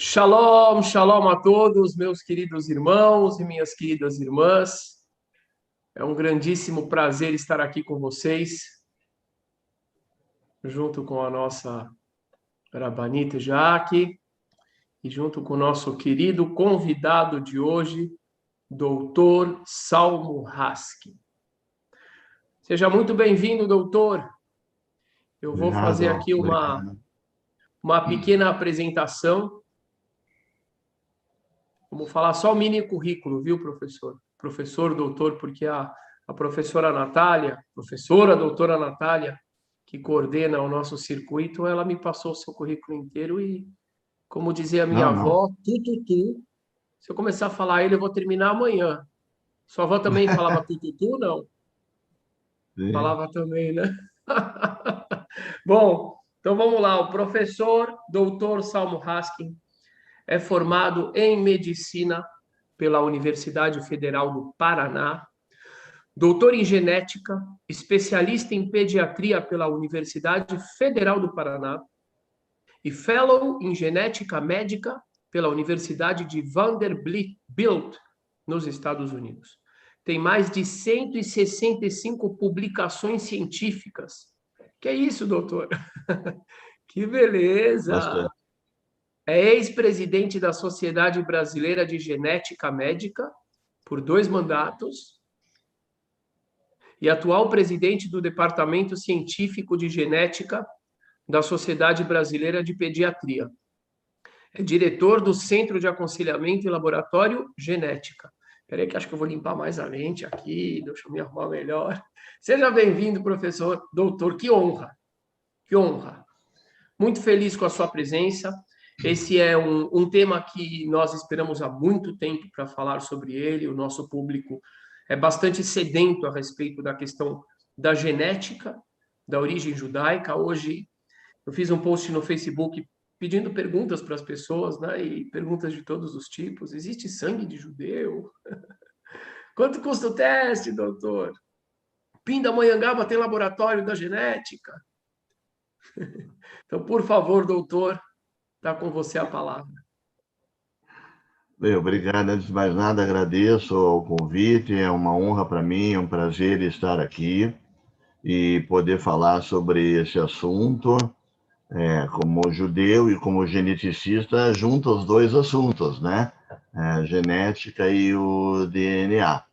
Shalom, shalom a todos, meus queridos irmãos e minhas queridas irmãs. É um grandíssimo prazer estar aqui com vocês, junto com a nossa Rabanita Jaque e junto com o nosso querido convidado de hoje, doutor Salmo Haski. Seja muito bem-vindo, doutor. Eu vou fazer aqui uma pequena apresentação. Vamos falar só o mini currículo, viu, professor? Professor, doutor, porque a professora Natália, professora doutora Natália, que coordena o nosso circuito, ela me passou o seu currículo inteiro e, como dizia a minha avó, tututu. Se eu começar a falar ele, eu vou terminar amanhã. Sua avó também falava tututu, não? Sim. Falava também, né? Bom, então vamos lá. O professor doutor Salmo Haskin é formado em medicina pela Universidade Federal do Paraná, doutor em genética, especialista em pediatria pela Universidade Federal do Paraná e fellow em genética médica pela Universidade de Vanderbilt, nos Estados Unidos. Tem mais de 165 publicações científicas. Que é isso, doutor? Que beleza! Bastante. É ex-presidente da Sociedade Brasileira de Genética Médica por 2 mandatos e atual presidente do Departamento Científico de Genética da Sociedade Brasileira de Pediatria. É diretor do Centro de Aconselhamento e Laboratório Genética. Espera aí que acho que eu vou limpar mais a lente aqui, deixa eu me arrumar melhor. Seja bem-vindo, professor, doutor, que honra, que honra. Muito feliz com a sua presença. Esse é um tema que nós esperamos há muito tempo para falar sobre ele. O nosso público é bastante sedento a respeito da questão da genética, da origem judaica. Hoje eu fiz um post no Facebook pedindo perguntas para as pessoas, né? E perguntas de todos os tipos. Existe sangue de judeu? Quanto custa o teste, doutor? Pindamonhangaba tem laboratório da genética? Então, por favor, doutor, está com você a palavra. Bem, obrigado. Antes de mais nada, agradeço o convite. É uma honra para mim, é um prazer estar aqui e poder falar sobre esse assunto. Como judeu e como geneticista, junto os dois assuntos, né? Genética e o DNA.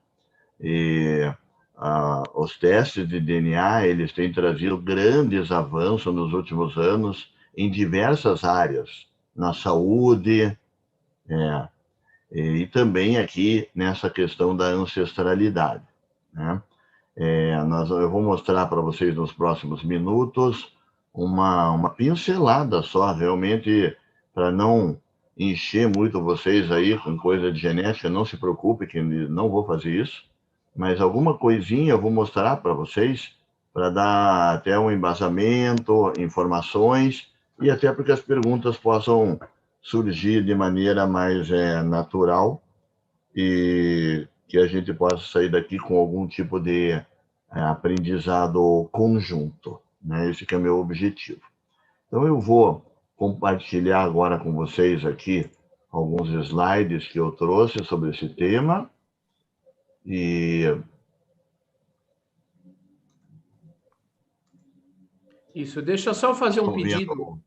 Os testes de DNA, eles têm trazido grandes avanços nos últimos anos em diversas áreas, na saúde, e também aqui nessa questão da ancestralidade, né? Eu vou mostrar para vocês nos próximos minutos uma pincelada só, realmente, para não encher muito vocês aí com coisa de genética. Não se preocupe que não vou fazer isso, mas alguma coisinha eu vou mostrar para vocês, para dar até um embasamento, informações, e até porque as perguntas possam surgir de maneira mais natural e que a gente possa sair daqui com algum tipo de aprendizado conjunto, né? Esse que é o meu objetivo. Então eu vou compartilhar agora com vocês aqui alguns slides que eu trouxe sobre esse tema e Isso, deixa eu só fazer um pedido.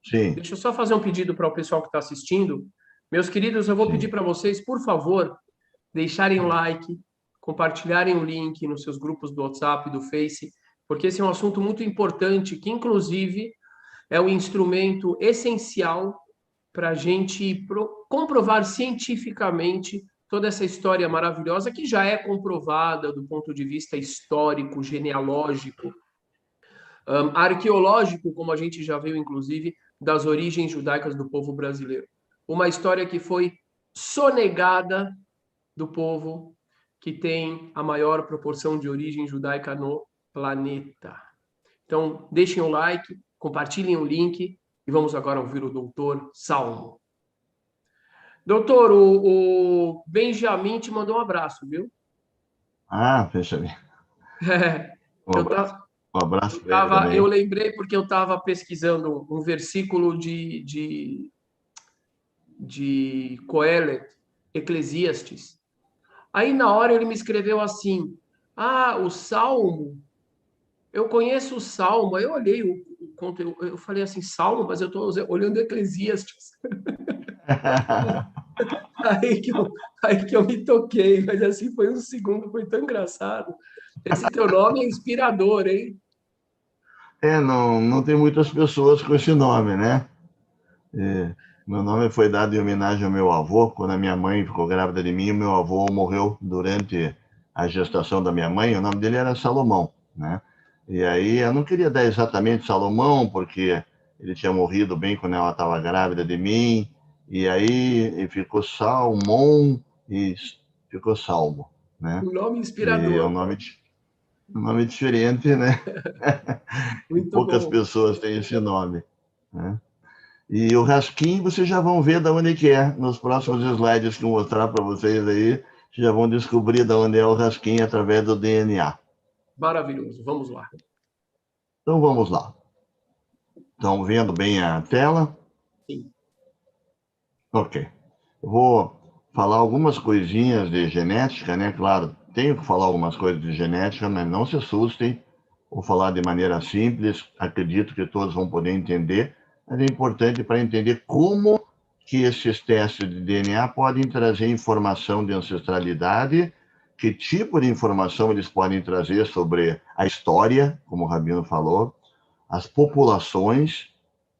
Sim. Deixa eu só fazer um pedido para o pessoal que está assistindo. Meus queridos, eu vou pedir para vocês, por favor, deixarem um like, compartilharem o link nos seus grupos do WhatsApp, do Face, porque esse é um assunto muito importante, que inclusive é um instrumento essencial para a gente comprovar cientificamente toda essa história maravilhosa que já é comprovada do ponto de vista histórico, genealógico, arqueológico, como a gente já viu, inclusive, das origens judaicas do povo brasileiro. Uma história que foi sonegada do povo que tem a maior proporção de origem judaica no planeta. Então, deixem o like, compartilhem o link e vamos agora ouvir o doutor Salmo. Doutor, o Benjamin te mandou um abraço, viu? Fecha bem. Um abraço para ele também. Eu lembrei porque eu estava pesquisando um versículo de Coelet, Eclesiastes. Aí, na hora, ele me escreveu assim, o Salmo, eu conheço o Salmo. Aí eu olhei o conteúdo, eu falei assim, Salmo, mas eu estou olhando Eclesiastes. Aí que eu me toquei, mas assim, foi um segundo, foi tão engraçado. Esse teu nome é inspirador, hein? Não, não tem muitas pessoas com esse nome, né? Meu nome foi dado em homenagem ao meu avô. Quando a minha mãe ficou grávida de mim, o meu avô morreu durante a gestação da minha mãe. O nome dele era Salomão, né? E aí eu não queria dar exatamente Salomão, porque ele tinha morrido bem quando ela estava grávida de mim. E aí ficou Salmão e ficou Salmo, né? Um nome E é inspirador. um nome diferente, né? E Muito poucas bom. pessoas têm esse nome, né? E o rasquinho vocês já vão ver de onde que é. Nos próximos slides que eu mostrar para vocês aí, vocês já vão descobrir de onde é o rasquinho através do DNA. Maravilhoso. Vamos lá. Então vamos lá. Estão vendo bem a tela? Sim. Ok. Eu vou falar algumas coisinhas de genética, né? Claro, tenho que falar algumas coisas de genética, mas não se assustem. Vou falar de maneira simples, acredito que todos vão poder entender, mas é importante para entender como que esses testes de DNA podem trazer informação de ancestralidade, que tipo de informação eles podem trazer sobre a história, como o Rabino falou, as populações,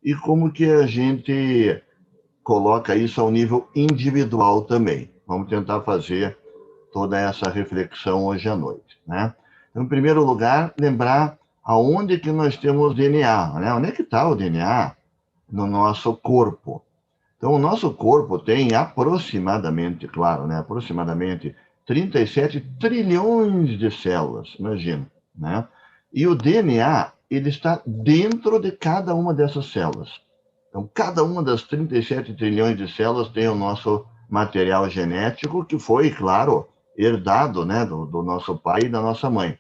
e como que a gente coloca isso ao nível individual também. Vamos tentar fazer toda essa reflexão hoje à noite, né? Então, em primeiro lugar, lembrar aonde que nós temos DNA, né? Onde é que está o DNA no nosso corpo? Então, o nosso corpo tem aproximadamente, claro, né? Aproximadamente 37 trilhões de células, imagina, né? E o DNA, ele está dentro de cada uma dessas células. Então, cada uma das 37 trilhões de células tem o nosso material genético, que foi, claro, herdado, né, do nosso pai e da nossa mãe.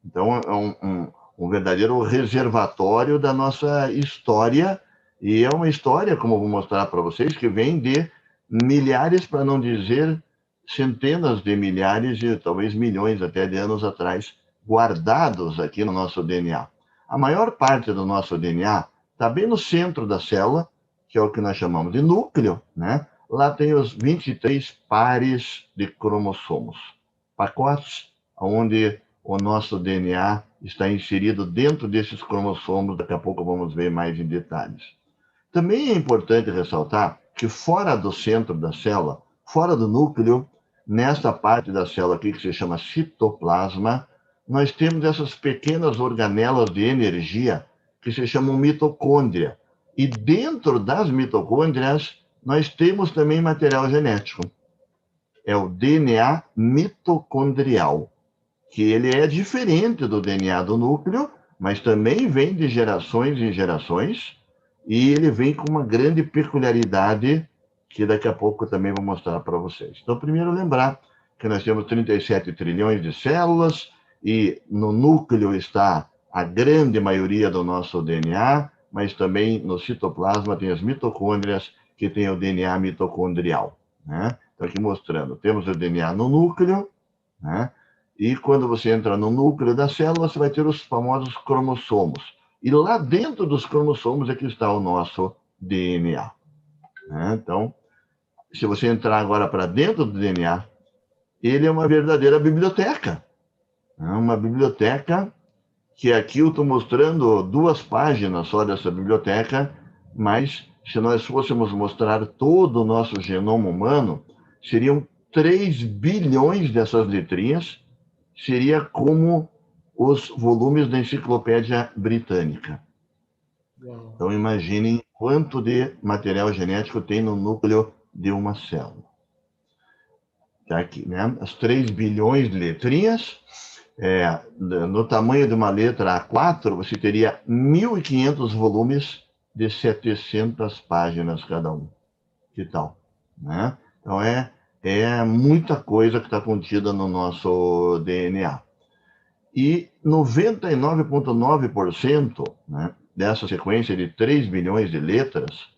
Então, é um verdadeiro reservatório da nossa história, e é uma história, como eu vou mostrar para vocês, que vem de milhares, para não dizer centenas de milhares e talvez milhões até de anos atrás, guardados aqui no nosso DNA. A maior parte do nosso DNA está bem no centro da célula, que é o que nós chamamos de núcleo, né? Lá tem os 23 pares de cromossomos, pacotes onde o nosso DNA está inserido dentro desses cromossomos. Daqui a pouco vamos ver mais em detalhes. Também é importante ressaltar que fora do centro da célula, fora do núcleo, nesta parte da célula aqui que se chama citoplasma, nós temos essas pequenas organelas de energia que se chamam mitocôndria. E dentro das mitocôndrias, nós temos também material genético. É o DNA mitocondrial, que ele é diferente do DNA do núcleo, mas também vem de gerações em gerações, e ele vem com uma grande peculiaridade que daqui a pouco também vou mostrar para vocês. Então, primeiro lembrar que nós temos 37 trilhões de células, e no núcleo está a grande maioria do nosso DNA, mas também no citoplasma tem as mitocôndrias, que tem o DNA mitocondrial, né? Então, aqui mostrando, temos o DNA no núcleo, né? E quando você entra no núcleo da célula, você vai ter os famosos cromossomos. E lá dentro dos cromossomos é que está o nosso DNA, né? Então, se você entrar agora para dentro do DNA, ele é uma verdadeira biblioteca. É uma biblioteca que aqui eu estou mostrando 2 páginas só dessa biblioteca, mas se nós fôssemos mostrar todo o nosso genoma humano, seriam 3 bilhões dessas letrinhas, seria como os volumes da Enciclopédia Britânica. Então, imaginem quanto de material genético tem no núcleo de uma célula. Está aqui, né? As 3 bilhões de letrinhas. No tamanho de uma letra A4, você teria 1.500 volumes de 700 páginas cada um. Que tal? Né? Então, é muita coisa que está contida no nosso DNA. E 99,9%, né, dessa sequência de 3 bilhões de letras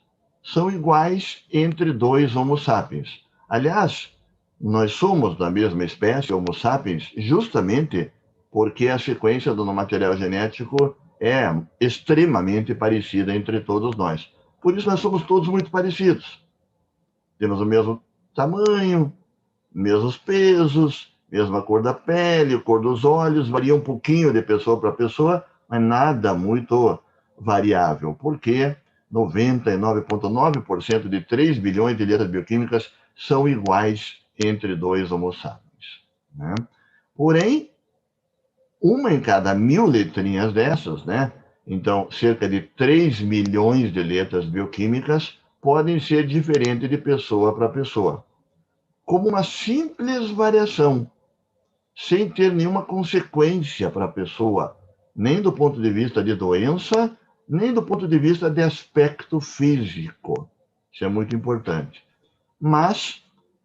são iguais entre dois Homo sapiens. Aliás, nós somos da mesma espécie, Homo sapiens, justamente porque a sequência do material genético é extremamente parecida entre todos nós. Por isso nós somos todos muito parecidos. Temos o mesmo tamanho, mesmos pesos, mesma cor da pele, cor dos olhos, varia um pouquinho de pessoa para pessoa, mas nada muito variável, porque 99,9% de 3 bilhões de letras bioquímicas são iguais entre dois Homo sapiens, né? Porém, uma em cada 1000 letrinhas dessas, né? Então, cerca de 3 milhões de letras bioquímicas podem ser diferentes de pessoa para pessoa, como uma simples variação, sem ter nenhuma consequência para a pessoa, nem do ponto de vista de doença, nem do ponto de vista de aspecto físico. Isso é muito importante. Mas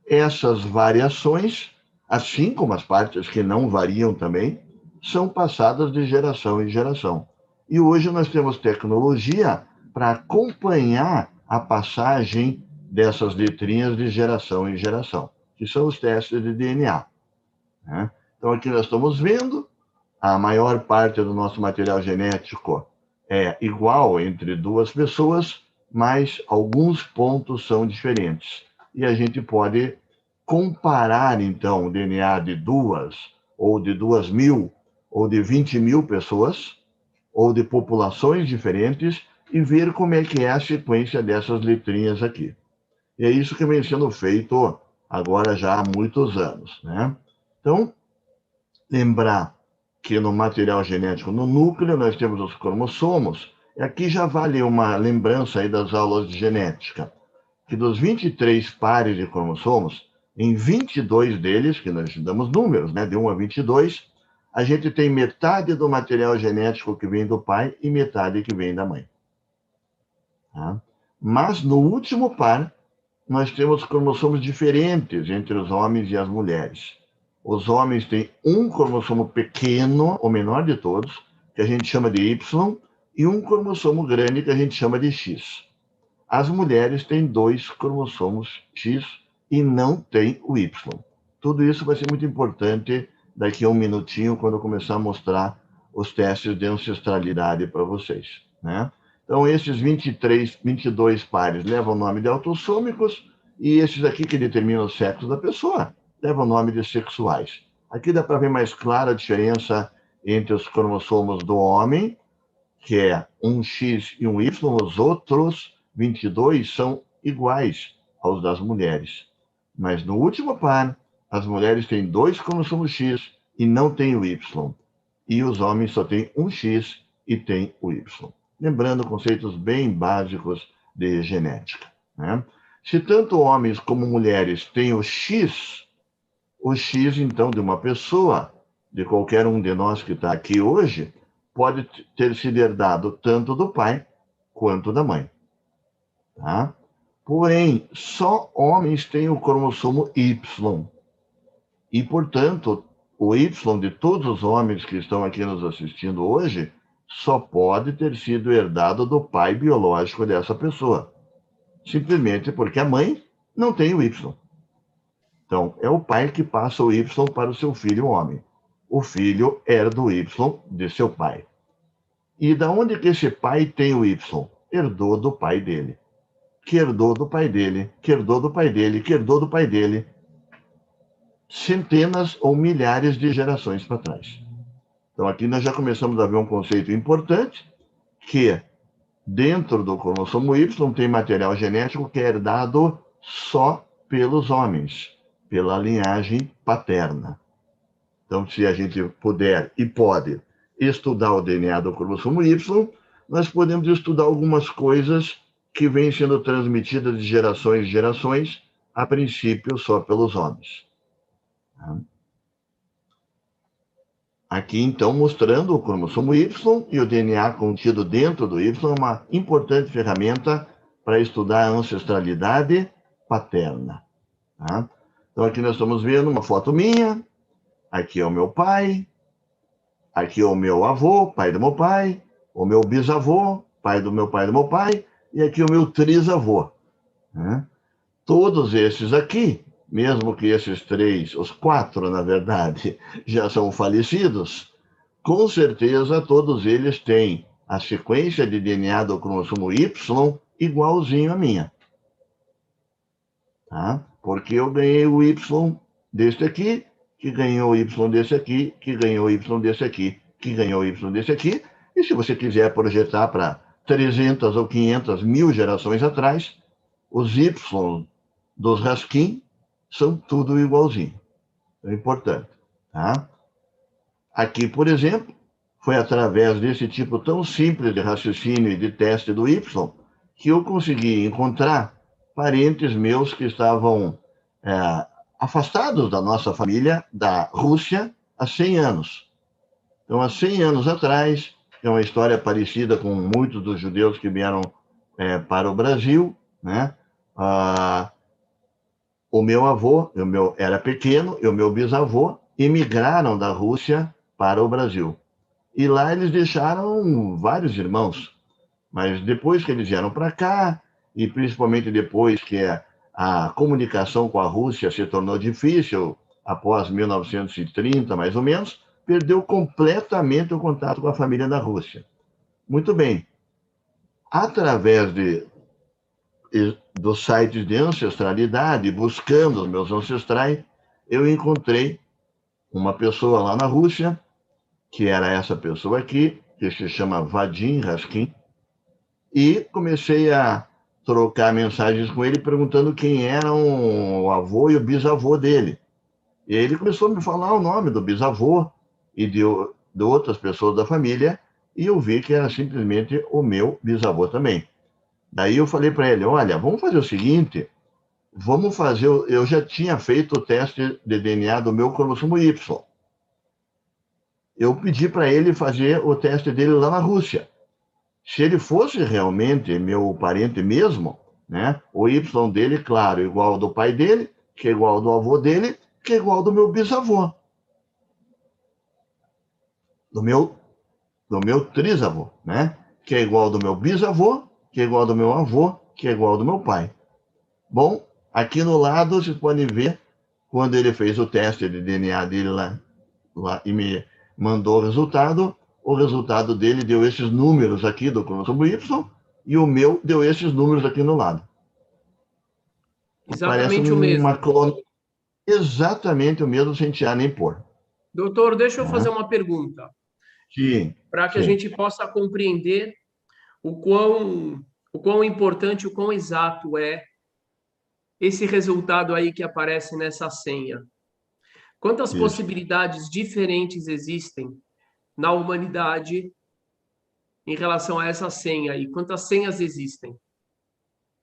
essas variações, assim como as partes que não variam também, são passadas de geração em geração. E hoje nós temos tecnologia para acompanhar a passagem dessas letrinhas de geração em geração, que são os testes de DNA, né? Então, aqui nós estamos vendo, a maior parte do nosso material genético é igual entre duas pessoas, mas alguns pontos são diferentes. E a gente pode comparar, então, o DNA de 2, ou de 2.000, ou de 20.000 pessoas, ou de populações diferentes, e ver como é que é a sequência dessas letrinhas aqui. E é isso que vem sendo feito agora já há muitos anos, né? Então, lembrar que no material genético, no núcleo, nós temos os cromossomos, e aqui já vale uma lembrança aí das aulas de genética, que dos 23 pares de cromossomos, em 22 deles, que nós damos números, né, de 1 a 22, a gente tem metade do material genético que vem do pai e metade que vem da mãe. Tá? Mas no último par, nós temos cromossomos diferentes entre os homens e as mulheres. Os homens têm um cromossomo pequeno, o menor de todos, que a gente chama de Y, e um cromossomo grande, que a gente chama de X. As mulheres têm 2 cromossomos X e não têm o Y. Tudo isso vai ser muito importante daqui a um minutinho, quando eu começar a mostrar os testes de ancestralidade para vocês, né? Então, esses 22 pares levam o nome de autossômicos, e esses aqui que determinam o sexo da pessoa levam o nome de sexuais. Aqui dá para ver mais clara a diferença entre os cromossomos do homem, que é um X e um Y, os outros 22 são iguais aos das mulheres. Mas no último par, as mulheres têm 2 cromossomos X e não têm o Y. E os homens só têm um X e têm o Y. Lembrando conceitos bem básicos de genética, né? Se tanto homens como mulheres têm o X, então, de uma pessoa, de qualquer um de nós que está aqui hoje, pode ter sido herdado tanto do pai quanto da mãe. Tá? Porém, só homens têm o cromossomo Y. E, portanto, o Y de todos os homens que estão aqui nos assistindo hoje só pode ter sido herdado do pai biológico dessa pessoa. Simplesmente porque a mãe não tem o Y. Então, é o pai que passa o Y para o seu filho homem. O filho herda o Y de seu pai. E da onde que esse pai tem o Y? Herdou do pai dele. Que herdou do pai dele, que herdou do pai dele, que herdou do pai dele. Centenas ou milhares de gerações para trás. Então, aqui nós já começamos a ver um conceito importante, que dentro do cromossomo Y tem material genético que é herdado só pelos homens, pela linhagem paterna. Então, se a gente puder e pode estudar o DNA do cromossomo Y, nós podemos estudar algumas coisas que vêm sendo transmitidas de gerações em gerações, a princípio só pelos homens. Aqui, então, mostrando o cromossomo Y e o DNA contido dentro do Y, é uma importante ferramenta para estudar a ancestralidade paterna. Tá? Então, aqui nós estamos vendo uma foto minha, aqui é o meu pai, aqui é o meu avô, pai do meu pai, o meu bisavô, pai do meu pai, e aqui o meu trisavô, né? Todos esses aqui, mesmo que esses três, os quatro, na verdade, já são falecidos, com certeza todos eles têm a sequência de DNA do cromossomo Y igualzinho à minha. Tá? Porque eu ganhei o Y desse aqui, que ganhou o Y desse aqui, que ganhou o Y desse aqui, que ganhou o Y desse aqui. E se você quiser projetar para 300 ou 500 mil gerações atrás, os Y dos Raskin são tudo igualzinho. É importante. Tá? Aqui, por exemplo, foi através desse tipo tão simples de raciocínio e de teste do Y que eu consegui encontrar parentes meus que estavam afastados da nossa família, da Rússia, há 100 anos. Então, há 100 anos atrás, é uma história parecida com muitos dos judeus que vieram para o Brasil, né? O meu avô, era pequeno, e o meu bisavô emigraram da Rússia para o Brasil. E lá eles deixaram vários irmãos. Mas depois que eles vieram para cá, e principalmente depois que a comunicação com a Rússia se tornou difícil, após 1930, mais ou menos, perdeu completamente o contato com a família da Rússia. Muito bem. Através dos sites de ancestralidade, buscando os meus ancestrais, eu encontrei uma pessoa lá na Rússia, que era essa pessoa aqui, que se chama Vadim Raskin, e comecei a trocar mensagens com ele, perguntando quem eram o avô e o bisavô dele. E ele começou a me falar o nome do bisavô e de outras pessoas da família, e eu vi que era simplesmente o meu bisavô também. Daí eu falei para ele, olha, vamos fazer o seguinte, eu já tinha feito o teste de DNA do meu cromossomo Y. Eu pedi para ele fazer o teste dele lá na Rússia. Se ele fosse realmente meu parente mesmo, né, o Y dele, claro, igual ao do pai dele, que é igual ao do avô dele, que é igual ao do meu bisavô. Do meu trisavô, né? Que é igual ao do meu bisavô, que é igual ao do meu avô, que é igual ao do meu pai. Bom, aqui no lado vocês podem ver quando ele fez o teste de DNA dele lá e me mandou o resultado dele deu esses números aqui do cromossomo Y e o meu deu esses números aqui no lado. Parece Exatamente o mesmo. uma clone, exatamente o mesmo, sem tirar nem pôr. Doutor, deixa eu fazer uma pergunta. Sim. Para que a gente possa compreender o quão importante, o quão exato é esse resultado aí que aparece nessa senha. Quantas possibilidades diferentes existem na humanidade em relação a essa senha e quantas senhas existem?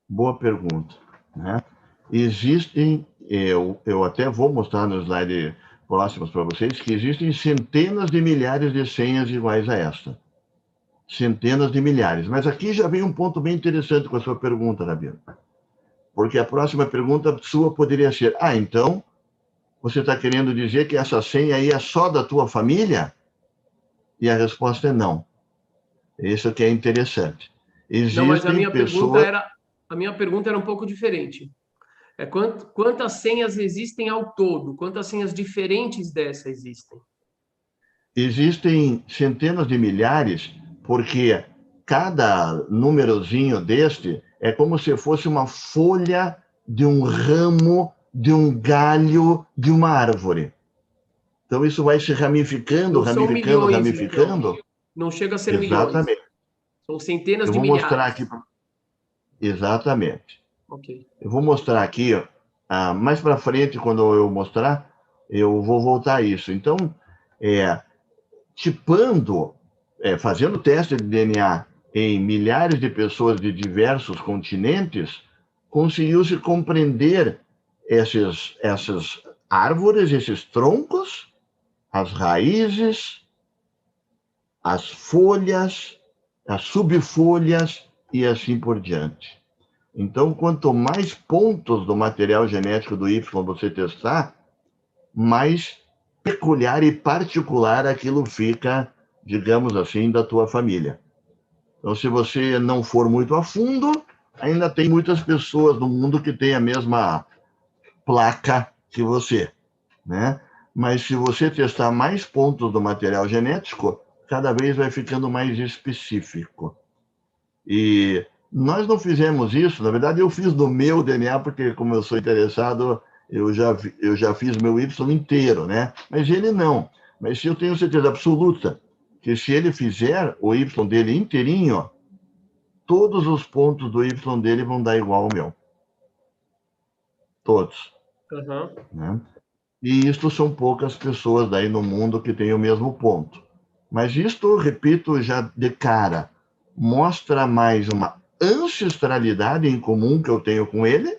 Boa pergunta, né? Existem, eu até vou mostrar no slide próximos para vocês, que existem centenas de milhares de senhas iguais a esta. Centenas de milhares. Mas aqui já vem um ponto bem interessante com a sua pergunta, Rabino. Porque a próxima pergunta sua poderia ser, então, você está querendo dizer que essa senha aí é só da tua família? E a resposta é não. Isso que é interessante. Não, mas a minha pessoas... pergunta era um pouco diferente. Quantas senhas existem ao todo? Quantas senhas diferentes dessa existem? Existem centenas de milhares, porque cada númerozinho deste é como se fosse uma folha de um ramo, de um galho, de uma árvore. Então, isso vai se ramificando, ramificando. Então. Não chega a ser milhões. São centenas de milhares. Eu vou mostrar aqui. Exatamente. Okay. Eu vou mostrar aqui, mais para frente, quando eu mostrar, eu vou voltar a isso. Então, fazendo teste de DNA em milhares de pessoas de diversos continentes, conseguiu-se compreender essas árvores, esses troncos, as raízes, as folhas, as subfolhas e assim por diante. Então, quanto mais pontos do material genético do Y você testar, mais peculiar e particular aquilo fica, digamos assim, da tua família. Então, se você não for muito a fundo, ainda tem muitas pessoas no mundo que têm a mesma placa que você, né? Mas se você testar mais pontos do material genético, cada vez vai ficando mais específico. E nós não fizemos isso, na verdade eu fiz do meu DNA, porque como eu sou interessado, eu já fiz meu Y inteiro, né? Mas ele não. Mas eu tenho certeza absoluta que se ele fizer o Y dele inteirinho, todos os pontos do Y dele vão dar igual ao meu. Todos. Uhum. Né? E isto são poucas pessoas daí no mundo que têm o mesmo ponto. Mas isto, repito, já de cara, mostra mais uma ancestralidade em comum que eu tenho com ele,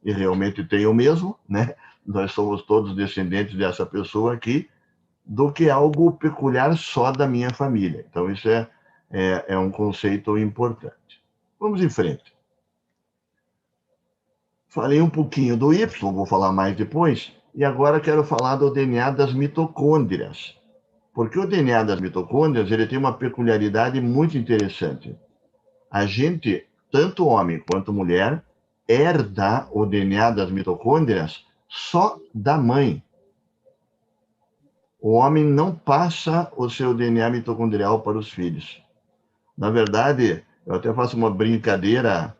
e realmente tenho mesmo, né? Nós somos todos descendentes dessa pessoa aqui, do que algo peculiar só da minha família. Então, isso é um conceito importante. Vamos em frente. Falei um pouquinho do Y, vou falar mais depois, e agora quero falar do DNA das mitocôndrias. Porque o DNA das mitocôndrias ele tem uma peculiaridade muito interessante. A gente, tanto homem quanto mulher, herda o DNA das mitocôndrias só da mãe. O homem não passa o seu DNA mitocondrial para os filhos. Na verdade, eu até faço uma brincadeira,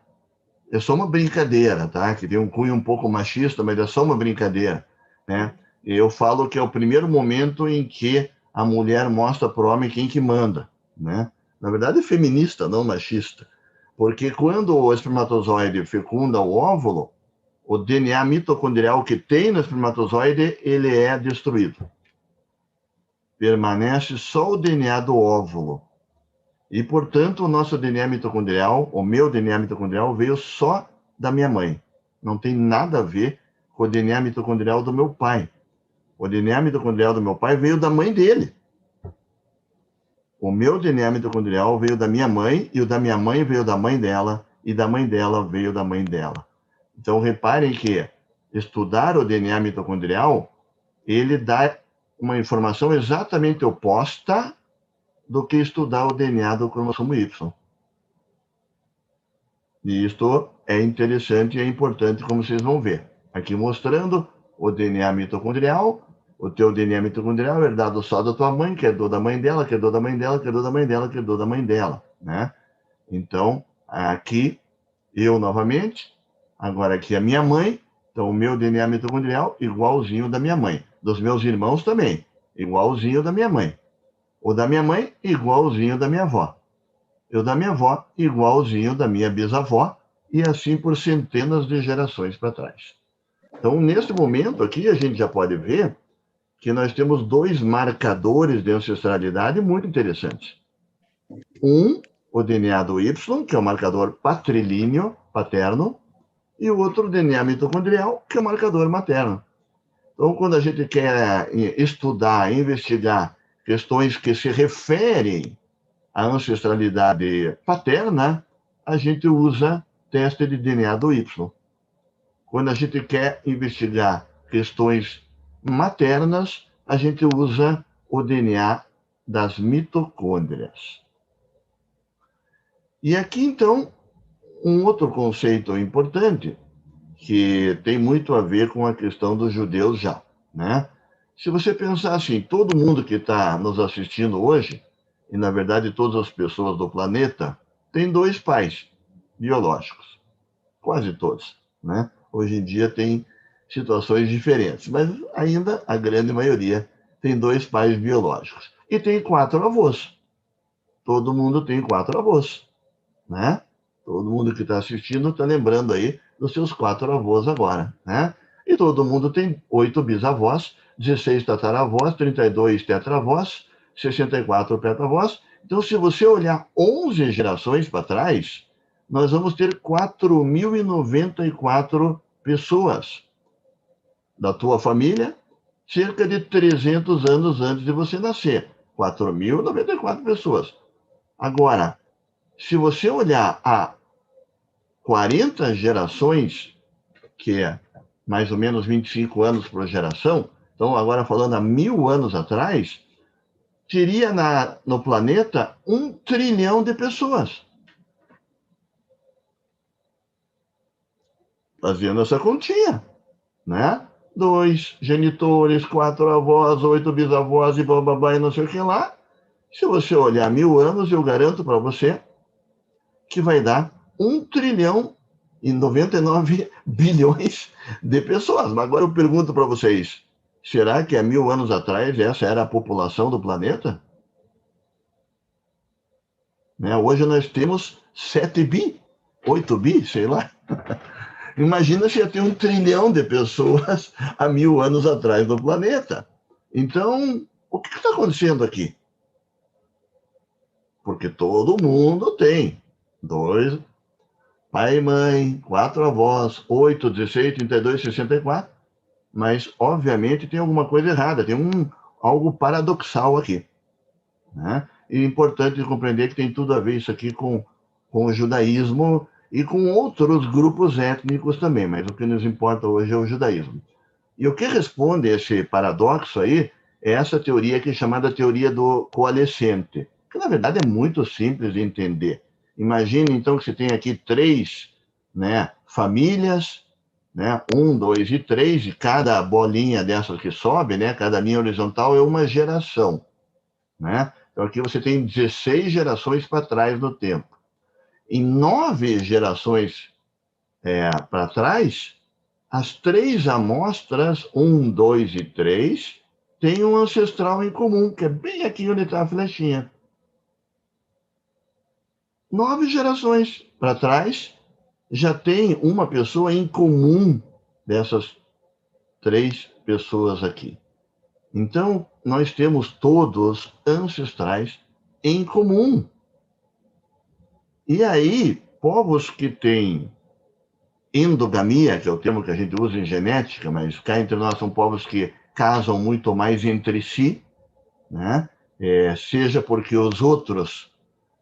é só uma brincadeira, tá? Que tem um cunho um pouco machista, mas é só uma brincadeira, né? Eu falo que é o primeiro momento em que a mulher mostra para o homem quem que manda, né? Na verdade, é feminista, não machista. Porque quando o espermatozoide fecunda o óvulo, o DNA mitocondrial que tem no espermatozoide, ele é destruído. Permanece só o DNA do óvulo. E, portanto, o nosso DNA mitocondrial, o meu DNA mitocondrial, veio só da minha mãe. Não tem nada a ver com o DNA mitocondrial do meu pai. O DNA mitocondrial do meu pai veio da mãe dele. O meu DNA mitocondrial veio da minha mãe, e o da minha mãe veio da mãe dela, e da mãe dela veio da mãe dela. Então, reparem que estudar o DNA mitocondrial, ele dá uma informação exatamente oposta do que estudar o DNA do cromossomo Y. E isto é interessante e é importante, como vocês vão ver. Aqui mostrando o DNA mitocondrial, o teu DNA mitocondrial herdado só da tua mãe, que herdou da mãe dela, que herdou da mãe dela, que herdou da mãe dela, que herdou da mãe dela, né? Então, aqui, eu novamente, agora aqui a minha mãe, então o meu DNA mitocondrial igualzinho da minha mãe. Dos meus irmãos também, igualzinho da minha mãe. O da minha mãe, igualzinho da minha avó. O da minha avó, igualzinho da minha bisavó, e assim por centenas de gerações para trás. Então, nesse momento aqui, a gente já pode ver que nós temos dois marcadores de ancestralidade muito interessantes. Um, o DNA do Y, que é o marcador patrilíneo, paterno, e o outro, o DNA mitocondrial, que é o marcador materno. Então, quando a gente quer estudar, investigar questões que se referem à ancestralidade paterna, a gente usa teste de DNA do Y. Quando a gente quer investigar questões maternas, a gente usa o DNA das mitocôndrias. E aqui, então, um outro conceito importante, que tem muito a ver com a questão dos judeus já, né? Se você pensar assim, todo mundo que está nos assistindo hoje, e na verdade todas as pessoas do planeta, tem dois pais biológicos, quase todos, né? Hoje em dia tem situações diferentes, mas ainda a grande maioria tem dois pais biológicos. E tem 4 avós. Todo mundo tem 4 avós, né? Todo mundo que está assistindo está lembrando aí dos seus 4 avós agora, né? E todo mundo tem 8 bisavós, 16 tataravós, 32 tetravós, 64 petavós. Então, se você olhar 11 gerações para trás, nós vamos ter 4.094 pessoas da tua família, cerca de 300 anos antes de você nascer. 4.094 pessoas. Agora, se você olhar a 40 gerações, que é mais ou menos 25 anos por geração, então agora falando há 1.000 anos atrás, teria no planeta 1 trilhão de pessoas. Fazendo essa continha, né? 2 genitores, 4 avós, 8 bisavós e blá, blá, blá, e não sei o que lá. Se você olhar 1000 anos, eu garanto para você que vai dar 1 trilhão e 99 bilhões de pessoas. Mas agora eu pergunto para vocês, será que há 1000 anos atrás essa era a população do planeta? Né? Hoje nós temos 7 bi, 8 bi, sei lá. Imagina se ia ter 1 trilhão de pessoas há 1000 anos atrás no planeta. Então, o que está acontecendo aqui? Porque todo mundo tem 2, pai e mãe, 4 avós, 8, 16, 32, 64. Mas, obviamente, tem alguma coisa errada, tem algo paradoxal aqui. Né? E é importante compreender que tem tudo a ver isso aqui com o judaísmo e com outros grupos étnicos também, mas o que nos importa hoje é o judaísmo. E o que responde a esse paradoxo aí é essa teoria que é chamada teoria do coalescente, que na verdade é muito simples de entender. Imagine então que você tem aqui 3, né, famílias, né, 1, 2 e 3, e cada bolinha dessas que sobe, né, cada linha horizontal é uma geração. Né? Então aqui você tem 16 gerações para trás no tempo. Em 9 gerações para trás, as 3 amostras, 1, 2 e 3, têm um ancestral em comum, que é bem aqui onde está a flechinha. 9 gerações para trás, já tem uma pessoa em comum dessas 3 pessoas aqui. Então, nós temos todos ancestrais em comum. E aí, povos que têm endogamia, que é o termo que a gente usa em genética, mas cá entre nós são povos que casam muito mais entre si, né? Seja porque os outros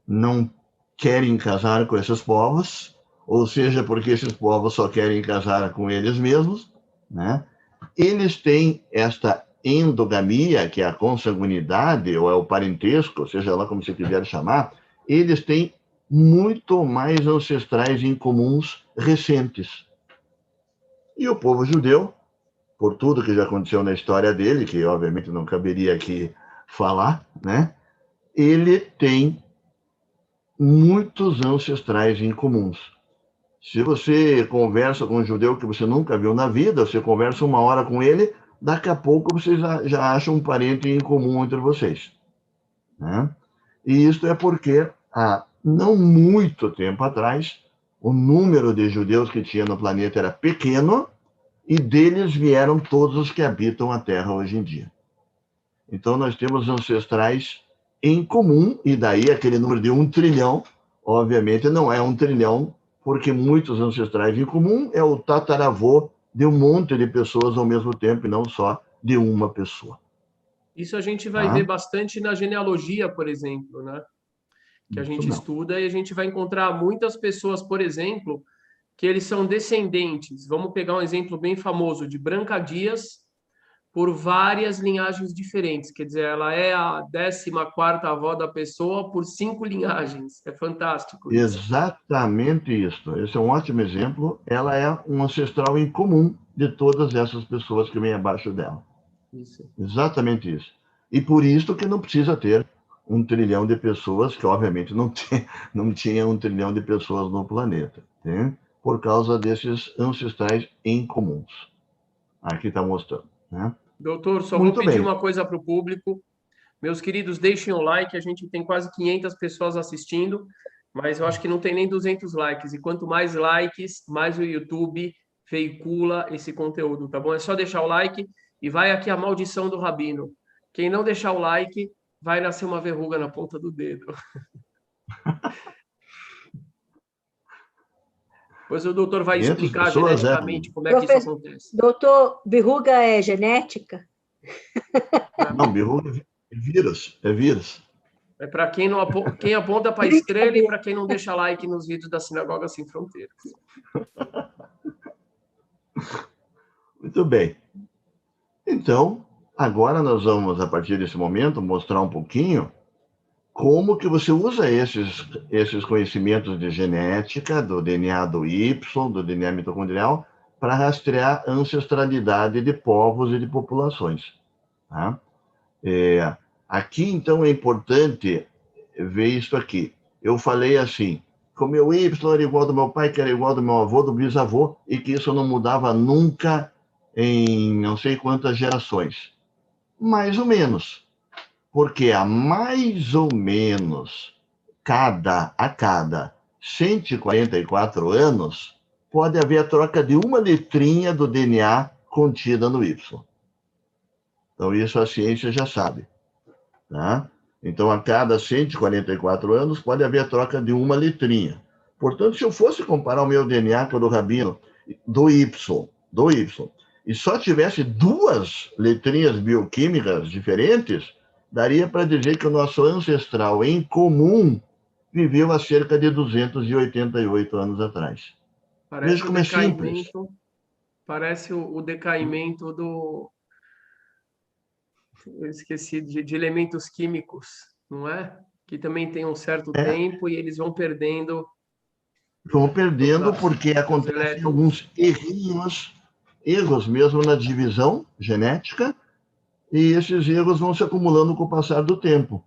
não querem casar com esses povos, ou seja porque esses povos só querem casar com eles mesmos, né? Eles têm esta endogamia, que é a consanguinidade, ou é o parentesco, seja lá como você quiser chamar, eles têm muito mais ancestrais em comuns recentes. E o povo judeu, por tudo que já aconteceu na história dele, que obviamente não caberia aqui falar, né? Ele tem muitos ancestrais em comuns. Se você conversa com um judeu que você nunca viu na vida, você conversa 1 hora com ele, daqui a pouco vocês já acham um parente em comum entre vocês. Né? E isso é porque, há não muito tempo atrás, o número de judeus que tinha no planeta era pequeno e deles vieram todos os que habitam a Terra hoje em dia. Então, nós temos ancestrais em comum, e daí aquele número de 1 trilhão, obviamente não é 1 trilhão, porque muitos ancestrais em comum é o tataravô de um monte de pessoas ao mesmo tempo, e não só de uma pessoa. Isso a gente vai ver bastante na genealogia, por exemplo, né? Que a gente estuda e a gente vai encontrar muitas pessoas, por exemplo, que eles são descendentes. Vamos pegar um exemplo bem famoso de Branca Dias, por várias linhagens diferentes. Quer dizer, ela é a 14ª avó da pessoa por 5 linhagens. É fantástico isso. Exatamente isso. Esse é um ótimo exemplo. Ela é um ancestral em comum de todas essas pessoas que vêm abaixo dela. Isso. Exatamente isso. E por isso que não precisa ter 1 trilhão de pessoas, que obviamente não tinha 1 trilhão de pessoas no planeta, né? Por causa desses ancestrais em comuns. Aqui está mostrando. Né? Doutor, só Muito vou pedir bem. uma coisa para o público. Meus queridos, deixem o like, a gente tem quase 500 pessoas assistindo, mas eu acho que não tem nem 200 likes. E quanto mais likes, mais o YouTube veicula esse conteúdo, tá bom? É só deixar o like e vai aqui a maldição do Rabino. Quem não deixar o like, vai nascer uma verruga na ponta do dedo. Pois o doutor vai 500 explicar pessoas, geneticamente como é que isso acontece. Doutor, verruga é genética? Não, verruga é vírus. É vírus. É para quem aponta para a estrela e para quem não deixa like nos vídeos da Sinagoga Sem Fronteiras. Muito bem. Então, Agora nós vamos, a partir desse momento, mostrar um pouquinho como que você usa esses conhecimentos de genética, do DNA do Y, do DNA mitocondrial, para rastrear a ancestralidade de povos e de populações. Tá? Aqui, então, é importante ver isso aqui. Eu falei assim, que o meu Y era igual ao do meu pai, que era igual ao do meu avô, do bisavô, e que isso não mudava nunca em não sei quantas gerações. Mais ou menos. Porque a mais ou menos a cada 144 anos, pode haver a troca de uma letrinha do DNA contida no Y. Então, isso a ciência já sabe. Tá? Então, a cada 144 anos, pode haver a troca de uma letrinha. Portanto, se eu fosse comparar o meu DNA com o do Rabino, do Y, e só tivesse duas letrinhas bioquímicas diferentes, daria para dizer que o nosso ancestral em comum viveu há cerca de 288 anos atrás. Veja como é simples. Parece o decaimento do... Eu esqueci de elementos químicos, não é? Que também tem um certo tempo e eles vão perdendo. Vão perdendo porque acontecem alguns erros mesmo na divisão genética, e esses erros vão se acumulando com o passar do tempo.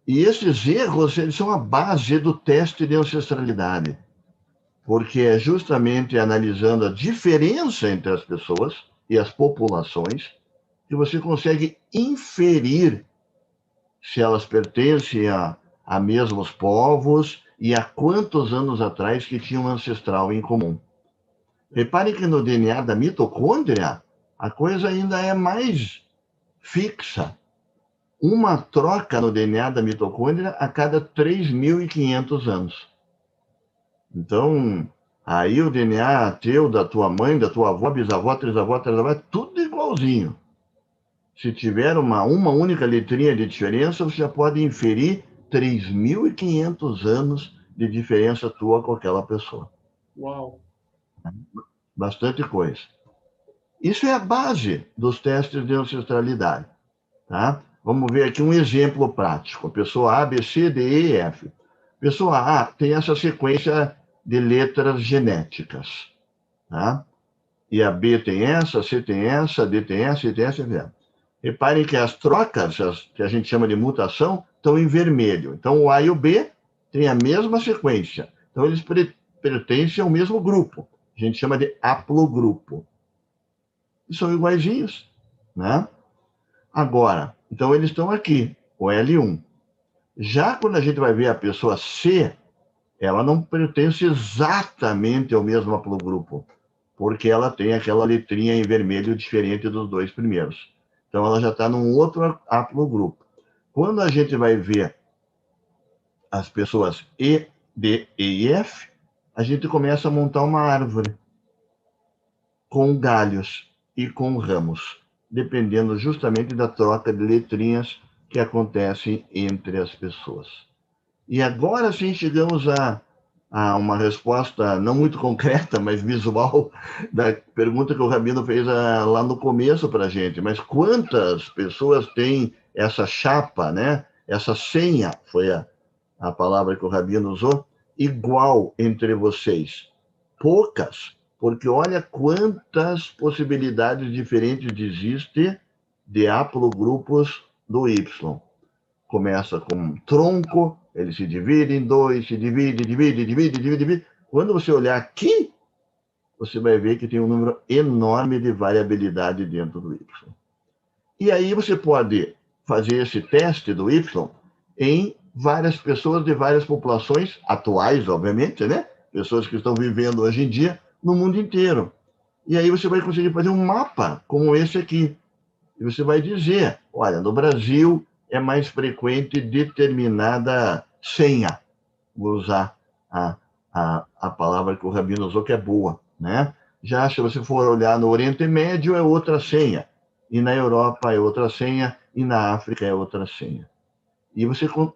E esses erros, eles são a base do teste de ancestralidade, porque é justamente analisando a diferença entre as pessoas e as populações que você consegue inferir se elas pertencem a mesmos povos e há quantos anos atrás que tinham um ancestral em comum. Repare que no DNA da mitocôndria, a coisa ainda é mais fixa. Uma troca no DNA da mitocôndria a cada 3.500 anos. Então, aí o DNA teu, da tua mãe, da tua avó, bisavó, trisavó, é tudo igualzinho. Se tiver uma única letrinha de diferença, você já pode inferir 3.500 anos de diferença tua com aquela pessoa. Uau! Bastante coisa. Isso é a base dos testes de ancestralidade. Tá? Vamos ver aqui um exemplo prático. Pessoa A, B, C, D, E, F. Pessoa A tem essa sequência de letras genéticas. Tá? E a B tem essa, a C tem essa, a D tem essa, E tem essa, e essa. Reparem que as trocas, que a gente chama de mutação, estão em vermelho. Então, o A e o B têm a mesma sequência. Então, eles pertencem ao mesmo grupo. A gente chama de haplogrupo. E são iguaizinhos, né? Agora, então eles estão aqui, o L1. Já quando a gente vai ver a pessoa C, ela não pertence exatamente ao mesmo haplogrupo, porque ela tem aquela letrinha em vermelho diferente dos dois primeiros. Então, ela já está num outro haplogrupo. Quando a gente vai ver as pessoas E, D, E e F, a gente começa a montar uma árvore com galhos e com ramos, dependendo justamente da troca de letrinhas que acontecem entre as pessoas. E agora sim chegamos a uma resposta não muito concreta, mas visual, da pergunta que o Rabino fez lá no começo para a gente. Mas quantas pessoas têm essa chapa, né? Essa senha, foi a palavra que o Rabino usou, igual entre vocês? Poucas, porque olha quantas possibilidades diferentes existem de haplogrupos do Y. Começa com um tronco, ele se divide em dois, se divide. Quando você olhar aqui, você vai ver que tem um número enorme de variabilidade dentro do Y. E aí você pode fazer esse teste do Y em várias pessoas de várias populações atuais, obviamente, né? Pessoas que estão vivendo hoje em dia no mundo inteiro. E aí você vai conseguir fazer um mapa como esse aqui. E você vai dizer, olha, no Brasil é mais frequente determinada senha. Vou usar a palavra que o Rabino usou, que é boa, né? Já se você for olhar no Oriente Médio, é outra senha. E na Europa é outra senha, e na África é outra senha. E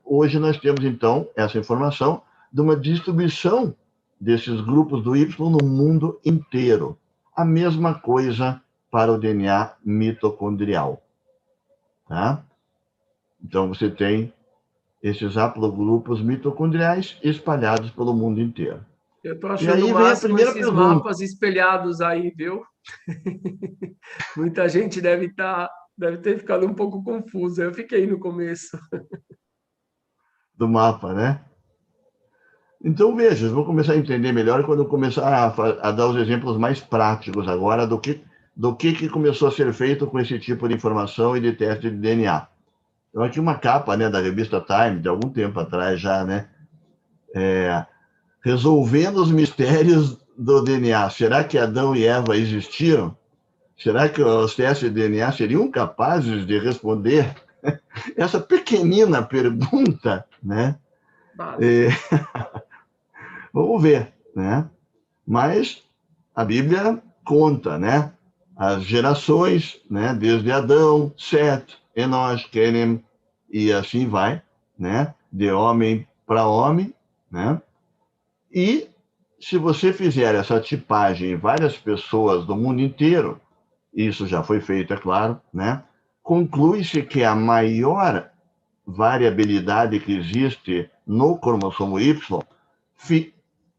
hoje nós temos, então, essa informação de uma distribuição desses grupos do Y no mundo inteiro. A mesma coisa para o DNA mitocondrial. Tá? Então, você tem esses haplogrupos mitocondriais espalhados pelo mundo inteiro. Eu estou E achando o aí vem a máximo primeira esses pergunta. mapas espelhados aí, viu? Muita gente deve ter ficado um pouco confusa. Eu fiquei no começo. Do mapa, né? Então, veja, vou começar a entender melhor quando eu começar a dar os exemplos mais práticos agora do que começou a ser feito com esse tipo de informação e de teste de DNA. Então, aqui uma capa, né, da revista Time, de algum tempo atrás já, né? Resolvendo os mistérios do DNA. Será que Adão e Eva existiram? Será que os testes de DNA seriam capazes de responder essa pequenina pergunta, né? Básica. Vamos ver, né? Mas a Bíblia conta, né? As gerações, né? Desde Adão, Set, Enosh, Kenem e assim vai, né? De homem para homem, né? E se você fizer essa tipagem em várias pessoas do mundo inteiro, isso já foi feito, é claro, né? Conclui-se que a maior variabilidade que existe no cromossomo Y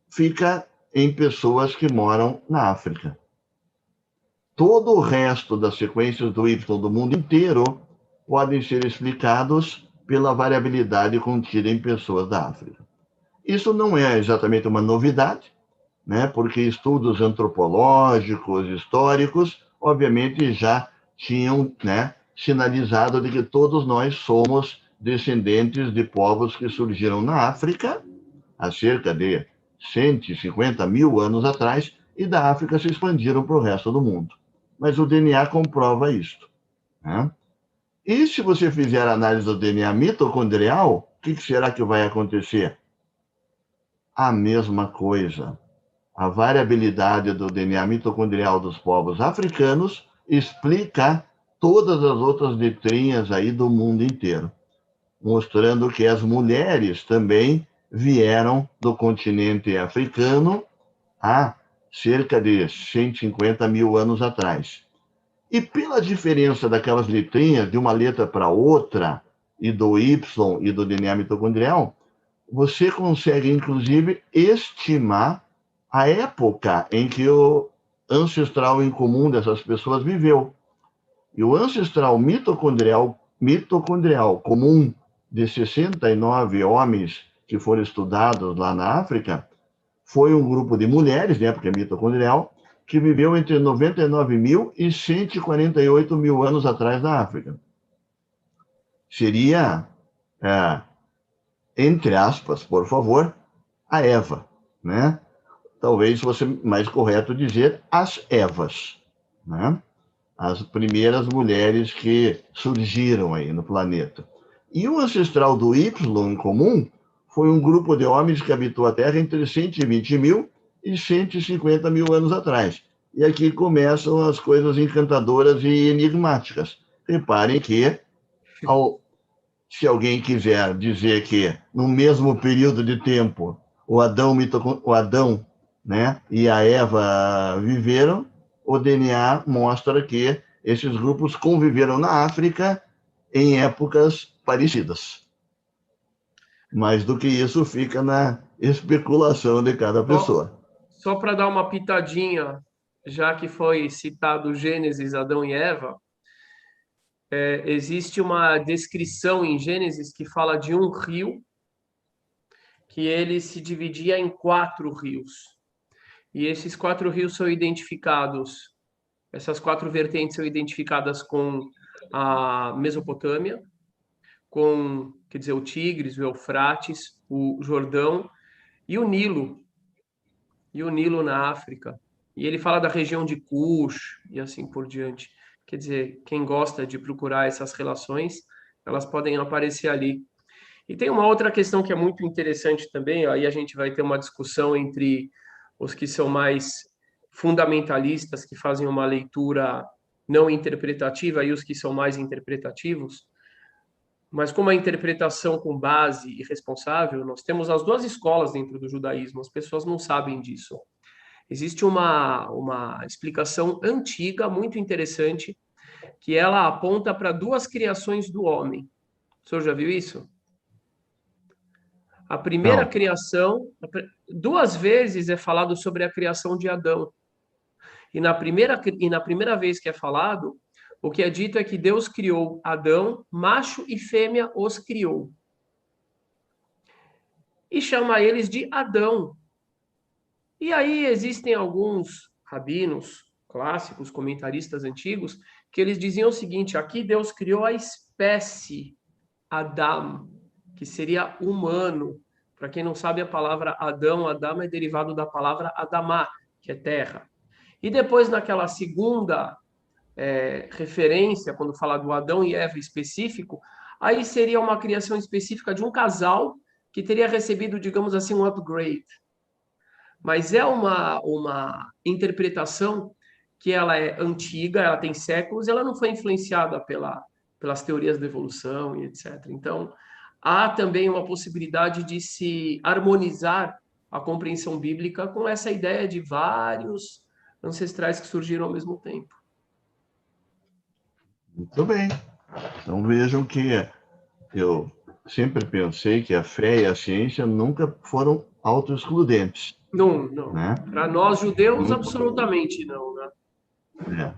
fica em pessoas que moram na África. Todo o resto das sequências do Y do mundo inteiro podem ser explicados pela variabilidade contida em pessoas da África. Isso não é exatamente uma novidade, né? Porque estudos antropológicos, históricos, obviamente já tinham, né, sinalizado de que todos nós somos descendentes de povos que surgiram na África há cerca de 150 mil anos atrás e da África se expandiram para o resto do mundo. Mas o DNA comprova isto, né? E se você fizer a análise do DNA mitocondrial, o que será que vai acontecer? A mesma coisa. A variabilidade do DNA mitocondrial dos povos africanos explica todas as outras letrinhas aí do mundo inteiro, mostrando que as mulheres também vieram do continente africano há cerca de 150 mil anos atrás. E pela diferença daquelas letrinhas de uma letra para outra, e do Y e do DNA mitocondrial, você consegue, inclusive, estimar a época em que o ancestral em comum dessas pessoas viveu. E o ancestral mitocondrial comum de 69 homens que foram estudados lá na África foi um grupo de mulheres, de época mitocondrial, que viveu entre 99 mil e 148 mil anos atrás na África. Seria, entre aspas, por favor, a Eva, né? Talvez fosse mais correto dizer as Evas, né? As primeiras mulheres que surgiram aí no planeta. E o ancestral do Y em comum foi um grupo de homens que habitou a Terra entre 120 mil e 150 mil anos atrás. E aqui começam as coisas encantadoras e enigmáticas. Reparem que, se alguém quiser dizer que no mesmo período de tempo o Adão, né, e a Eva viveram, o DNA mostra que esses grupos conviveram na África em épocas parecidas. Mais do que isso fica na especulação de cada pessoa. Só para dar uma pitadinha, já que foi citado Gênesis, Adão e Eva, existe uma descrição em Gênesis que fala de um rio que ele se dividia em 4 rios. E esses 4 rios são identificados, essas 4 vertentes são identificadas com a Mesopotâmia, com, quer dizer, o Tigres, o Eufrates, o Jordão e o Nilo na África. E ele fala da região de Kush e assim por diante. Quer dizer, quem gosta de procurar essas relações, elas podem aparecer ali. E tem uma outra questão que é muito interessante também, aí a gente vai ter uma discussão entre os que são mais fundamentalistas, que fazem uma leitura não interpretativa, e os que são mais interpretativos. Mas como a interpretação com base e responsável, nós temos as duas escolas dentro do judaísmo, as pessoas não sabem disso. Existe uma explicação antiga, muito interessante, que ela aponta para duas criações do homem. O senhor já viu isso? A primeira Não. criação, duas vezes é falado sobre a criação de Adão. E na primeira vez que é falado, o que é dito é que Deus criou Adão, macho e fêmea os criou. E chama eles de Adão. E aí existem alguns rabinos clássicos, comentaristas antigos, que eles diziam o seguinte: aqui Deus criou a espécie Adam, que seria humano. Para quem não sabe, a palavra Adão é derivado da palavra Adamá, que é terra. E depois, naquela segunda referência, quando fala do Adão e Eva específico, aí seria uma criação específica de um casal que teria recebido, digamos assim, um upgrade. Mas é uma interpretação que ela é antiga, ela tem séculos, ela não foi influenciada pelas teorias da evolução e etc. Então, há também uma possibilidade de se harmonizar a compreensão bíblica com essa ideia de vários ancestrais que surgiram ao mesmo tempo. Muito bem. Então vejam que eu sempre pensei que a fé e a ciência nunca foram autoexcludentes. Não, não. Né? Para nós judeus, absolutamente não. Né?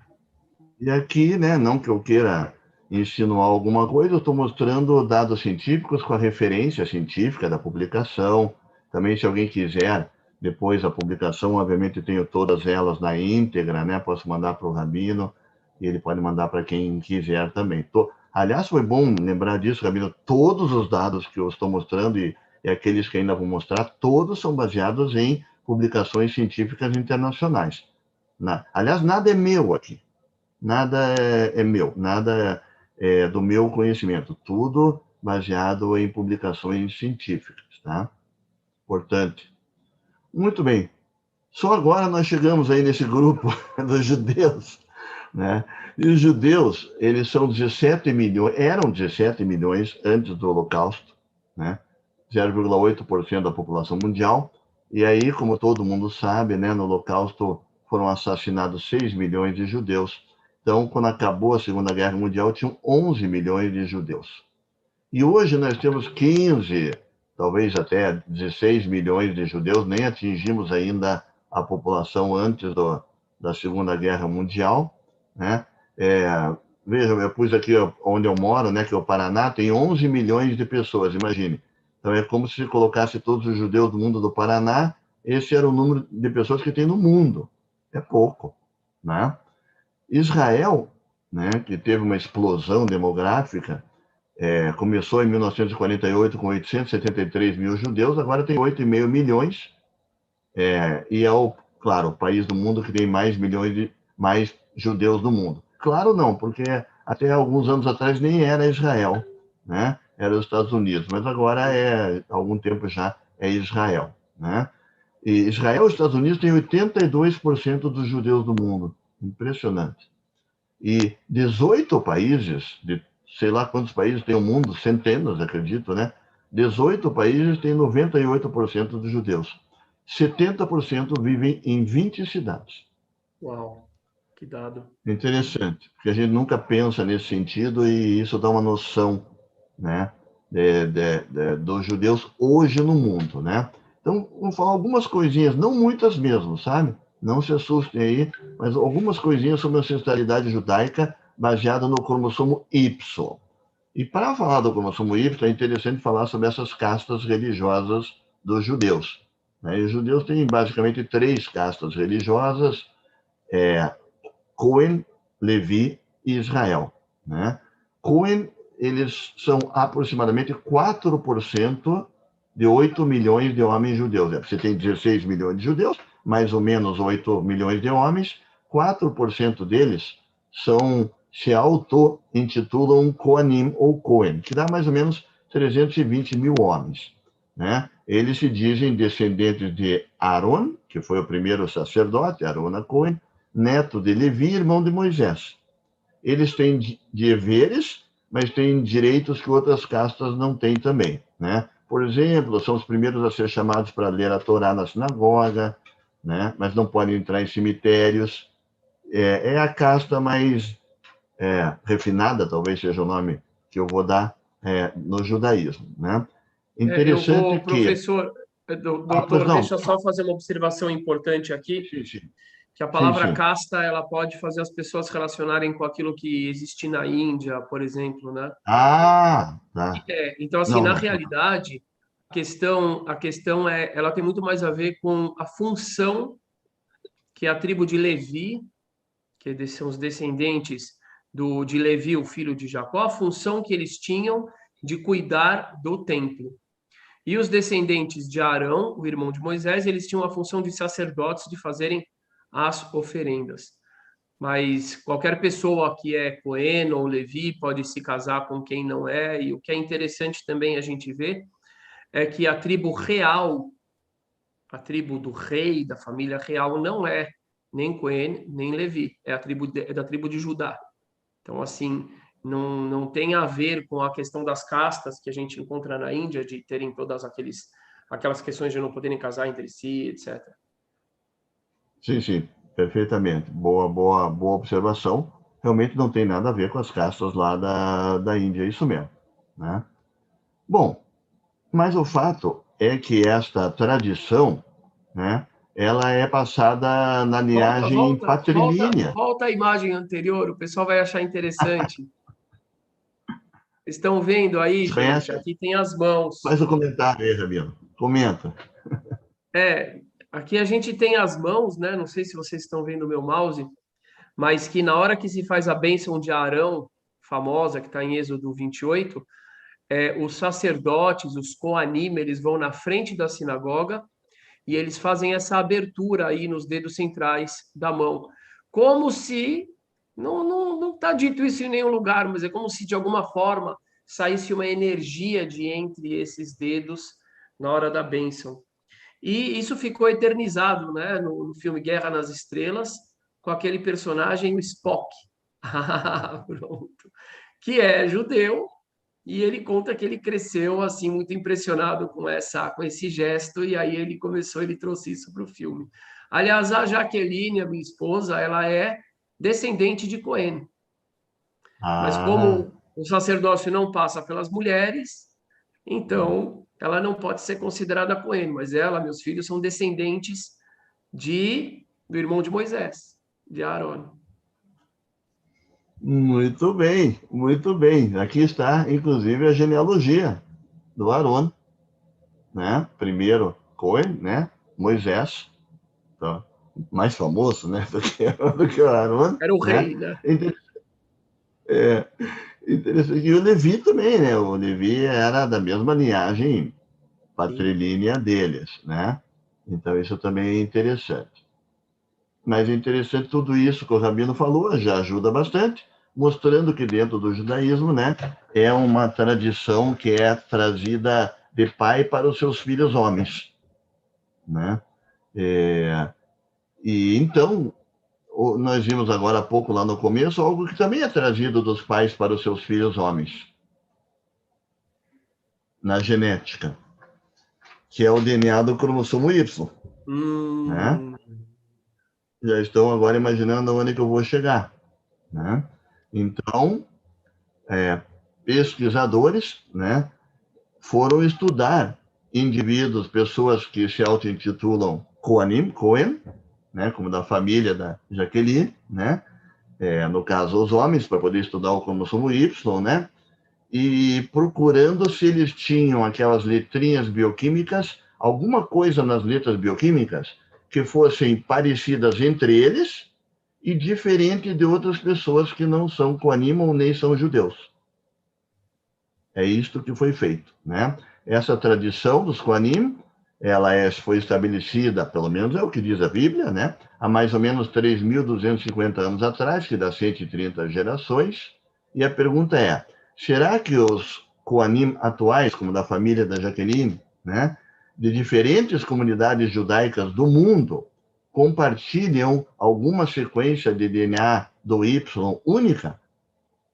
E aqui, né, não que eu queira insinuar alguma coisa, eu estou mostrando dados científicos com a referência científica da publicação. Também, se alguém quiser, depois da publicação, obviamente tenho todas elas na íntegra, né? Posso mandar para o Rabino e ele pode mandar para quem quiser também. Aliás, foi bom lembrar disso, Rabino, todos os dados que eu estou mostrando e aqueles que ainda vou mostrar, todos são baseados em publicações científicas internacionais. Aliás, nada é meu aqui. Nada é meu, nada é do meu conhecimento. Tudo baseado em publicações científicas, tá? Importante. Muito bem. Só agora nós chegamos aí nesse grupo dos judeus, né? E os judeus, eles são 17 milhões, eram 17 milhões antes do Holocausto, né? 0,8% da população mundial. E aí, como todo mundo sabe, né, no Holocausto foram assassinados 6 milhões de judeus. Então, quando acabou a Segunda Guerra Mundial, tinham 11 milhões de judeus. E hoje nós temos 15, talvez até 16 milhões de judeus, nem atingimos ainda a população antes da Segunda Guerra Mundial, né? Vejam, eu pus aqui onde eu moro, né, que é o Paraná, tem 11 milhões de pessoas, imagine. Então, é como se colocasse todos os judeus do mundo do Paraná, esse era o número de pessoas que tem no mundo. É pouco, né? Israel, né, que teve uma explosão demográfica, começou em 1948 com 873 mil judeus, agora tem 8,5 milhões, e é, claro, o país do mundo que tem mais judeus do mundo. Claro não, porque até alguns anos atrás nem era Israel, né? Era os Estados Unidos, mas agora há algum tempo já é Israel, né? E Israel e os Estados Unidos têm 82% dos judeus do mundo. Impressionante. E 18 países, sei lá quantos países tem o mundo, centenas, acredito, né? 18 países têm 98% dos judeus. 70% vivem em 20 cidades. Uau, que dado. Interessante, porque a gente nunca pensa nesse sentido e isso dá uma noção, né, dos judeus hoje no mundo, né? Então, vamos falar algumas coisinhas, não muitas mesmo, sabe? Não se assustem aí, mas algumas coisinhas sobre a ancestralidade judaica baseada no cromossomo Y. E para falar do cromossomo Y, é interessante falar sobre essas castas religiosas dos judeus, né? E os judeus têm basicamente 3 castas religiosas, Cohen, Levi e Israel, né? Cohen, eles são aproximadamente 4% de 8 milhões de homens judeus. Você tem 16 milhões de judeus, mais ou menos 8 milhões de homens, 4% deles se auto-intitulam Kohanim ou Cohen, que dá mais ou menos 320 mil homens, né? Eles se dizem descendentes de Aaron, que foi o primeiro sacerdote, Aaron Cohen, neto de Levi, irmão de Moisés. Eles têm deveres, mas têm direitos que outras castas não têm também, né? Por exemplo, são os primeiros a ser chamados para ler a Torá na sinagoga, né? Mas não podem entrar em cemitérios. É a casta mais refinada, talvez seja o nome que eu vou dar no judaísmo, né? Eu Interessante vou, que... professor, Pois doutor, não. deixa eu só fazer uma observação importante aqui, Sim, sim. que a Sim, palavra sim. casta, ela pode fazer as pessoas relacionarem com aquilo que existe na Índia, por exemplo, né? Ah, tá. Então, assim, Não, na não. realidade, a questão ela tem muito mais a ver com a função que a tribo de Levi, são os descendentes de Levi, o filho de Jacó, a função que eles tinham de cuidar do templo. E os descendentes de Arão, o irmão de Moisés, eles tinham a função de sacerdotes de fazerem as oferendas. Mas qualquer pessoa que é Cohen ou Levi pode se casar com quem não é. E o que é interessante também a gente ver é que a tribo real, a tribo do rei, da família real, não é nem Cohen, nem Levi. É da tribo de Judá. Então, assim, não tem a ver com a questão das castas que a gente encontra na Índia, de terem todas aquelas questões de não poderem casar entre si, etc. Sim, sim, perfeitamente. Boa, boa, boa observação. Realmente não tem nada a ver com as castas lá da Índia, isso mesmo, né? Bom, mas o fato é que esta tradição, né, ela é passada na Volta, linhagem volta, volta, patrilinear. volta a imagem anterior, o pessoal vai achar interessante. Estão vendo aí, Você gente? conhece? Aqui tem as mãos. Faz o comentário aí, Rabino. Comenta. É, aqui a gente tem as mãos, né? Não sei se vocês estão vendo o meu mouse, mas que na hora que se faz a bênção de Arão, famosa, que está em Êxodo 28, os sacerdotes, os Koanim, eles vão na frente da sinagoga e eles fazem essa abertura aí nos dedos centrais da mão. Como se, não está dito isso em nenhum lugar, mas é como se de alguma forma saísse uma energia de entre esses dedos na hora da bênção. E isso ficou eternizado, né, no filme Guerra nas Estrelas, com aquele personagem, o Spock. Ah, pronto. Que é judeu, e ele conta que ele cresceu assim muito impressionado com esse gesto e aí ele trouxe isso para o filme. Aliás, a Jaqueline, a minha esposa, ela é descendente de Cohen, mas Ah, como o sacerdócio não passa pelas mulheres, então ela não pode ser considerada Cohen, mas ela, meus filhos, são descendentes do irmão de Moisés, de Aaron. muito bem, muito bem. Aqui está, inclusive, a genealogia do Aaron, né? Primeiro Cohen, né? Moisés, tá? Mais famoso, né? Do que o Aaron, Era o né? rei, né? É, interessante. E o Levi também, né? O Levi era da mesma linhagem Sim. patrilinear deles, né? Então isso também é interessante. Mas é interessante tudo isso que o Rabino falou, já ajuda bastante, mostrando que dentro do judaísmo, né, é uma tradição que é trazida de pai para os seus filhos homens, né? E então, nós vimos agora há pouco lá no começo algo que também é trazido dos pais para os seus filhos homens, na genética, que é o DNA do cromossomo Y, né? Hum, Já estão agora imaginando onde que eu vou chegar, né? Então, pesquisadores, né, foram estudar indivíduos, pessoas que se auto-intitulam Cohen, né, como da família da Jaqueline, né, no caso os homens, para poder estudar o cromossomo Y, né, e procurando se eles tinham aquelas letrinhas bioquímicas, alguma coisa nas letras bioquímicas que fossem parecidas entre eles e diferente de outras pessoas que não são Kohanim ou nem são judeus. É isto que foi feito, né? Essa tradição dos Kohanim, foi estabelecida, pelo menos é o que diz a Bíblia, né? Há mais ou menos 3.250 anos atrás, que dá 130 gerações. E a pergunta é, será que os Kohanim atuais, como da família da Jaqueline, né? De diferentes comunidades judaicas do mundo, compartilham alguma sequência de DNA do Y única?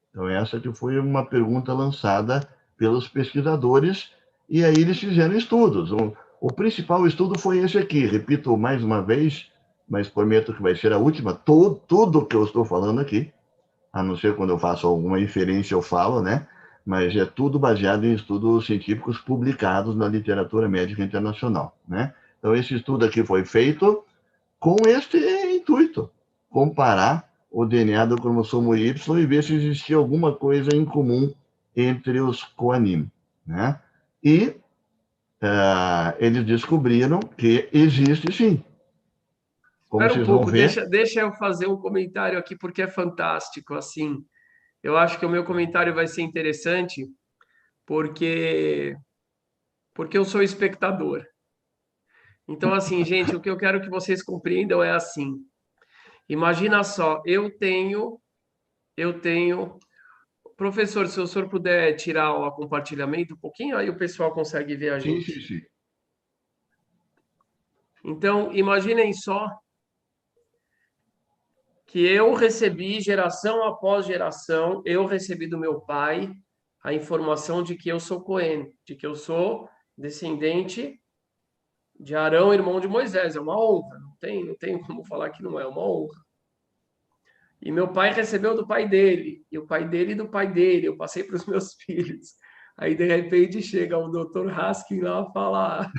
Então, essa que foi uma pergunta lançada pelos pesquisadores, e aí eles fizeram estudos. O principal estudo foi esse aqui, repito mais uma vez, mas prometo que vai ser a última, tudo que eu estou falando aqui, a não ser quando eu faço alguma inferência eu falo, né? Mas é tudo baseado em estudos científicos publicados na literatura médica internacional, né? Então, esse estudo aqui foi feito com este intuito, comparar o DNA do cromossomo Y e ver se existia alguma coisa em comum entre os coanim, né? E eles descobriram que existe sim. Como Espera um vocês vão pouco, ver. deixa eu fazer um comentário aqui, porque é fantástico, assim. Eu acho que o meu comentário vai ser interessante, porque, porque eu sou espectador. Então, assim, gente, o que eu quero que vocês compreendam é assim. Imagina só, eu tenho. Professor, se o senhor puder tirar o compartilhamento um pouquinho, aí o pessoal consegue ver a Sim, sim, gente. sim. Então, imaginem só que eu recebi, geração após geração, eu recebi do meu pai a informação de que eu sou Cohen, de que eu sou descendente de Arão, irmão de Moisés. É uma honra, não tem como falar que não é uma honra. E meu pai recebeu do pai dele, e o pai dele do pai dele. Eu passei para os meus filhos. Aí, de repente, chega o doutor Haskin lá falar: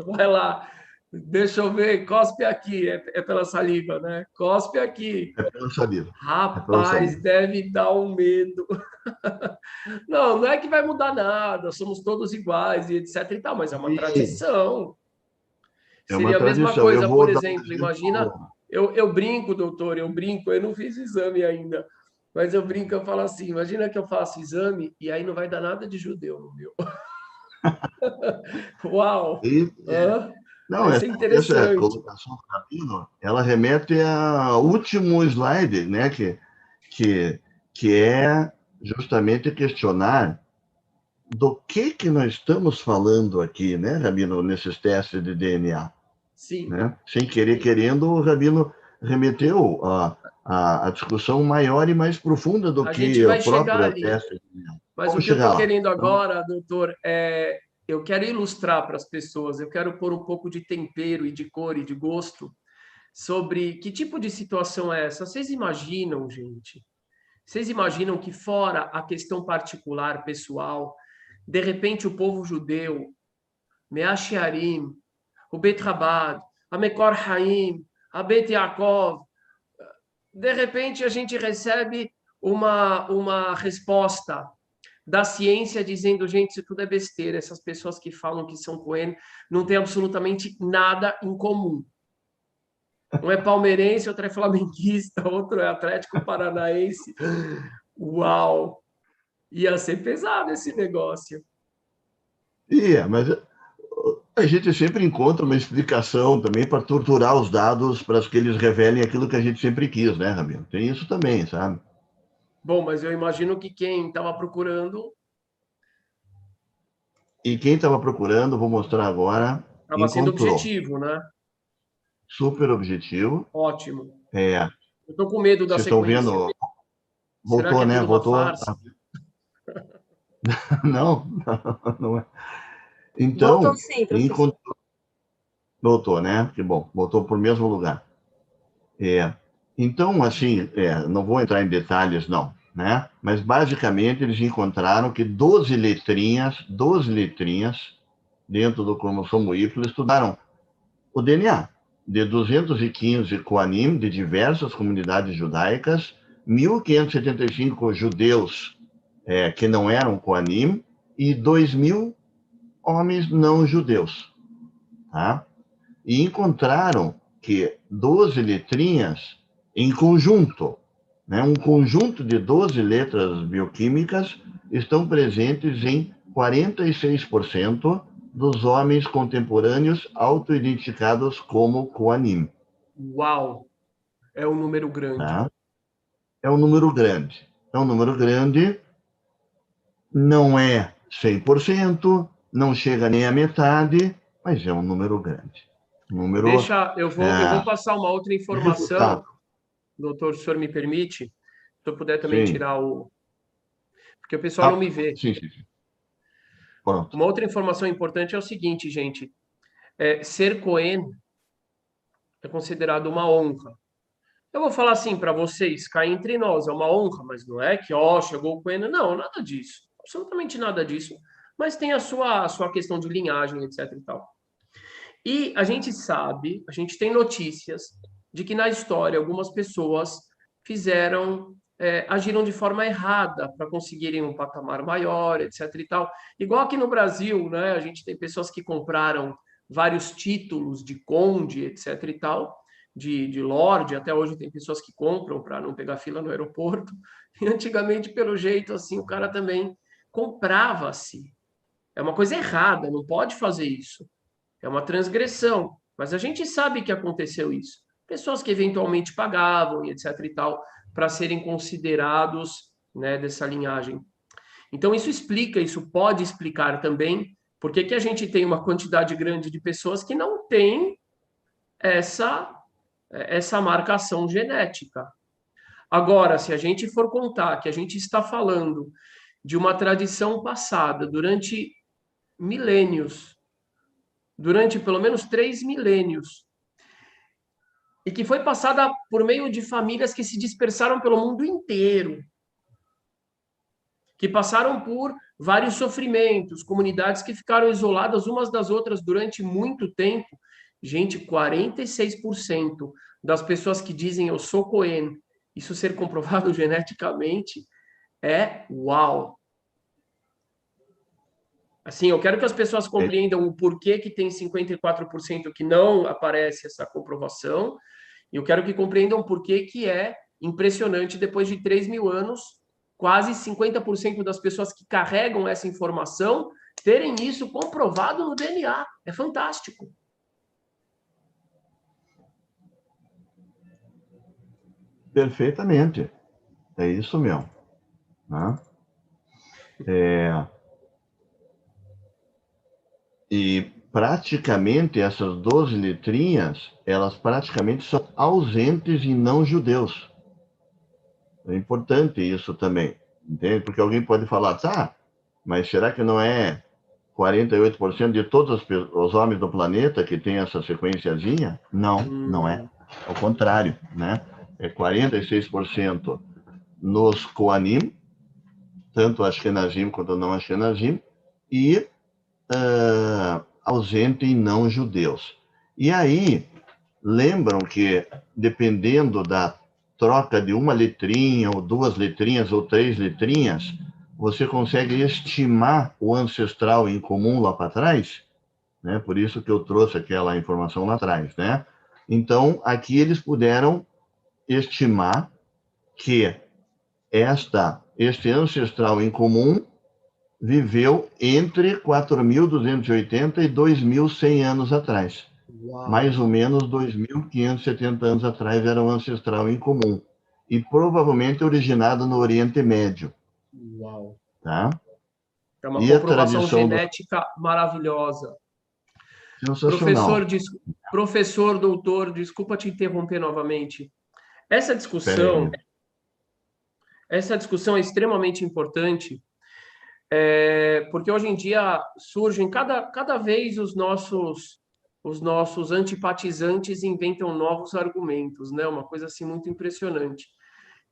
vai lá, deixa eu ver, cospe aqui. É pela saliva, né? Cospe aqui. É pela saliva. É pela Rapaz, saliva. deve dar um medo. Não, não é que vai mudar nada, somos todos iguais e etc e tal, mas é uma Sim, tradição. é uma Seria a mesma tradição. Eu coisa, por vou dar um exemplo, imagina, exemplo. eu brinco, doutor, eu brinco, eu não fiz exame ainda, mas eu brinco, eu falo assim, imagina que eu faço exame e aí não vai dar nada de judeu no meu. Uau! E, Hã? não, Vai ser essa interessante. colocação do Rabino, ela remete ao último slide, né, que, que é justamente questionar do que nós estamos falando aqui, né, Rabino, nesses testes de DNA, Sim, né? Sem querer, sim. querendo, o Rabino remeteu a discussão maior e mais profunda do A gente que o vai chegar próprio ali. teste de DNA. Mas o Vamos que eu estou chegar lá. querendo Então, agora, doutor, eu quero ilustrar para as pessoas, eu quero pôr um pouco de tempero e de cor e de gosto sobre que tipo de situação é essa. Vocês imaginam, gente? Vocês imaginam que fora a questão particular, pessoal, de repente o povo judeu, Meash Yarim, o Beit Rabad, a Mekor Haim, a Beit Yaakov, de repente a gente recebe uma resposta da ciência dizendo, gente, isso tudo é besteira, essas pessoas que falam que são Cohen não têm absolutamente nada em comum. Um é palmeirense, outro é flamenguista, outro é Atlético Paranaense. Uau! Ia ser pesado esse negócio. mas a gente sempre encontra uma explicação também para torturar os dados para que eles revelem aquilo que a gente sempre quis, né, Rabino? Tem isso também, sabe? Bom, mas eu imagino que quem estava procurando E quem estava procurando, vou mostrar agora, estava sendo encontrou. objetivo, né? Super objetivo. Ótimo. É, Eu estou com medo da vocês estão sequência. vendo? Será que Voltou, é né? tudo uma Voltou. farsa? Não, não é. Voltou Então, sim, professor. encontrou. Voltou, né? Que bom, voltou para o mesmo lugar. É. Então, assim, não vou entrar em detalhes, não, né? Mas, basicamente, eles encontraram que 12 letrinhas dentro do cromossomo Y estudaram o DNA de 215 coanim de diversas comunidades judaicas, 1.575 judeus que não eram coanim e 2.000 homens não judeus, tá? E encontraram que 12 letrinhas em conjunto, né, um conjunto de 12 letras bioquímicas estão presentes em 46% dos homens contemporâneos autoidentificados como coanim. Uau! É um número grande. Tá? É um número grande. É um número grande, não é 100%, não chega nem à metade, mas é um número grande. Um número Deixa, eu vou passar uma outra informação, irrefutável. doutor, se o senhor me permite, se eu puder também Sim. tirar o. Porque o pessoal não me vê. Sim, sim, sim. Pronto. Uma outra informação importante é o seguinte, gente. ser Cohen é considerado uma honra. Eu vou falar assim para vocês, cá entre nós, é uma honra, mas não é que, ó, chegou o Cohen. Não, nada disso. Absolutamente nada disso. Mas tem a sua questão de linhagem, etc e tal. E a gente sabe, a gente tem notícias de que na história algumas pessoas agiram de forma errada para conseguirem um patamar maior, etc e tal. Igual aqui no Brasil, né? A gente tem pessoas que compraram vários títulos de conde, etc e tal, de lorde, até hoje tem pessoas que compram para não pegar fila no aeroporto. E antigamente, pelo jeito, assim, o cara também comprava-se. É uma coisa errada, não pode fazer isso. É uma transgressão, mas a gente sabe que aconteceu isso. Pessoas que eventualmente pagavam e etc e tal, para serem considerados, né, dessa linhagem. Então, isso pode explicar também por que a gente tem uma quantidade grande de pessoas que não têm essa marcação genética. Agora, se a gente for contar que a gente está falando de uma tradição passada durante milênios, durante pelo menos 3 milênios, e que foi passada por meio de famílias que se dispersaram pelo mundo inteiro, que passaram por vários sofrimentos, comunidades que ficaram isoladas umas das outras durante muito tempo. Gente, 46% das pessoas que dizem eu sou Cohen, isso ser comprovado geneticamente, é uau! Assim, eu quero que as pessoas compreendam o porquê que tem 54% que não aparece essa comprovação, e eu quero que compreendam por que é impressionante, depois de 3 mil anos, quase 50% das pessoas que carregam essa informação terem isso comprovado no DNA. É fantástico. Perfeitamente. É isso mesmo. Né? E praticamente essas 12 letrinhas, elas praticamente são ausentes em não judeus. É importante isso também, entende? Porque alguém pode falar, tá, mas será que não é 48% de todos os homens do planeta que tem essa sequenciazinha? Não, não é. Ao contrário, né? É 46% nos Koanim, tanto Ashkenazim quanto não Ashkenazim, e ausente em não judeus. E aí, lembram que, dependendo da troca de uma letrinha, ou 2 letrinhas, ou 3 letrinhas, você consegue estimar o ancestral em comum lá para trás, né? Por isso que eu trouxe aquela informação lá atrás, né? Então, aqui eles puderam estimar que este ancestral em comum viveu entre 4.280 e 2.100 anos atrás. Uau. Mais ou menos 2.570 anos atrás era um ancestral em comum. E provavelmente originado no Oriente Médio. Uau. Tá? É uma comprovação genética maravilhosa. Sensacional. Professor, doutor, desculpa te interromper novamente. Essa discussão é extremamente importante, porque hoje em dia surgem cada vez os nossos antipatizantes inventam novos argumentos, né? Uma coisa assim muito impressionante.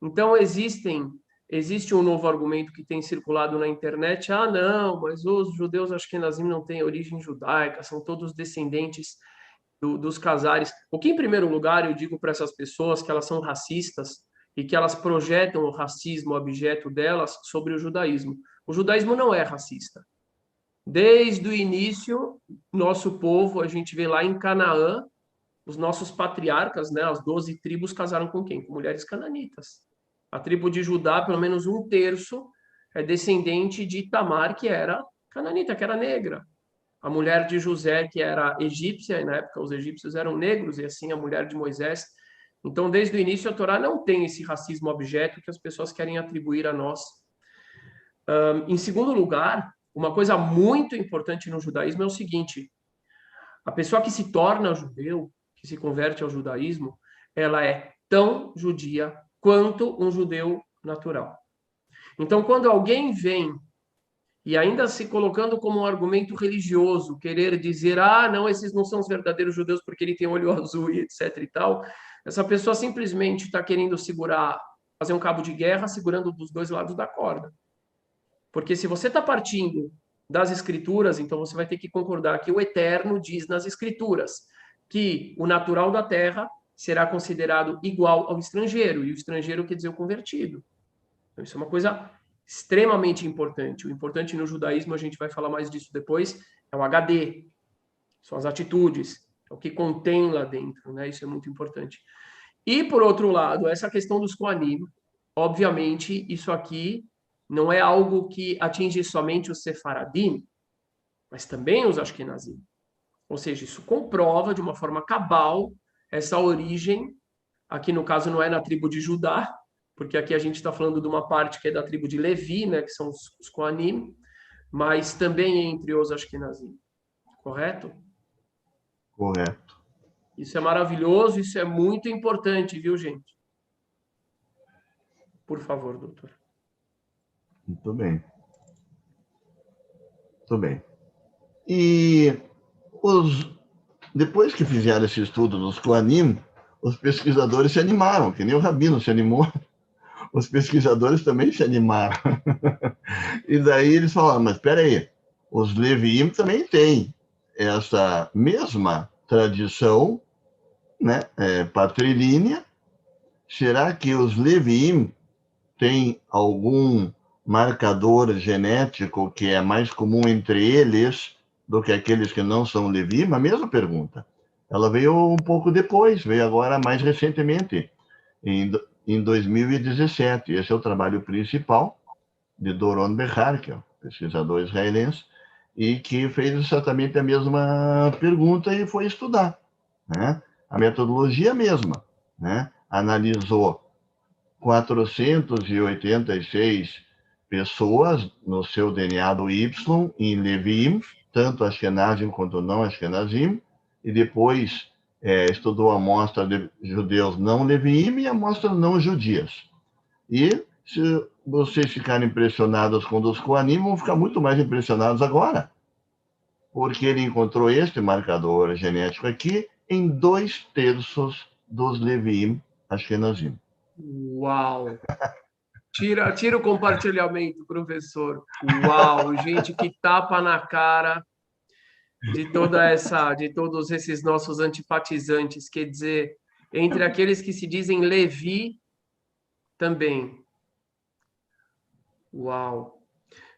Então existe um novo argumento que tem circulado na internet. Ah, não, mas os judeus ashkenazim não têm origem judaica, são todos descendentes dos Khazares. O que, em primeiro lugar, eu digo para essas pessoas que elas são racistas e que elas projetam o racismo objeto delas sobre o judaísmo. O judaísmo não é racista. Desde o início, nosso povo, a gente vê lá em Canaã, os nossos patriarcas, né, as 12 tribos casaram com quem? Com mulheres cananitas. A tribo de Judá, pelo menos 1/3, é descendente de Tamar, que era cananita, que era negra. A mulher de José, que era egípcia, e na época os egípcios eram negros, e assim a mulher de Moisés. Então, desde o início, a Torá não tem esse racismo objeto que as pessoas querem atribuir a nós. Em segundo lugar, uma coisa muito importante no judaísmo é o seguinte: a pessoa que se torna judeu, que se converte ao judaísmo, ela é tão judia quanto um judeu natural. Então, quando alguém vem e ainda se colocando como um argumento religioso, querer dizer, ah, não, esses não são os verdadeiros judeus porque ele tem olho azul e etc e tal, essa pessoa simplesmente está querendo segurar, fazer um cabo de guerra segurando dos dois lados da corda. Porque se você está partindo das escrituras, então você vai ter que concordar que o Eterno diz nas escrituras que o natural da terra será considerado igual ao estrangeiro, e o estrangeiro quer dizer o convertido. Então, isso é uma coisa extremamente importante. O importante no judaísmo, a gente vai falar mais disso depois, é o HD, são as atitudes, é o que contém lá dentro, né? Isso é muito importante. E, por outro lado, essa questão dos Kohanim, obviamente, isso aqui não é algo que atinge somente os Sefaradim, mas também os Ashkenazim. Ou seja, isso comprova de uma forma cabal essa origem, aqui no caso não é na tribo de Judá, porque aqui a gente está falando de uma parte que é da tribo de Levi, né, que são os Kohanim, mas também entre os Ashkenazim. Correto? Correto. Isso é maravilhoso, isso é muito importante, viu, gente? Por favor, doutor. Muito bem. Muito bem. E depois que fizeram esse estudo dos Kohanim, os pesquisadores se animaram, que nem o Rabino se animou. Os pesquisadores também se animaram. E daí eles falaram, mas espera aí, os Leviim também têm essa mesma tradição, né, patrilínea. Será que os Leviim têm algum marcador genético que é mais comum entre eles do que aqueles que não são Leviim? A mesma pergunta. Ela veio um pouco depois, veio agora mais recentemente, em 2017. Esse é o trabalho principal de Doron Behar, que é um pesquisador israelense, e que fez exatamente a mesma pergunta e foi estudar, né? A metodologia é a mesma, né? Analisou 486 pessoas no seu DNA do Y em Leviim, tanto Ashkenazim quanto não Ashkenazim, e depois estudou a amostra de judeus não Leviim e a amostra não judias. E se vocês ficarem impressionados com os Kohanim, vão ficar muito mais impressionados agora, porque ele encontrou este marcador genético aqui em 2/3 dos Leviim Ashkenazim. Uau! Tira o compartilhamento, professor. Uau, gente, que tapa na cara de todos esses nossos antipatizantes, quer dizer, entre aqueles que se dizem Levi também. Uau.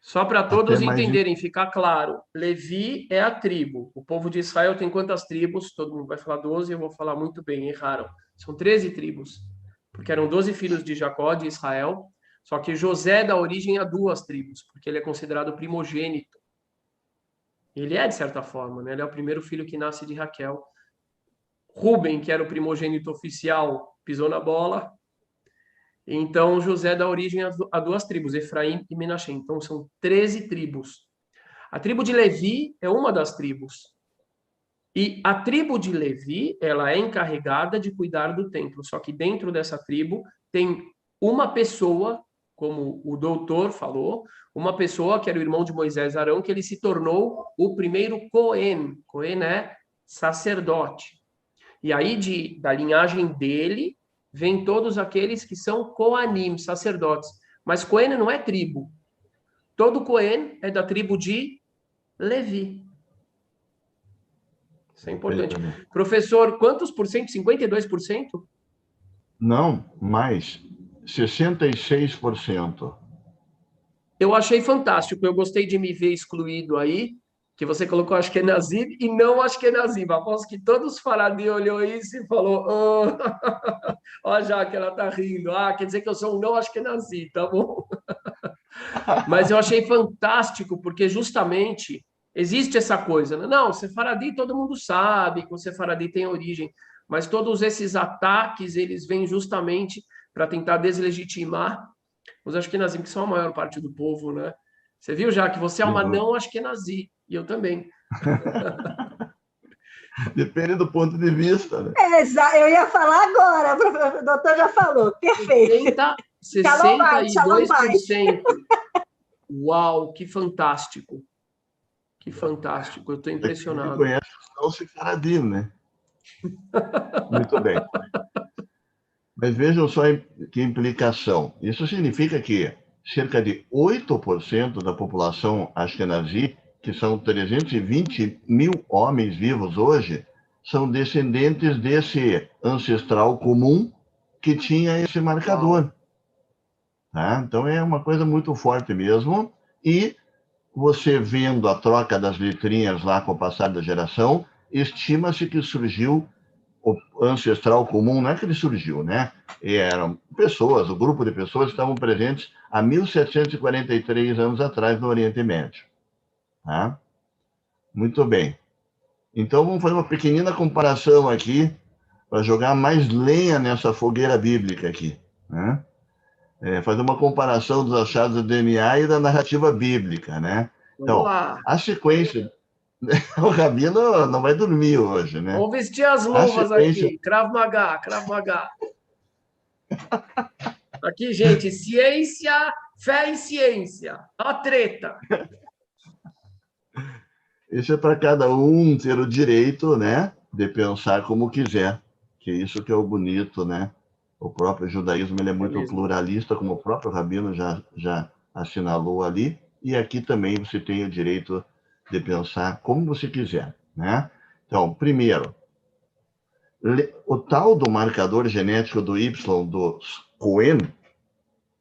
Só para todos entenderem, ficar claro, Levi é a tribo. O povo de Israel tem quantas tribos? Todo mundo vai falar 12, eu vou falar muito bem, erraram. São 13 tribos, porque eram 12 filhos de Jacó, de Israel, só que José dá origem a 2 tribos, porque ele é considerado primogênito. Ele é, de certa forma, né? Ele é o primeiro filho que nasce de Raquel. Ruben, que era o primogênito oficial, pisou na bola. Então, José dá origem a 2 tribos, Efraim e Menahem. Então, são 13 tribos. A tribo de Levi é uma das tribos. E a tribo de Levi, ela é encarregada de cuidar do templo. Só que dentro dessa tribo tem uma pessoa, como o doutor falou, uma pessoa que era o irmão de Moisés, Arão, que ele se tornou o primeiro Cohen. Cohen é sacerdote. E aí, da linhagem dele, vem todos aqueles que são Kohanim, sacerdotes. Mas Cohen não é tribo. Todo Cohen é da tribo de Levi. Isso é importante. Professor, quantos por cento? 52%? Não, mais. 66%. Eu achei fantástico. Eu gostei de me ver excluído aí, que você colocou Ashkenazim e não Ashkenazim. Aposto que todos os Faradim olhou isso e falou, ó, já que ela tá rindo. Ah, quer dizer que eu sou um não Ashkenazim, tá bom? Mas eu achei fantástico, porque justamente existe essa coisa. Não, Sefaradim todo mundo sabe que o Sefaradim tem origem, mas todos esses ataques, eles vêm justamente para tentar deslegitimar os Ashkenazim, que são a maior parte do povo, né? Você viu já que você é uma não Ashkenazi, e eu também. Depende do ponto de vista, né? Eu ia falar agora, o doutor já falou, perfeito. 62%. Uau, que fantástico. Que fantástico, eu estou impressionado. Você conhece o Sefaradino, né? Muito bem. Mas vejam só que implicação. Isso significa que cerca de 8% da população ashkenazi, que são 320 mil homens vivos hoje, são descendentes desse ancestral comum que tinha esse marcador. Tá? Então é uma coisa muito forte mesmo. E você vendo a troca das letrinhas lá com o passar da geração, estima-se que surgiu o ancestral comum, não é que ele surgiu, né? E eram pessoas, o grupo de pessoas estavam presentes há 1743 anos atrás no Oriente Médio. Tá? Muito bem. Então vamos fazer uma pequenina comparação aqui para jogar mais lenha nessa fogueira bíblica aqui. Né? Fazer uma comparação dos achados do DNA e da narrativa bíblica, né? Então, a sequência... O Rabino não vai dormir hoje, né? Vamos vestir as luvas aqui. Krav Maga, Krav Maga. Aqui, gente, ciência, fé e ciência. A treta. Isso é para cada um ter o direito, né, de pensar como quiser. Que isso que é o bonito, né? O próprio judaísmo ele é muito pluralista, como o próprio Rabino já assinalou ali. E aqui também você tem o direito de pensar como você quiser, né? Então, primeiro, o tal do marcador genético do Y dos Cohen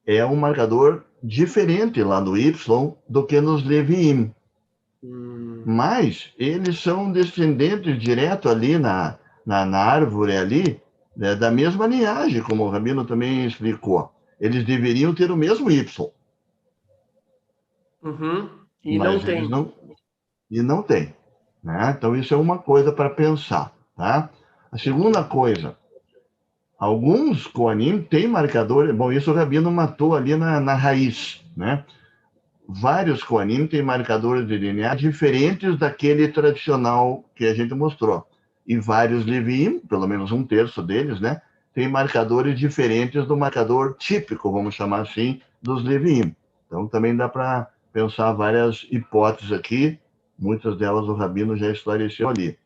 é um marcador diferente lá no Y do que nos Leviim. Mas eles são descendentes direto ali na árvore ali, né, da mesma linhagem, como o Rabino também explicou. Eles deveriam ter o mesmo Y. E mas não tem. Não tem. Né? Então, isso é uma coisa para pensar. Tá? A segunda coisa, alguns Koanim têm marcadores... Bom, isso o Rabino matou ali na raiz. Né? Vários Koanim têm marcadores de DNA diferentes daquele tradicional que a gente mostrou. E vários Leviim, pelo menos um terço deles, né, têm marcadores diferentes do marcador típico, vamos chamar assim, dos Leviim. Então, também dá para pensar várias hipóteses aqui, muitas delas o Rabino já esclareceu ali.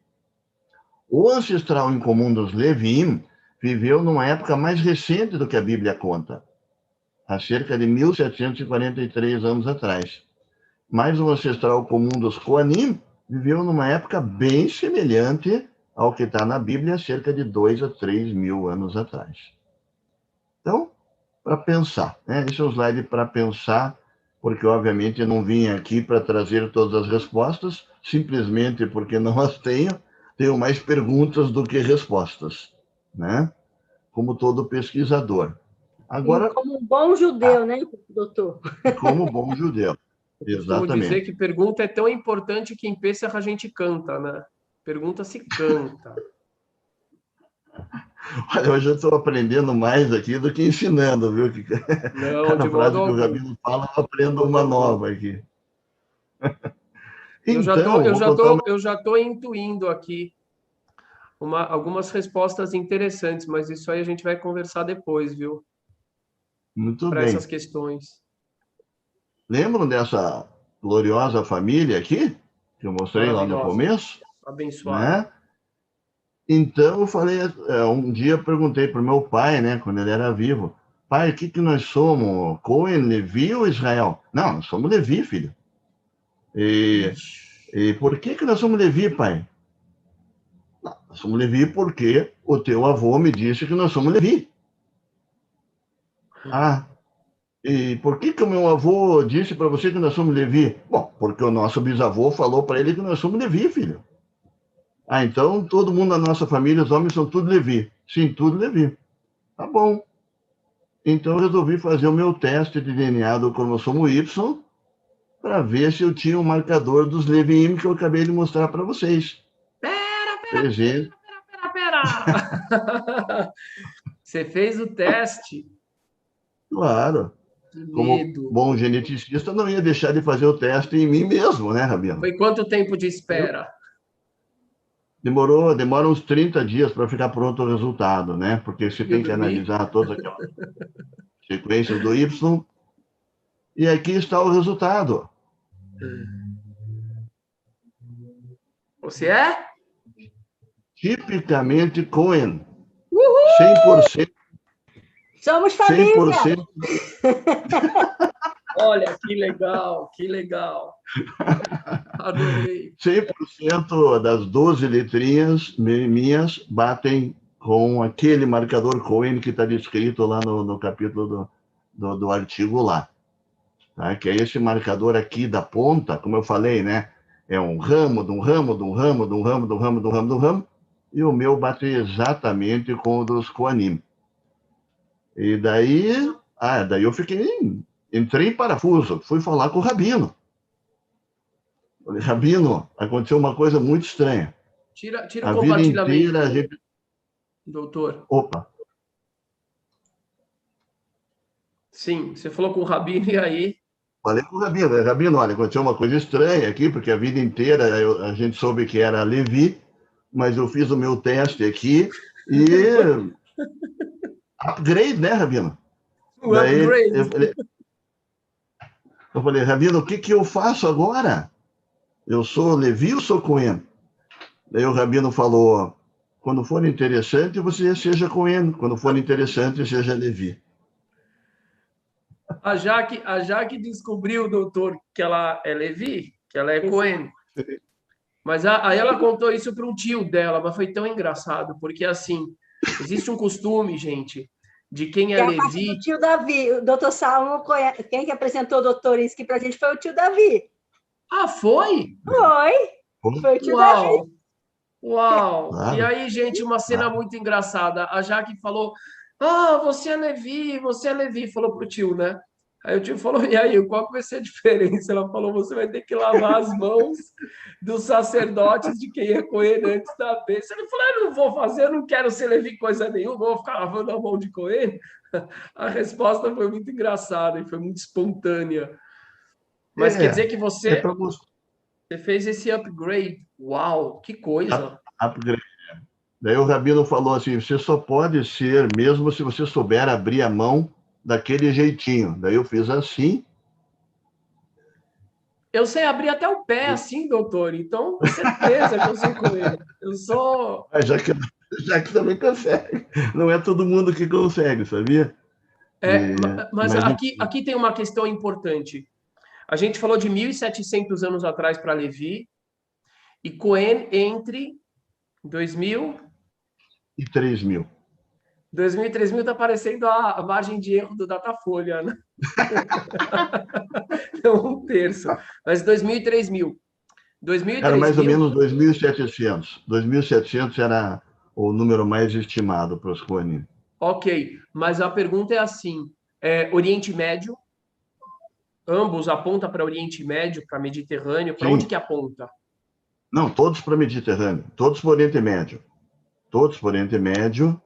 O ancestral em comum dos Leviim viveu numa época mais recente do que a Bíblia conta, há cerca de 1743 anos atrás. Mas o ancestral comum dos Koanim viveu numa época bem semelhante ao que está na Bíblia, cerca de 2 a 3 mil anos atrás. Então, para pensar, né? Esse é um slide para pensar, porque obviamente eu não vim aqui para trazer todas as respostas, simplesmente porque não as tenho mais perguntas do que respostas, né? Como todo pesquisador. Agora, e como um bom judeu, né, doutor? Como bom judeu. Eu costumo dizer que pergunta é tão importante que em Pêssego a gente canta, né? Pergunta se canta. Olha, hoje eu estou aprendendo mais aqui do que ensinando, viu? Não, Cada de frase modo que o algum. Rabino fala, eu aprendo uma nova aqui. Eu já tô intuindo aqui algumas respostas interessantes, mas isso aí a gente vai conversar depois, viu? Muito Para bem. essas questões. Lembram dessa gloriosa família aqui, que eu mostrei lá no começo? Abençoada. Né? Então, eu falei, um dia eu perguntei para o meu pai, né, quando ele era vivo, pai, o que nós somos? Cohen, Levi ou Israel? Não, nós somos Levi, filho. E por que nós somos Levi, pai? Não, nós somos Levi porque o teu avô me disse que nós somos Levi. Ah, e por que o meu avô disse para você que nós somos Levi? Bom, porque o nosso bisavô falou para ele que nós somos Levi, filho. Ah, então todo mundo na nossa família, os homens são tudo Levi. Sim, tudo Levi. Tá bom. Então eu resolvi fazer o meu teste de DNA do cromossomo Y para ver se eu tinha um marcador dos Leviim que eu acabei de mostrar para vocês. Pera! Você fez o teste? Claro. Como bom geneticista, não ia deixar de fazer o teste em mim mesmo, né, Rabino? Foi quanto tempo de espera? Demora uns 30 dias para ficar pronto o resultado, né? Porque você tem que analisar todas aquelas sequências do Y. E aqui está o resultado. Você é? Tipicamente Cohen. Uhul! 100%. Somos família. 100%. Olha, que legal, que legal. Adorei. 100% das 12 letrinhas minhas batem com aquele marcador Cohen que está descrito lá no capítulo do artigo lá. Tá? Que é esse marcador aqui da ponta, como eu falei, né? É um ramo, de um ramo, de um ramo, de um ramo, de um ramo, de um ramo, de um ramo, e o meu bate exatamente com o dos Koanim. E daí eu entrei em parafuso, fui falar com o Rabino. Falei, Rabino, aconteceu uma coisa muito estranha. Tira o A vida compartilhamento, inteira a gente... doutor. Opa, Sim, você falou com o Rabino e aí? falei com o Rabino. Rabino, olha, aconteceu uma coisa estranha aqui, porque a vida inteira a gente soube que era Levi, mas eu fiz o meu teste aqui e upgrade, né, Rabino? O Daí upgrade. eu falei, Rabino, o que eu faço agora? Eu sou Levi ou sou Cohen? Daí o Rabino falou, quando for interessante, você seja Cohen. Quando for interessante, seja Levi. A Jaque descobriu, doutor, que ela é Levi, que ela é Cohen. Mas aí ela contou isso para um tio dela, mas foi tão engraçado, porque assim, existe um costume, gente, de quem é É a parte do Levi. tio Davi. O doutor Salmo, quem que apresentou o doutor Insky para a gente foi o tio Davi. Ah, foi? Foi o tio Davi. Uau! Uau! E Claro, aí, gente, uma cena claro. muito engraçada. A Jaque falou: Ah, você é Levi, você é Levi, falou pro tio, né? Aí o tio falou: E aí, qual que vai ser a diferença? Ela falou: Você vai ter que lavar as mãos dos sacerdotes de quem é Cohen antes da bênção. Ele falou: Eu não vou fazer, eu não quero ser Levi coisa nenhuma, vou ficar lavando a mão de Cohen. A resposta foi muito engraçada e foi muito espontânea. Mas quer dizer que É para você fez esse upgrade. Uau, que coisa! upgrade. Daí o Rabino falou assim, você só pode ser mesmo se você souber abrir a mão daquele jeitinho. Daí eu fiz assim. Eu sei abrir até o pé assim, doutor. Então, certeza que eu sou Cohen. Eu sou. Mas já que também consegue. Não é todo mundo que consegue, sabia? É, mas Mas aqui tem uma questão importante. A gente falou de 1.700 anos atrás para Levi e Cohen entre 2000, e 3.000. 2000 e 3000 está parecendo a margem de erro do Datafolha, né? Não um terço. Mas 2000 e 3000. 2000 e Era mais ou 3000, menos 2.700. 2.700 era o número mais estimado para os Kohanim. ok. Mas a pergunta é assim: Oriente Médio, ambos apontam para Oriente Médio, para Mediterrâneo. Para onde Sim. que aponta? Não, todos para o Mediterrâneo. Todos para o Oriente Médio. Todos para o Oriente Médio,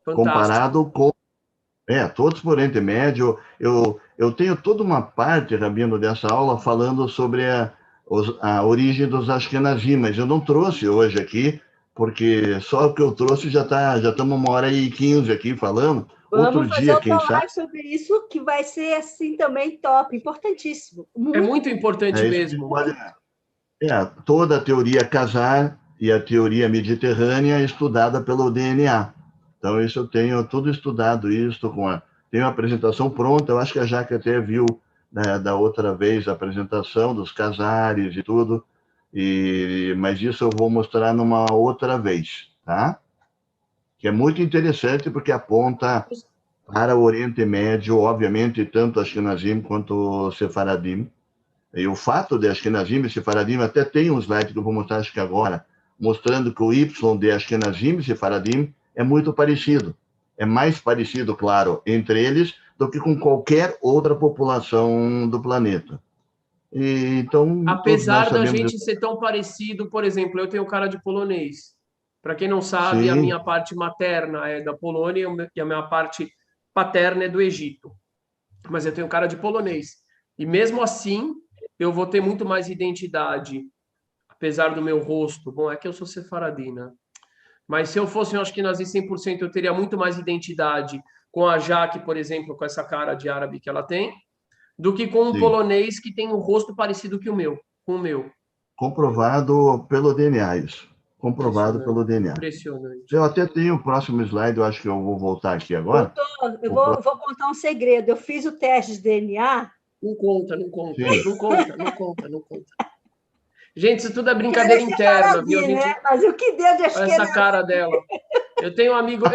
Fantástico. comparado com... todos para o Oriente Médio. Eu tenho toda uma parte, Rabino, dessa aula falando sobre a origem dos Ashkenazim, mas eu não trouxe hoje aqui, porque só o que eu trouxe já estamos 1h15 aqui falando. Outro Vamos fazer dia, outra quem sabe... live sobre isso, que vai ser assim também top, importantíssimo. É Muito. muito importante É isso que mesmo. vale. Toda a teoria casar e a teoria mediterrânea é estudada pelo DNA. Então, isso eu tenho tudo estudado, isso, tenho a apresentação pronta, eu acho que a Jaque até viu, né, da outra vez a apresentação dos casares e tudo, mas isso eu vou mostrar numa outra vez, tá? Que é muito interessante porque aponta para o Oriente Médio, obviamente, tanto Ashkenazim quanto Sefaradim. E o fato de Ashkenazim e Sefaradim, até tem um slide que eu vou mostrar acho que agora, mostrando que o Y de Ashkenazim e Sefaradim é muito parecido. É mais parecido, claro, entre eles do que com qualquer outra população do planeta. Então, todos nós Apesar da sabemos gente disso. ser tão parecido, por exemplo, eu tenho cara de polonês. Para quem não sabe, a Sim, minha parte materna é da Polônia e a minha parte paterna é do Egito. Mas eu tenho cara de polonês. E mesmo assim, eu vou ter muito mais identidade, apesar do meu rosto. Bom, é que eu sou sefaradina. Mas se eu fosse um Ashkenazi 100%, eu teria muito mais identidade com a Jaque, por exemplo, com essa cara de árabe que ela tem, do que com um Sim. polonês que tem um rosto parecido com o meu. Comprovado pelo DNA, isso. Comprovado pelo DNA. Impressionante. Eu até tenho o próximo slide, eu acho que eu vou voltar aqui agora. Doutor, eu vou contar um segredo. Eu fiz o teste de DNA. Não conta, não conta. Sim. Não conta, não conta, não conta. Gente, isso tudo é brincadeira interna, viu? A gente... né? Mas o que deu de Olha essa cara dela. Eu tenho um amigo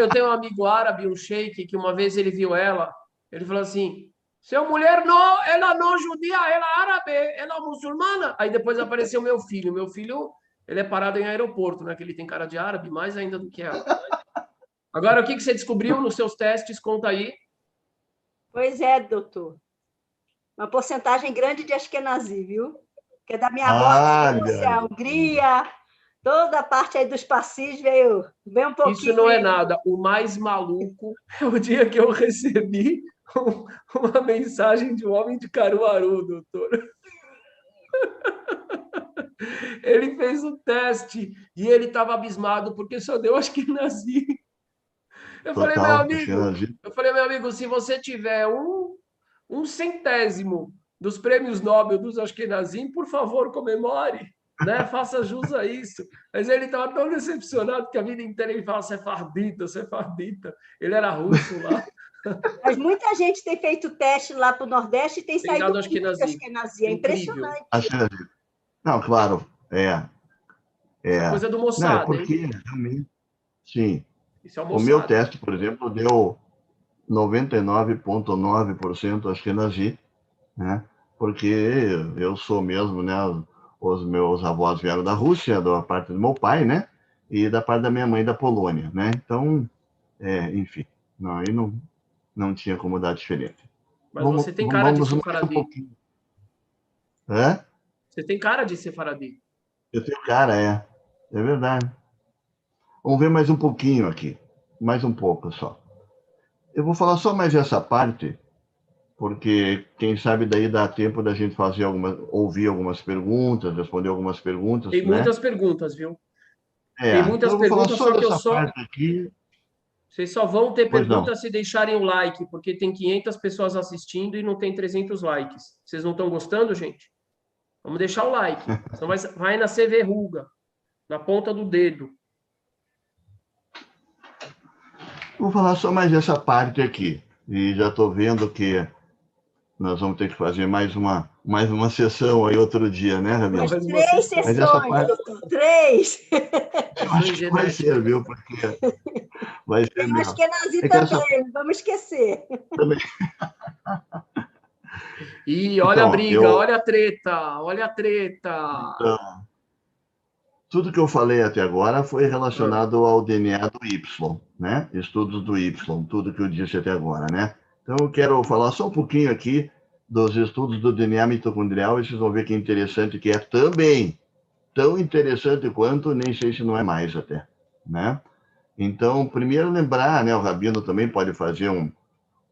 árabe, um sheik, que uma vez ele viu ela, ele falou assim: seu mulher não, ela não judia, ela árabe, ela muçulmana. Aí depois apareceu meu filho. Meu filho, ele é parado em aeroporto, né? Que ele tem cara de árabe, mais ainda do que ela. Agora, o que você descobriu nos seus testes? Conta aí. Pois é, doutor. Uma porcentagem grande de Ashkenazi, viu? Que é da minha avó, Rússia, Hungria, toda a parte aí dos passis veio um pouquinho. Isso não é nada. O mais maluco é o dia que eu recebi uma mensagem de um homem de Caruaru, doutor. Ele fez um teste e ele estava abismado porque só deu Ashkenazi. Eu falei, meu amigo, se você tiver um centésimo dos prêmios Nobel dos Ashkenazim, por favor, comemore, né? Faça jus a isso. Mas ele estava tão decepcionado que a vida inteira ele fala sefardita, sefardita. Ele era russo lá. Mas muita gente tem feito teste lá para o Nordeste e tem saído Ashkenazi. É impressionante. Não, claro, é coisa do Mossad, não, é porque realmente, sim. Isso é o meu teste, por exemplo, deu 99,9% Ashkenazi, né? Porque eu sou mesmo, né? Os meus avós vieram da Rússia, da parte do meu pai, né? E da parte da minha mãe da Polônia, né? Então, enfim, aí não tinha como dar diferente. Mas você tem cara de sefaradi. Hã? Você tem cara de sefaradi. Eu tenho cara, é verdade. Vamos ver mais um pouquinho aqui, mais um pouco só. Eu vou falar só mais essa parte, porque quem sabe daí dá tempo da gente ouvir algumas perguntas, responder algumas perguntas. Tem muitas perguntas, viu? Tem muitas perguntas, só que aqui. Vocês só vão ter perguntas se deixarem o like, porque tem 500 pessoas assistindo e não tem 300 likes. Vocês não estão gostando, gente? Vamos deixar o like. Senão vai nascer verruga na ponta do dedo. Vou falar só mais essa parte aqui. E já estou vendo que nós vamos ter que fazer mais uma sessão aí outro dia, né, Ramiro? Mas 3 sessões, doutor, 3. Eu acho que vai ser, viu? Porque vai ser mesmo. Acho que é nazi também, não vamos esquecer. Também. E olha a briga, olha a treta, olha a treta. Então, tudo que eu falei até agora foi relacionado ao DNA do Y, né? Estudos do Y, tudo que eu disse até agora, né? Então, eu quero falar só um pouquinho aqui dos estudos do DNA mitocondrial e vocês vão ver que interessante que é também. Tão interessante quanto, nem sei se não é mais até, né? Então, primeiro lembrar, né? O Rabino também pode fazer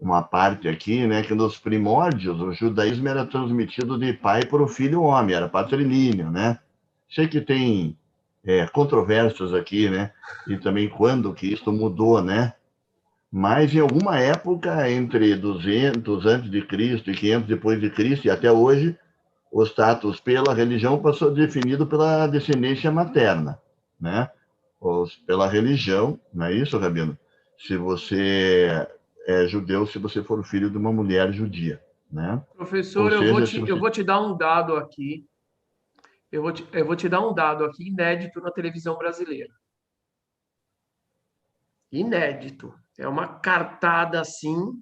uma parte aqui, né? Que nos primórdios o judaísmo era transmitido de pai para o filho homem, era patrilineal, né? Sei que tem controvérsias aqui, né? E também quando que isso mudou, né? Mas em alguma época, entre 200 antes de Cristo e 500 depois de Cristo, e até hoje, o status pela religião passou definido pela descendência materna, né? Pela religião, não é isso, Rabino? Se você é judeu, se você for filho de uma mulher judia, né? Professor, eu vou te dar um dado aqui. Eu vou te dar um dado aqui inédito na televisão brasileira. Inédito. É uma cartada assim.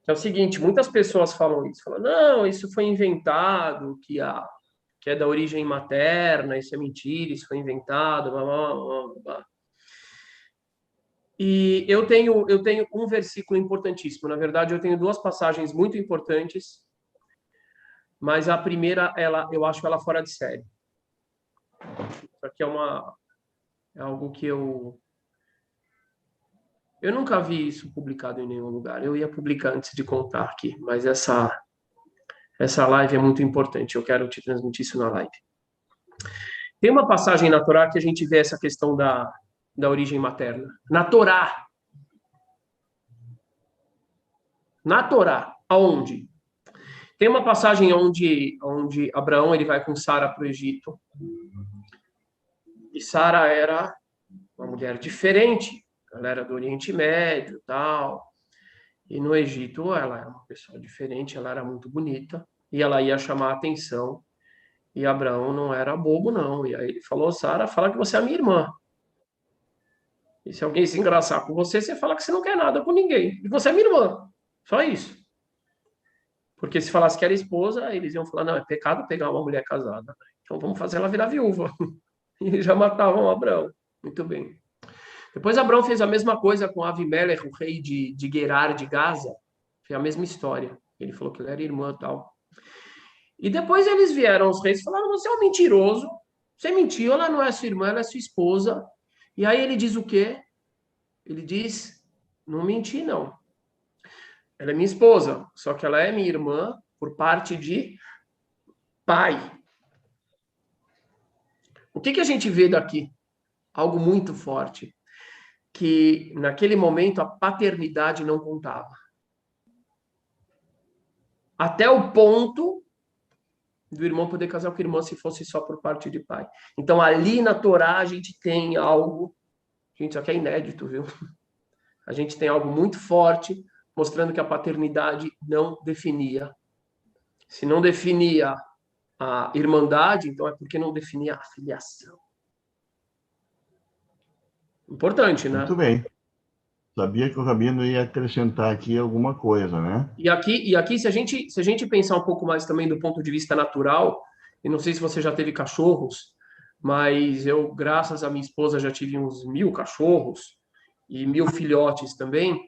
É o seguinte, muitas pessoas falam isso. Falam, não, isso foi inventado, que é da origem materna, isso é mentira, isso foi inventado, blá, blá, blá, blá. E eu tenho um versículo importantíssimo. Na verdade, eu tenho 2 passagens muito importantes, mas a primeira, eu acho ela fora de série. Isso aqui é algo que eu nunca vi isso publicado em nenhum lugar. Eu ia publicar antes de contar aqui, mas essa live é muito importante. Eu quero te transmitir isso na live. Tem uma passagem na Torá que a gente vê essa questão da origem materna. Na Torá. Aonde? Tem uma passagem onde Abraão ele vai com Sara para o Egito. E Sara era uma mulher diferente. Ela era do Oriente Médio, tal. E no Egito ela era uma pessoa diferente, ela era muito bonita. E ela ia chamar a atenção. E Abraão não era bobo, não. E aí ele falou, Sara, fala que você é minha irmã. E se alguém se engraçar com você, você fala que você não quer nada com ninguém. E você é minha irmã. Só isso. Porque se falasse que era esposa, eles iam falar, não, é pecado pegar uma mulher casada. Então vamos fazer ela virar viúva. E já matavam Abraão. Muito bem. Depois Abraão fez a mesma coisa com Avimelech, o rei de Gerar, de Gaza. Foi a mesma história. Ele falou que ele era irmã e tal. E depois eles vieram, os reis, e falaram, você é um mentiroso. Você mentiu, ela não é sua irmã, ela é sua esposa. E aí ele diz o quê? Ele diz, não menti, não. Ela é minha esposa, só que ela é minha irmã por parte de pai. O que a gente vê daqui? Algo muito forte. Que naquele momento a paternidade não contava. Até o ponto do irmão poder casar com a irmã se fosse só por parte de pai. Então ali na Torá a gente tem algo, gente, isso aqui é inédito, viu? A gente tem algo muito forte mostrando que a paternidade não definia. Se não definia a irmandade, então é porque não definia a filiação. Importante, né? Muito bem. Sabia que o Rabino ia acrescentar aqui alguma coisa, né? E aqui se a gente pensar um pouco mais também do ponto de vista natural, e não sei se você já teve cachorros, mas eu, graças à minha esposa, já tive uns 1000 cachorros e 1000 filhotes também.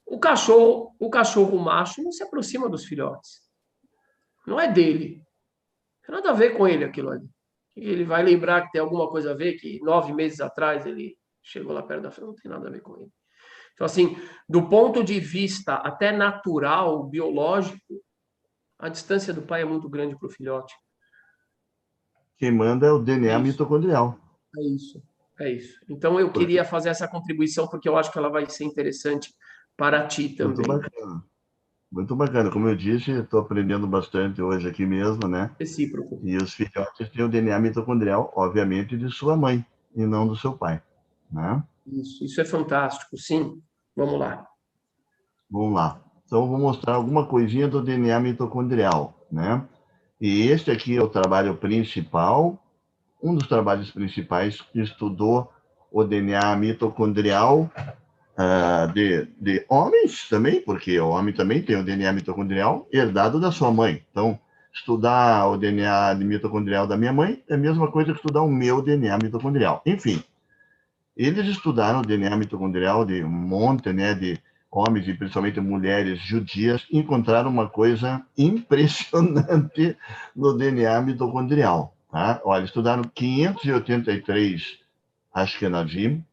O cachorro macho não se aproxima dos filhotes. Não é dele. Não tem nada a ver com ele aquilo ali. E ele vai lembrar que tem alguma coisa a ver, que 9 meses atrás ele chegou lá perto da frente, não tem nada a ver com ele. Então, assim, do ponto de vista até natural, biológico, a distância do pai é muito grande para o filhote. Quem manda é o DNA É isso. mitocondrial. É isso. É isso. Então, eu queria fazer essa contribuição porque eu acho que ela vai ser interessante para ti também. Muito bacana. Muito bacana. Como eu disse, estou aprendendo bastante hoje aqui mesmo, né? Recíproco. E os filhotes têm o DNA mitocondrial, obviamente, de sua mãe e não do seu pai, né? Isso é fantástico, sim. Vamos lá. Vamos lá. Então, eu vou mostrar alguma coisinha do DNA mitocondrial, né? E este aqui é o trabalho principal, um dos trabalhos principais que estudou o DNA mitocondrial de homens também, porque o homem também tem o DNA mitocondrial herdado da sua mãe. Então, estudar o DNA mitocondrial da minha mãe é a mesma coisa que estudar o meu DNA mitocondrial. Enfim, eles estudaram o DNA mitocondrial de um monte, né, de homens e principalmente mulheres judias, e encontraram uma coisa impressionante no DNA mitocondrial. Tá? Olha, estudaram 583 Ashkenazim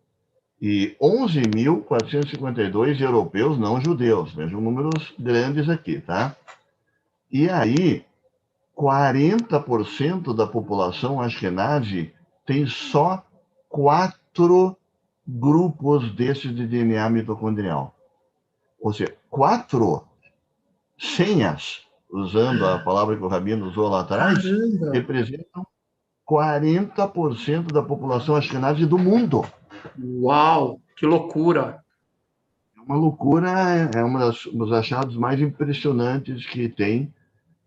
e 11.452 europeus não judeus. Vejam números grandes aqui, tá? E aí, 40% da população Ashkenazi tem só 4 grupos desses de DNA mitocondrial. Ou seja, 4 senhas, usando a palavra que o Rabino usou lá atrás, Caramba. representam 40% da população Ashkenazi do mundo. Uau, que loucura. É uma loucura, é um dos achados mais impressionantes que tem.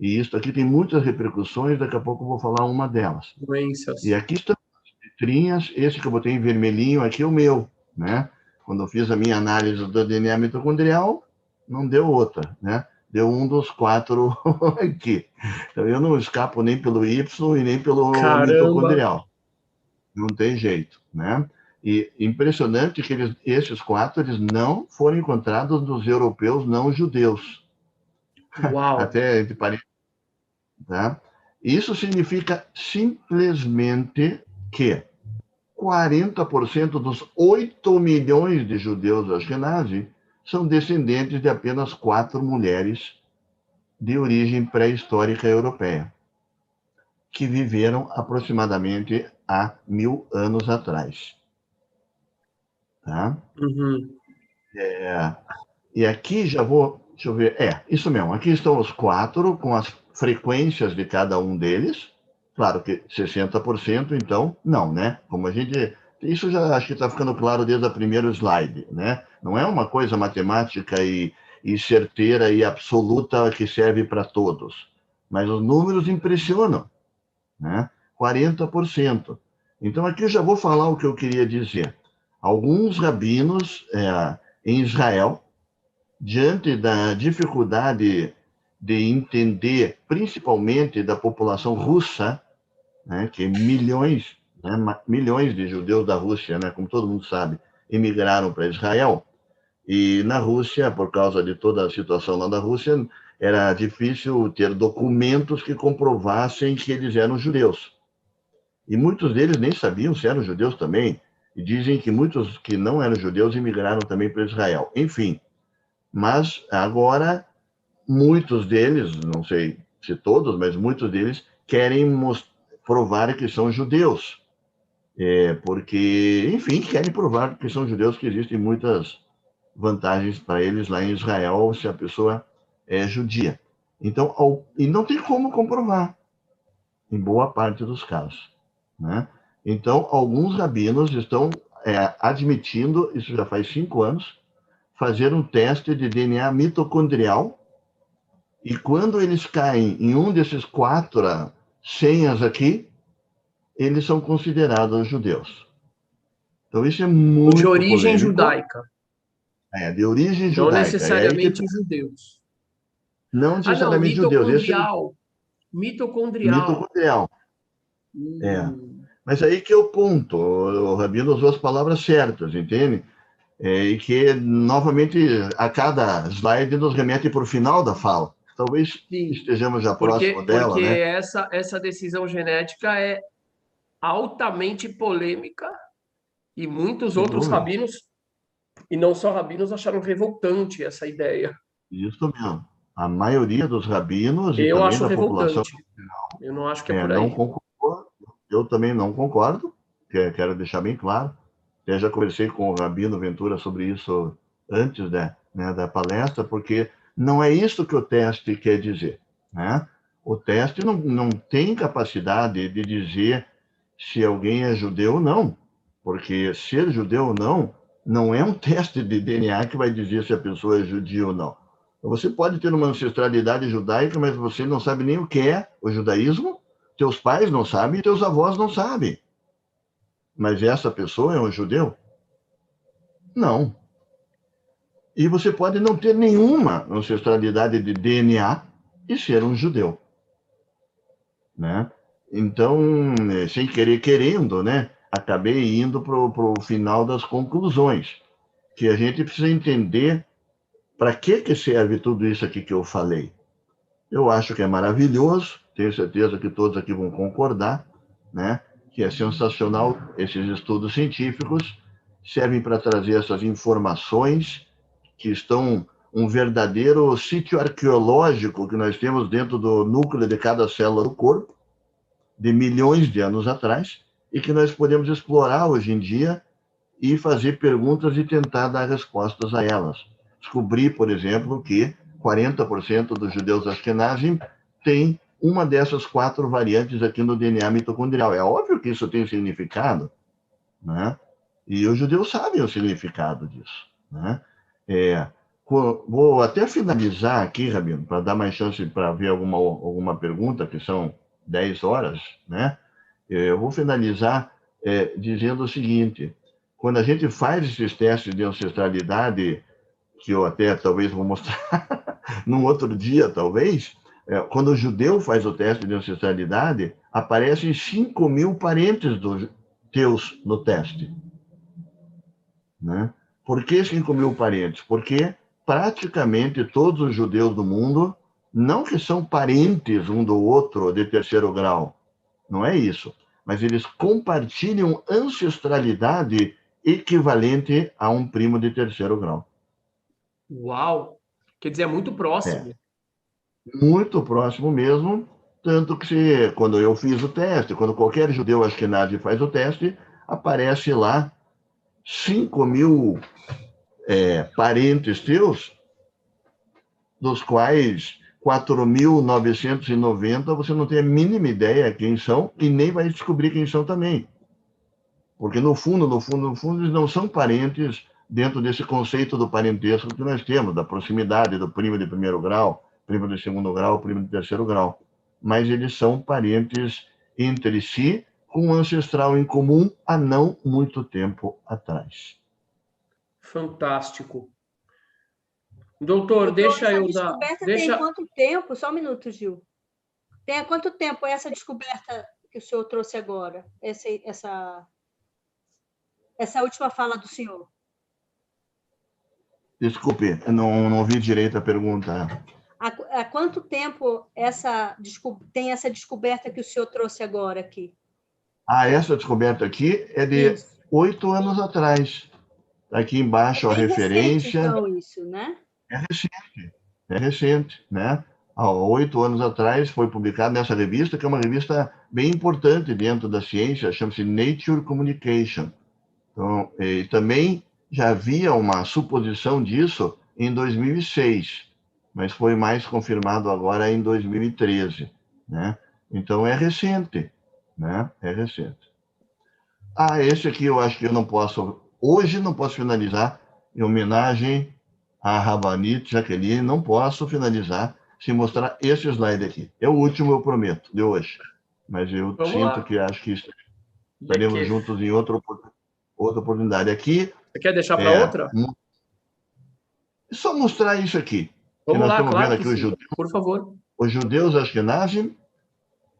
E isso aqui tem muitas repercussões, daqui a pouco eu vou falar uma delas. Doenças. E aqui estão as letrinhas, esse que eu botei em vermelhinho aqui é o meu, né? Quando eu fiz a minha análise do DNA mitocondrial, não deu outra, né? Deu um dos 4 aqui. Então eu não escapo nem pelo Y e nem pelo mitocondrial. Não tem jeito, né? E impressionante que esses 4 eles não foram encontrados nos europeus não judeus. Uau. Até entre parênteses. Tá? Isso significa simplesmente que 40% dos 8 milhões de judeus ashkenazi são descendentes de apenas 4 mulheres de origem pré-histórica europeia, que viveram aproximadamente há 1000 anos atrás. Tá? Uhum. E aqui já vou Deixa eu ver. Isso mesmo. Aqui estão os 4, com as frequências de cada um deles. Claro que 60%, então, não, né? Como a gente... Isso já acho que está ficando claro desde o primeiro slide, né? Não é uma coisa matemática e certeira e absoluta que serve para todos. Mas os números impressionam, né? 40%. Então, aqui eu já vou falar o que eu queria dizer. Alguns rabinos em Israel, diante da dificuldade de entender, principalmente da população russa, né, que milhões, né, milhões de judeus da Rússia, né, como todo mundo sabe, emigraram para Israel, e na Rússia, por causa de toda a situação lá da Rússia, era difícil ter documentos que comprovassem que eles eram judeus. E muitos deles nem sabiam se eram judeus também, e dizem que muitos que não eram judeus emigraram também para Israel. Enfim, mas agora muitos deles, não sei se todos, mas muitos deles querem provar que são judeus. Porque, enfim, querem provar que são judeus, que existem muitas vantagens para eles lá em Israel se a pessoa é judia. Então, e não tem como comprovar, em boa parte dos casos, né? Então, alguns rabinos estão admitindo, isso já faz 5 anos, fazer um teste de DNA mitocondrial, e quando eles caem em um desses 4 senhas aqui, eles são considerados judeus. Então, isso é De muito origem polêmico. judaica. De origem Não judaica. necessariamente judeus. Não necessariamente judeus. Mitocondrial. Mitocondrial. Mitocondrial. Mas aí que é o ponto. O Rabino usou as palavras certas, entende? E que, novamente, a cada slide nos remete para o final da fala. Talvez estejamos já próximo dela, porque né? essa decisão genética é altamente polêmica e muitos outros rabinos, e não só rabinos, acharam revoltante essa ideia. Isso mesmo. A maioria dos rabinos e Eu também acho da revoltante. população... Eu não acho que é por aí. Não concordo. Eu também não concordo, quero deixar bem claro. Eu já conversei com o Rabino Ventura sobre isso antes da palestra, porque não é isso que o teste quer dizer, né? O teste não tem capacidade de dizer se alguém é judeu ou não, porque ser judeu ou não é um teste de DNA que vai dizer se a pessoa é judia ou não. Você pode ter uma ancestralidade judaica, mas você não sabe nem o que é o judaísmo, teus pais não sabem e teus avós não sabem. Mas essa pessoa é um judeu? Não. E você pode não ter nenhuma ancestralidade de DNA e ser um judeu, né? Então, sem querer querendo, né, acabei indo para o final das conclusões, que a gente precisa entender para que serve tudo isso aqui que eu falei. Eu acho que é maravilhoso, tenho certeza que todos aqui vão concordar, né, que é sensacional esses estudos científicos, servem para trazer essas informações que estão um verdadeiro sítio arqueológico que nós temos dentro do núcleo de cada célula do corpo, de milhões de anos atrás, e que nós podemos explorar hoje em dia e fazer perguntas e tentar dar respostas a elas. Descobri, por exemplo, que 40% dos judeus Ashkenazim têm uma dessas 4 variantes aqui no DNA mitocondrial. É óbvio que isso tem significado, né? E os judeus sabem o significado disso, né? Vou até finalizar aqui, Rabino, para dar mais chance para ver alguma pergunta, que são 10 horas, né? Eu vou finalizar dizendo o seguinte: quando a gente faz esses testes de ancestralidade, que eu até talvez vou mostrar num outro dia, talvez, quando o judeu faz o teste de ancestralidade, aparecem 5.000 parentes teus no teste, né? Por que 5.000 parentes? Porque praticamente todos os judeus do mundo, não que são parentes um do outro de terceiro grau, não é isso, mas eles compartilham ancestralidade equivalente a um primo de terceiro grau. Uau! Quer dizer, é muito próximo. Muito próximo mesmo, tanto que quando eu fiz o teste, quando qualquer judeu ashkenazi faz o teste, aparece lá 5.000 parentes teus dos quais 4.990 você não tem a mínima ideia quem são e nem vai descobrir quem são também. Porque, no fundo, eles não são parentes dentro desse conceito do parentesco que nós temos, da proximidade do primo de primeiro grau, primo de segundo grau, primo de terceiro grau. Mas eles são parentes entre si, com um ancestral em comum há não muito tempo atrás. Fantástico. Doutor, deixa eu dar... Tem quanto tempo? Só um minuto, Gil. Tem há quanto tempo essa descoberta que o senhor trouxe agora? Essa última fala do senhor? Desculpe, não ouvi direito a pergunta. Há quanto tempo tem essa descoberta que o senhor trouxe agora aqui? Essa descoberta aqui é de 8 anos atrás. Aqui embaixo a referência. Recente, então, isso, né? É recente, né? Há 8 anos atrás foi publicado nessa revista, que é uma revista bem importante dentro da ciência, chama-se Nature Communication. Então, e também já havia uma suposição disso em 2006, mas foi mais confirmado agora em 2013, né? Então é recente, né? É recente. Esse aqui eu acho que eu não posso, hoje não posso finalizar, em homenagem a Rabanit Jaqueline, não posso finalizar sem mostrar esse slide aqui. É o último, eu prometo, de hoje. Mas eu sinto que acho que estaremos juntos em outra oportunidade. Aqui. Você quer deixar para outra? Só mostrar isso aqui. Vamos lá, estamos claro vendo aqui que sim. Por favor. Os judeus Ashkenazim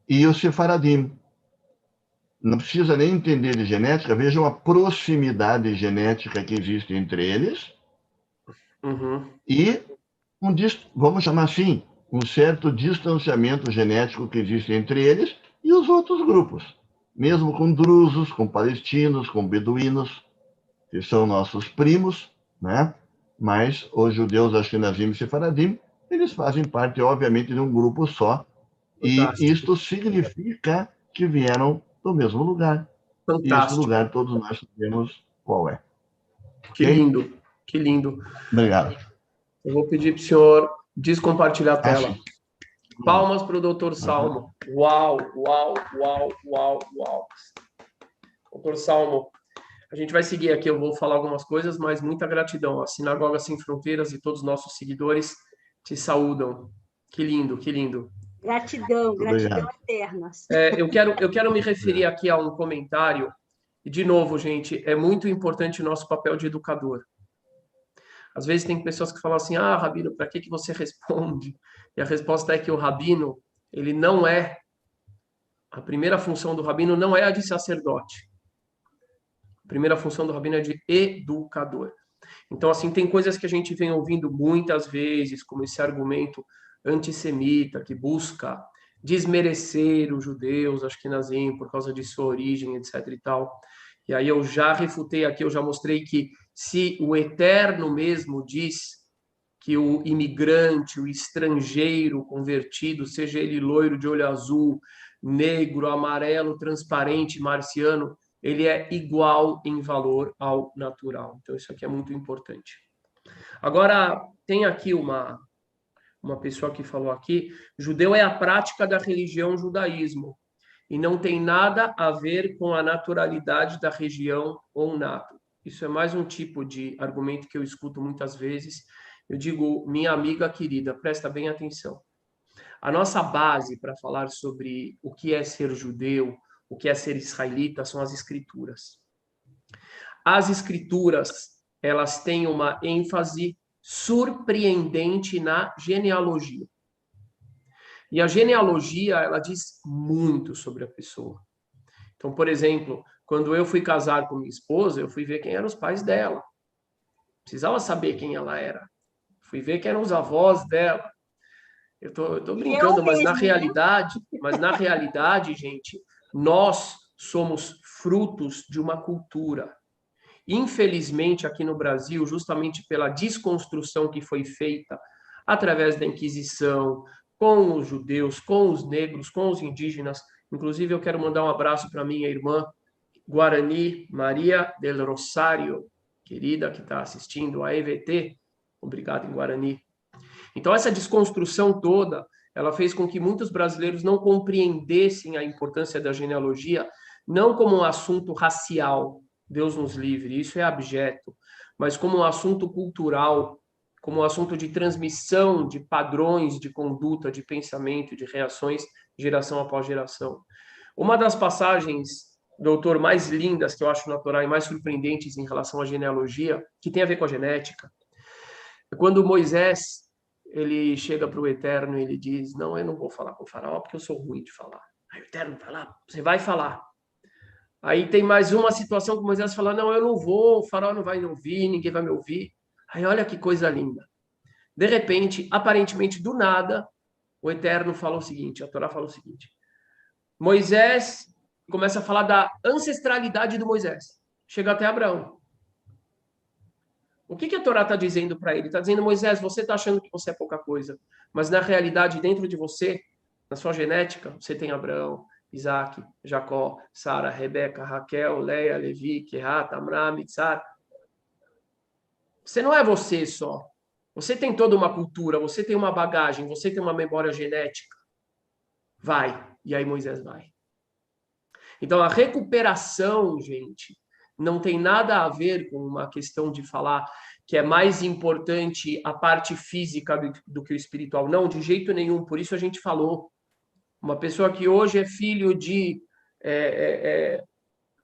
e os Sefaradim. Não precisa nem entender de genética, vejam a proximidade genética que existe entre eles. E, vamos chamar assim, um certo distanciamento genético que existe entre eles e os outros grupos. Mesmo com drusos, com palestinos, com beduínos, que são nossos primos, né? Mas os judeus Ashkenazim e Sefaradim, eles fazem parte, obviamente, de um grupo só. Fantástico. E isto significa que vieram do mesmo lugar. Fantástico. E esse lugar todos nós sabemos qual é. Que lindo, que lindo. Obrigado. Eu vou pedir para o senhor descompartilhar a tela. Palmas para o doutor Salmo. Uau, uau, uau, uau, uau. Doutor Salmo, a gente vai seguir aqui, eu vou falar algumas coisas, mas muita gratidão. A Sinagoga Sem Fronteiras e todos os nossos seguidores te saúdam. Que lindo, que lindo. Gratidão, gratidão eterna. Eu quero me referir aqui a um comentário, e de novo, gente, é muito importante o nosso papel de educador. Às vezes tem pessoas que falam assim, Rabino, para que você responde? E a resposta é que o Rabino, ele não é, a primeira função do Rabino não é a de sacerdote. A primeira função do Rabino é de educador. Então, assim, tem coisas que a gente vem ouvindo muitas vezes, como esse argumento antissemita, que busca desmerecer os judeus, ashkenazim, por causa de sua origem, etc. e tal. E aí eu já refutei aqui, eu já mostrei que se o Eterno mesmo diz que o imigrante, o estrangeiro convertido, seja ele loiro de olho azul, negro, amarelo, transparente, marciano, ele é igual em valor ao natural. Então, isso aqui é muito importante. Agora, tem aqui uma pessoa que falou aqui, judeu é a prática da religião judaísmo, e não tem nada a ver com a naturalidade da região ou nato. Isso é mais um tipo de argumento que eu escuto muitas vezes. Eu digo, minha amiga querida, presta bem atenção. A nossa base para falar sobre o que é ser judeu, o que é ser israelita, são as escrituras. As escrituras, elas têm uma ênfase surpreendente na genealogia. E a genealogia, ela diz muito sobre a pessoa. Então, por exemplo, quando eu fui casar com minha esposa, eu fui ver quem eram os pais dela. Precisava saber quem ela era. Fui ver quem eram os avós dela. Eu tô brincando, mas na realidade, gente, nós somos frutos de uma cultura. Infelizmente, aqui no Brasil, justamente pela desconstrução que foi feita através da Inquisição, com os judeus, com os negros, com os indígenas. Inclusive, eu quero mandar um abraço para minha irmã Guarani Maria del Rosário, querida, que está assistindo a EVT. Obrigado, em Guarani. Então, essa desconstrução toda, ela fez com que muitos brasileiros não compreendessem a importância da genealogia, não como um assunto racial, Deus nos livre, isso é abjeto, mas como um assunto cultural, como um assunto de transmissão de padrões de conduta, de pensamento, de reações, geração após geração. Uma das passagens, doutor, mais lindas que eu acho na Torá e mais surpreendentes em relação à genealogia, que tem a ver com a genética, é quando Moisés ele chega para o Eterno e ele diz, não, eu não vou falar com o faraó porque eu sou ruim de falar. Aí o Eterno vai lá, você vai falar. Aí tem mais uma situação que Moisés fala, não, eu não vou, o faraó não vai me ouvir, ninguém vai me ouvir. Aí olha que coisa linda. De repente, aparentemente do nada, o Eterno fala o seguinte, a Torá fala o seguinte, Moisés começa a falar da ancestralidade do Moisés. Chega até Abraão. O que a Torá está dizendo para ele? Está dizendo, Moisés, você está achando que você é pouca coisa, mas na realidade, dentro de você, na sua genética, você tem Abraão, Isaac, Jacó, Sara, Rebeca, Raquel, Leia, Levi, Quehat, Amram, Mitzar. Você não é você só. Você tem toda uma cultura, você tem uma bagagem, você tem uma memória genética. Vai. E aí Moisés vai. Então, a recuperação, gente, não tem nada a ver com uma questão de falar que é mais importante a parte física do que o espiritual. Não, de jeito nenhum. Por isso a gente falou. Uma pessoa que hoje é filho de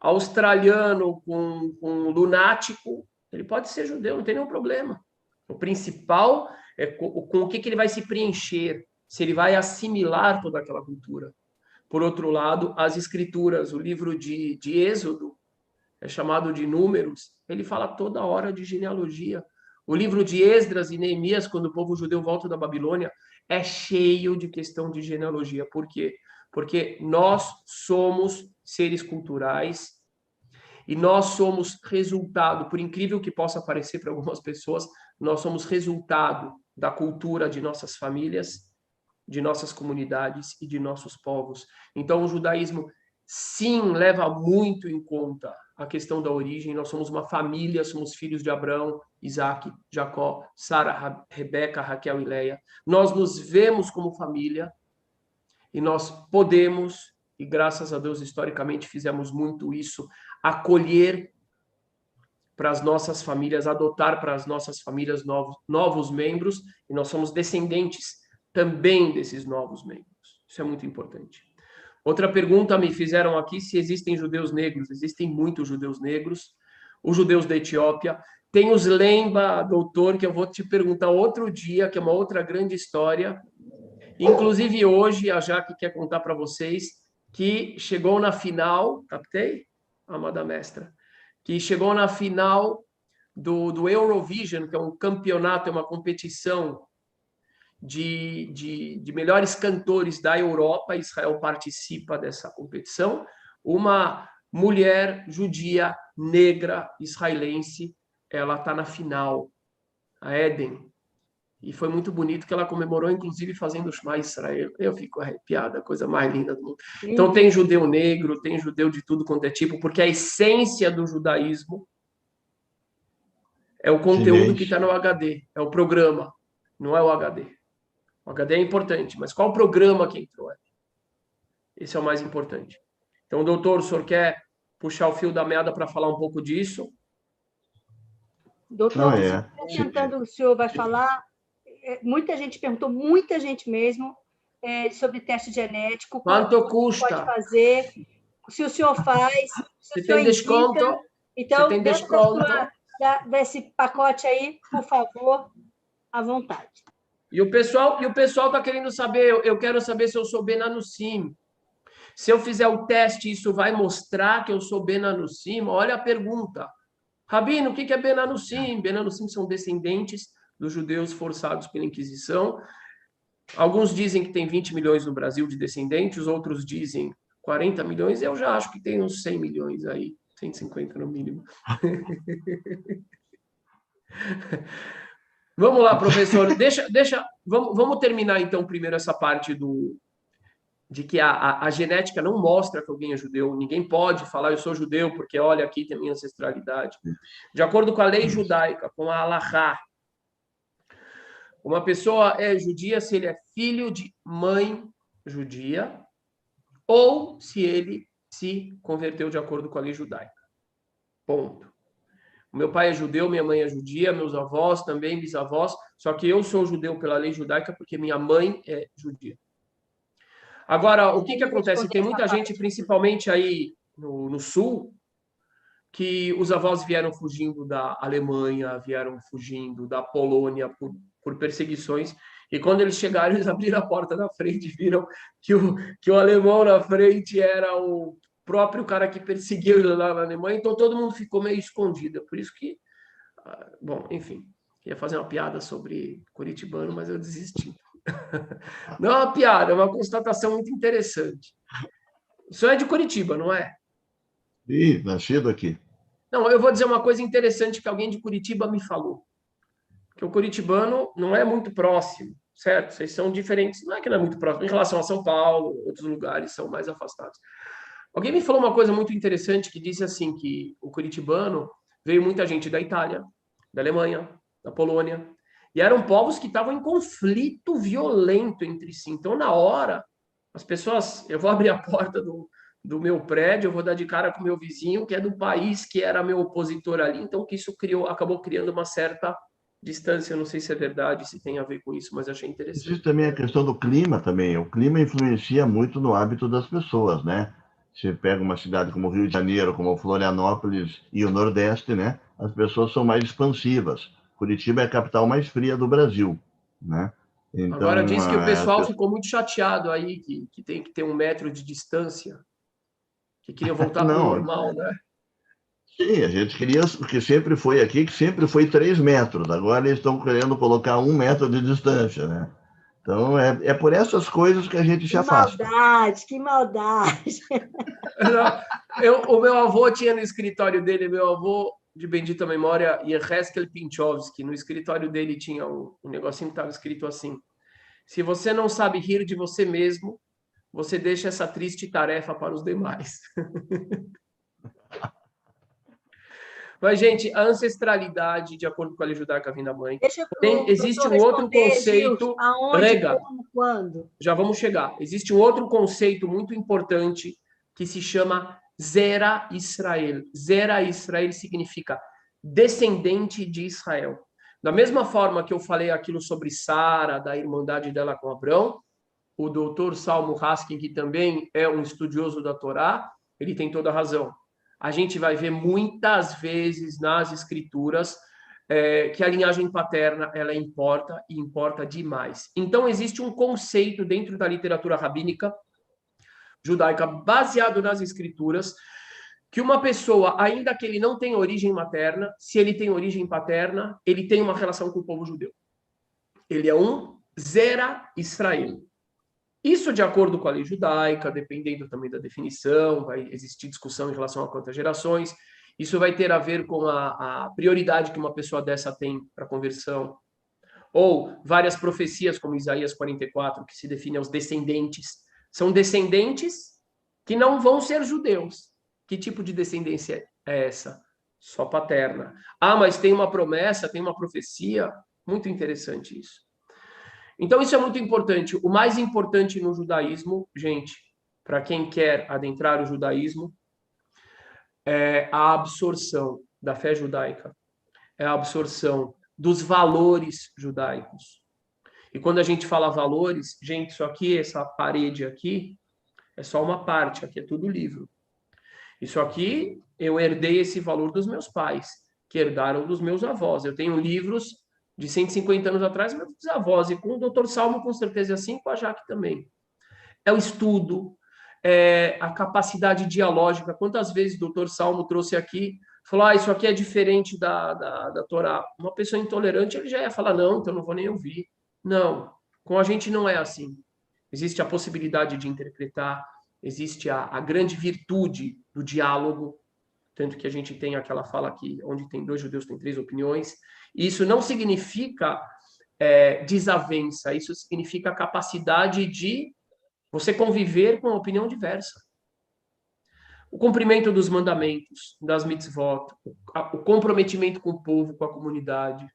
australiano com lunático, ele pode ser judeu, não tem nenhum problema. O principal é com o que ele vai se preencher, se ele vai assimilar toda aquela cultura. Por outro lado, as escrituras, o livro de Êxodo, é chamado de Números, ele fala toda hora de genealogia. O livro de Esdras e Neemias, quando o povo judeu volta da Babilônia, é cheio de questão de genealogia. Por quê? Porque nós somos seres culturais e nós somos resultado, por incrível que possa parecer para algumas pessoas, nós somos resultado da cultura de nossas famílias, de nossas comunidades e de nossos povos. Então, o judaísmo, sim, leva muito em conta a questão da origem. Nós somos uma família, somos filhos de Abraão, Isaac, Jacó, Sara, Rebeca, Raquel e Leia. Nós nos vemos como família e nós podemos, e graças a Deus, historicamente, fizemos muito isso, acolher para as nossas famílias, adotar para as nossas famílias novos membros, e nós somos descendentes também desses novos membros. Isso é muito importante. Outra pergunta me fizeram aqui, se existem judeus negros. Existem muitos judeus negros. Os judeus da Etiópia. Tem os Lemba, doutor, que eu vou te perguntar outro dia, que é uma outra grande história. Inclusive hoje, a Jaque quer contar para vocês que chegou na final, captei? Amada mestra. Que chegou na final do Eurovision, que é um campeonato, é uma competição de melhores cantores da Europa. Israel participa dessa competição. Uma mulher judia, negra, israelense, ela está na final, a Eden. E foi muito bonito que ela comemorou, inclusive, fazendo o Shema Israel. Eu fico arrepiada, a coisa mais linda do mundo. Então, tem judeu negro, tem judeu de tudo quanto é tipo, porque a essência do judaísmo é o conteúdo que está no HD, é o programa, não é o HD. O HD é importante, mas qual programa que entrou? Esse é o mais importante. Então, doutor, o senhor quer puxar o fio da meada para falar um pouco disso? Doutor, tentando, o senhor vai falar, muita gente perguntou, muita gente mesmo, sobre teste genético. Quanto custa? Pode fazer, se o senhor faz, se o senhor tem desconto? Indica. Então, tem desconto? Desse pacote aí, por favor, à vontade. E o pessoal está querendo saber, eu quero saber se eu sou Benanusim. Se eu fizer o teste, isso vai mostrar que eu sou Benanusim? Olha a pergunta. Rabino, o que é Benanusim? Benanusim são descendentes dos judeus forçados pela Inquisição. Alguns dizem que tem 20 milhões no Brasil de descendentes, outros dizem 40 milhões. Eu já acho que tem uns 100 milhões aí, 150 no mínimo. Vamos lá, professor. Vamos terminar, então, primeiro essa parte de que a genética não mostra que alguém é judeu. Ninguém pode falar, eu sou judeu, porque, olha, aqui tem a minha ancestralidade. De acordo com a lei judaica, com a Halachá, Uma pessoa é judia se ele é filho de mãe judia ou se ele se converteu de acordo com a lei judaica. Ponto. O meu pai é judeu, minha mãe é judia, meus avós também, bisavós, só que eu sou judeu pela lei judaica porque minha mãe é judia. Agora, o que acontece? Tem muita gente, principalmente aí no sul, que os avós vieram fugindo da Alemanha, vieram fugindo da Polônia por perseguições, e quando eles chegaram, eles abriram a porta da frente e viram que o alemão na frente era o próprio cara que perseguiu ele lá na Alemanha, então todo mundo ficou meio escondido. Por isso que, bom, enfim, ia fazer uma piada sobre curitibano, mas eu desisti. Não é uma piada, é uma constatação muito interessante. O senhor é de Curitiba, não é? Ih, nascido aqui. Não, eu vou dizer uma coisa interessante que alguém de Curitiba me falou. Que o curitibano não é muito próximo, certo? Vocês são diferentes, não é que não é muito próximo, em relação a São Paulo, outros lugares são mais afastados. Alguém me falou uma coisa muito interessante que disse assim que o curitibano veio muita gente da Itália, da Alemanha, da Polônia, e eram povos que estavam em conflito violento entre si. Então, na hora, as pessoas... Eu vou abrir a porta do meu prédio, eu vou dar de cara com o meu vizinho, que é do país que era meu opositor ali, então que isso acabou criando uma certa distância. Eu não sei se é verdade, se tem a ver com isso, mas achei interessante. Existe também a questão do clima também. O clima influencia muito no hábito das pessoas, né? Você pega uma cidade como o Rio de Janeiro, como Florianópolis e o Nordeste, né? As pessoas são mais expansivas. Curitiba é a capital mais fria do Brasil, né? Então, agora, diz que o pessoal ficou muito chateado aí, que tem que ter 1 metro de distância, que queria voltar para o normal, né? Sim, a gente queria, que sempre foi aqui, que sempre foi 3 metros. Agora eles estão querendo colocar 1 metro de distância, né? Então, é por essas coisas que a gente se afasta. Que maldade! O meu avô tinha no escritório dele, meu avô de bendita memória, Yeheskel Pinchovski, no escritório dele tinha um negocinho que estava escrito assim: se você não sabe rir de você mesmo, você deixa essa triste tarefa para os demais. Mas, gente, a ancestralidade, de acordo com a lei judaica, vem da mãe. Existe um outro conceito... Aonde, como, quando? Já vamos chegar. Existe um outro conceito muito importante que se chama Zera Israel. Zera Israel significa descendente de Israel. Da mesma forma que eu falei aquilo sobre Sara, da irmandade dela com Abrão, o doutor Salmo Haskin, que também é um estudioso da Torá, ele tem toda a razão. A gente vai ver muitas vezes nas escrituras que a linhagem paterna ela importa e importa demais. Então, existe um conceito dentro da literatura rabínica judaica, baseado nas escrituras, que uma pessoa, ainda que ele não tenha origem materna, se ele tem origem paterna, ele tem uma relação com o povo judeu. Ele é um Zera Israel. Isso de acordo com a lei judaica, dependendo também da definição, vai existir discussão em relação a quantas gerações. Isso vai ter a ver com a prioridade que uma pessoa dessa tem para a conversão. Ou várias profecias, como Isaías 44, que se define aos descendentes. São descendentes que não vão ser judeus. Que tipo de descendência é essa? Só paterna. Ah, mas tem uma promessa, tem uma profecia. Muito interessante isso. Então, isso é muito importante. O mais importante no judaísmo, gente, para quem quer adentrar o judaísmo, é a absorção da fé judaica, é a absorção dos valores judaicos. E quando a gente fala valores, gente, isso aqui, essa parede aqui, é só uma parte, aqui é tudo livro. Isso aqui, eu herdei esse valor dos meus pais, que herdaram dos meus avós. Eu tenho livros de 150 anos atrás, meus avós, e com o Dr. Salmo, com certeza, assim, com a Jaque também. É o estudo, é a capacidade dialógica. Quantas vezes o Dr. Salmo trouxe aqui, falou, isso aqui é diferente da Torá. Uma pessoa intolerante, ele já ia falar, não, então não vou nem ouvir. Não, com a gente não é assim. Existe a possibilidade de interpretar, existe a grande virtude do diálogo, tanto que a gente tem aquela fala aqui, onde tem 2 judeus, tem 3 opiniões. E isso não significa desavença, isso significa a capacidade de você conviver com a opinião diversa. O cumprimento dos mandamentos, das mitzvot, o comprometimento com o povo, com a comunidade.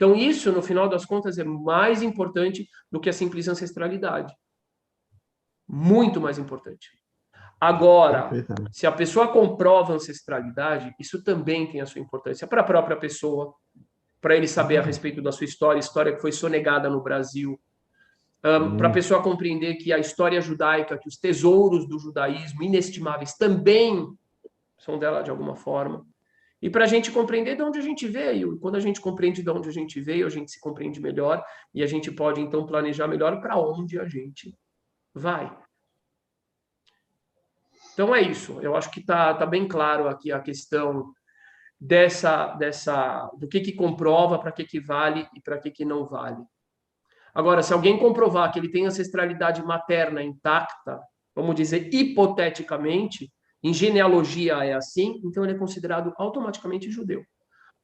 Então, isso, no final das contas, é mais importante do que a simples ancestralidade. Muito mais importante. Agora, se a pessoa comprova ancestralidade, isso também tem a sua importância para a própria pessoa, para ele saber a respeito da sua história que foi sonegada no Brasil, para a pessoa compreender que a história judaica, que os tesouros do judaísmo, inestimáveis, também são dela de alguma forma. E para a gente compreender de onde a gente veio. E quando a gente compreende de onde a gente veio, a gente se compreende melhor e a gente pode, então, planejar melhor para onde a gente vai. Então, é isso. Eu acho que tá bem claro aqui a questão do que comprova, para que vale e para que não vale. Agora, se alguém comprovar que ele tem ancestralidade materna intacta, vamos dizer, hipoteticamente, em genealogia é assim, então ele é considerado automaticamente judeu.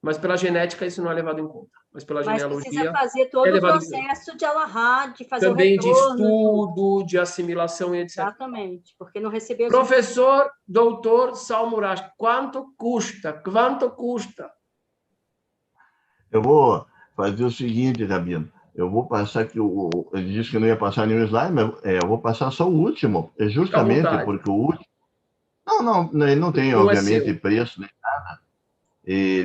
Mas pela genética isso não é levado em conta. Mas pela genealogia precisa fazer todo o processo de alahá, de fazer também o retorno. De estudo, de assimilação e etc. Exatamente, porque não recebeu... Professor, doutor Salmurash, quanto custa? Quanto custa? Eu vou fazer o seguinte, Rabino. Eu vou passar aqui, ele disse que não ia passar nenhum slide, mas eu vou passar só o último. É justamente porque o último... Não, ele não tem, obviamente, preço nem nada.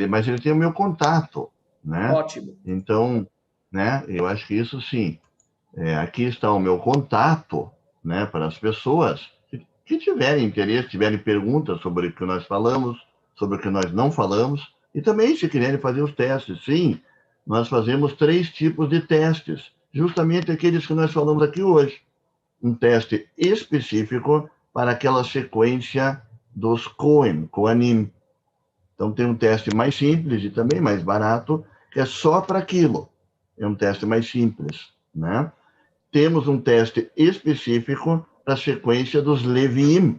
Mas ele tem o meu contato, né? Ótimo. Então, né, eu acho que isso sim. Aqui está o meu contato, né, para as pessoas que tiverem interesse, tiverem perguntas sobre o que nós falamos, sobre o que nós não falamos, e também se quiserem fazer os testes. Sim, nós fazemos 3 tipos de testes, justamente aqueles que nós falamos aqui hoje. Um teste específico para aquela sequência dos Kohanim. Então, tem um teste mais simples e também mais barato, que é só para aquilo. É um teste mais simples, né? Temos um teste específico para a sequência dos Leviim.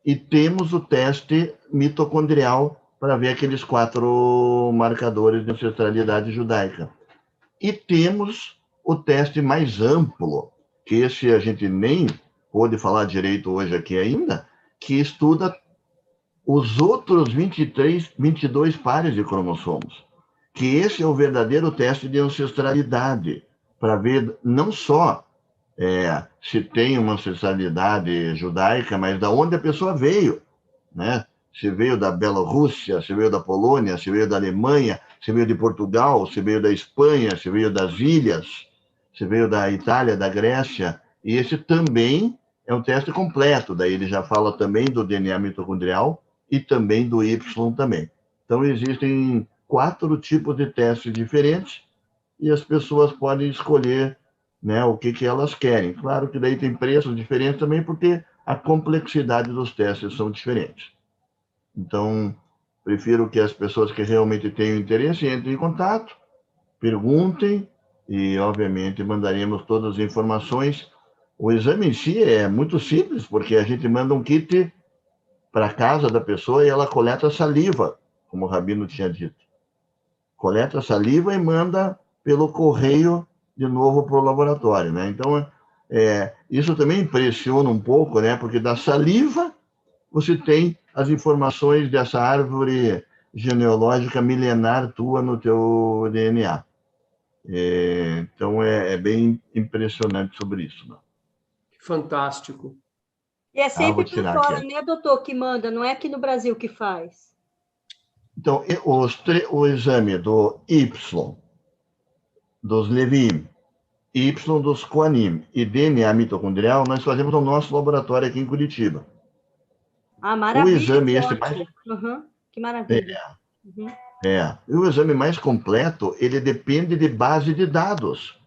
E temos o teste mitocondrial para ver aqueles 4 marcadores de ancestralidade judaica. E temos o teste mais amplo, que esse a gente nem pôde falar direito hoje aqui ainda, que estuda os outros 22 pares de cromossomos. Que esse é o verdadeiro teste de ancestralidade, para ver não só se tem uma ancestralidade judaica, mas da onde a pessoa veio, né? Se veio da Bielorrússia, se veio da Polônia, se veio da Alemanha, se veio de Portugal, se veio da Espanha, se veio das ilhas, se veio da Itália, da Grécia. E esse também é um teste completo. Daí ele já fala também do DNA mitocondrial e também do Y também. Então, existem 4 tipos de testes diferentes e as pessoas podem escolher, né, o que elas querem. Claro que daí tem preços diferentes também, porque a complexidade dos testes são diferentes. Então, prefiro que as pessoas que realmente tenham interesse entrem em contato, perguntem e, obviamente, mandaremos todas as informações. O exame em si é muito simples, porque a gente manda um kit para a casa da pessoa e ela coleta saliva, como o Rabino tinha dito. Coleta saliva e manda pelo correio de novo para o laboratório, né? Então, isso também impressiona um pouco, né? Porque da saliva você tem as informações dessa árvore genealógica milenar tua no teu DNA. Então, é bem impressionante sobre isso. Né? Fantástico. E é sempre por fora, né, doutor, que manda, não é aqui no Brasil que faz. Então, o exame do Y, dos Leviim, Y dos Kohanim e DNA mitocondrial, nós fazemos no nosso laboratório aqui em Curitiba. Ah, maravilha. O exame mais... Que maravilha. E o exame mais completo, ele depende de base de dados,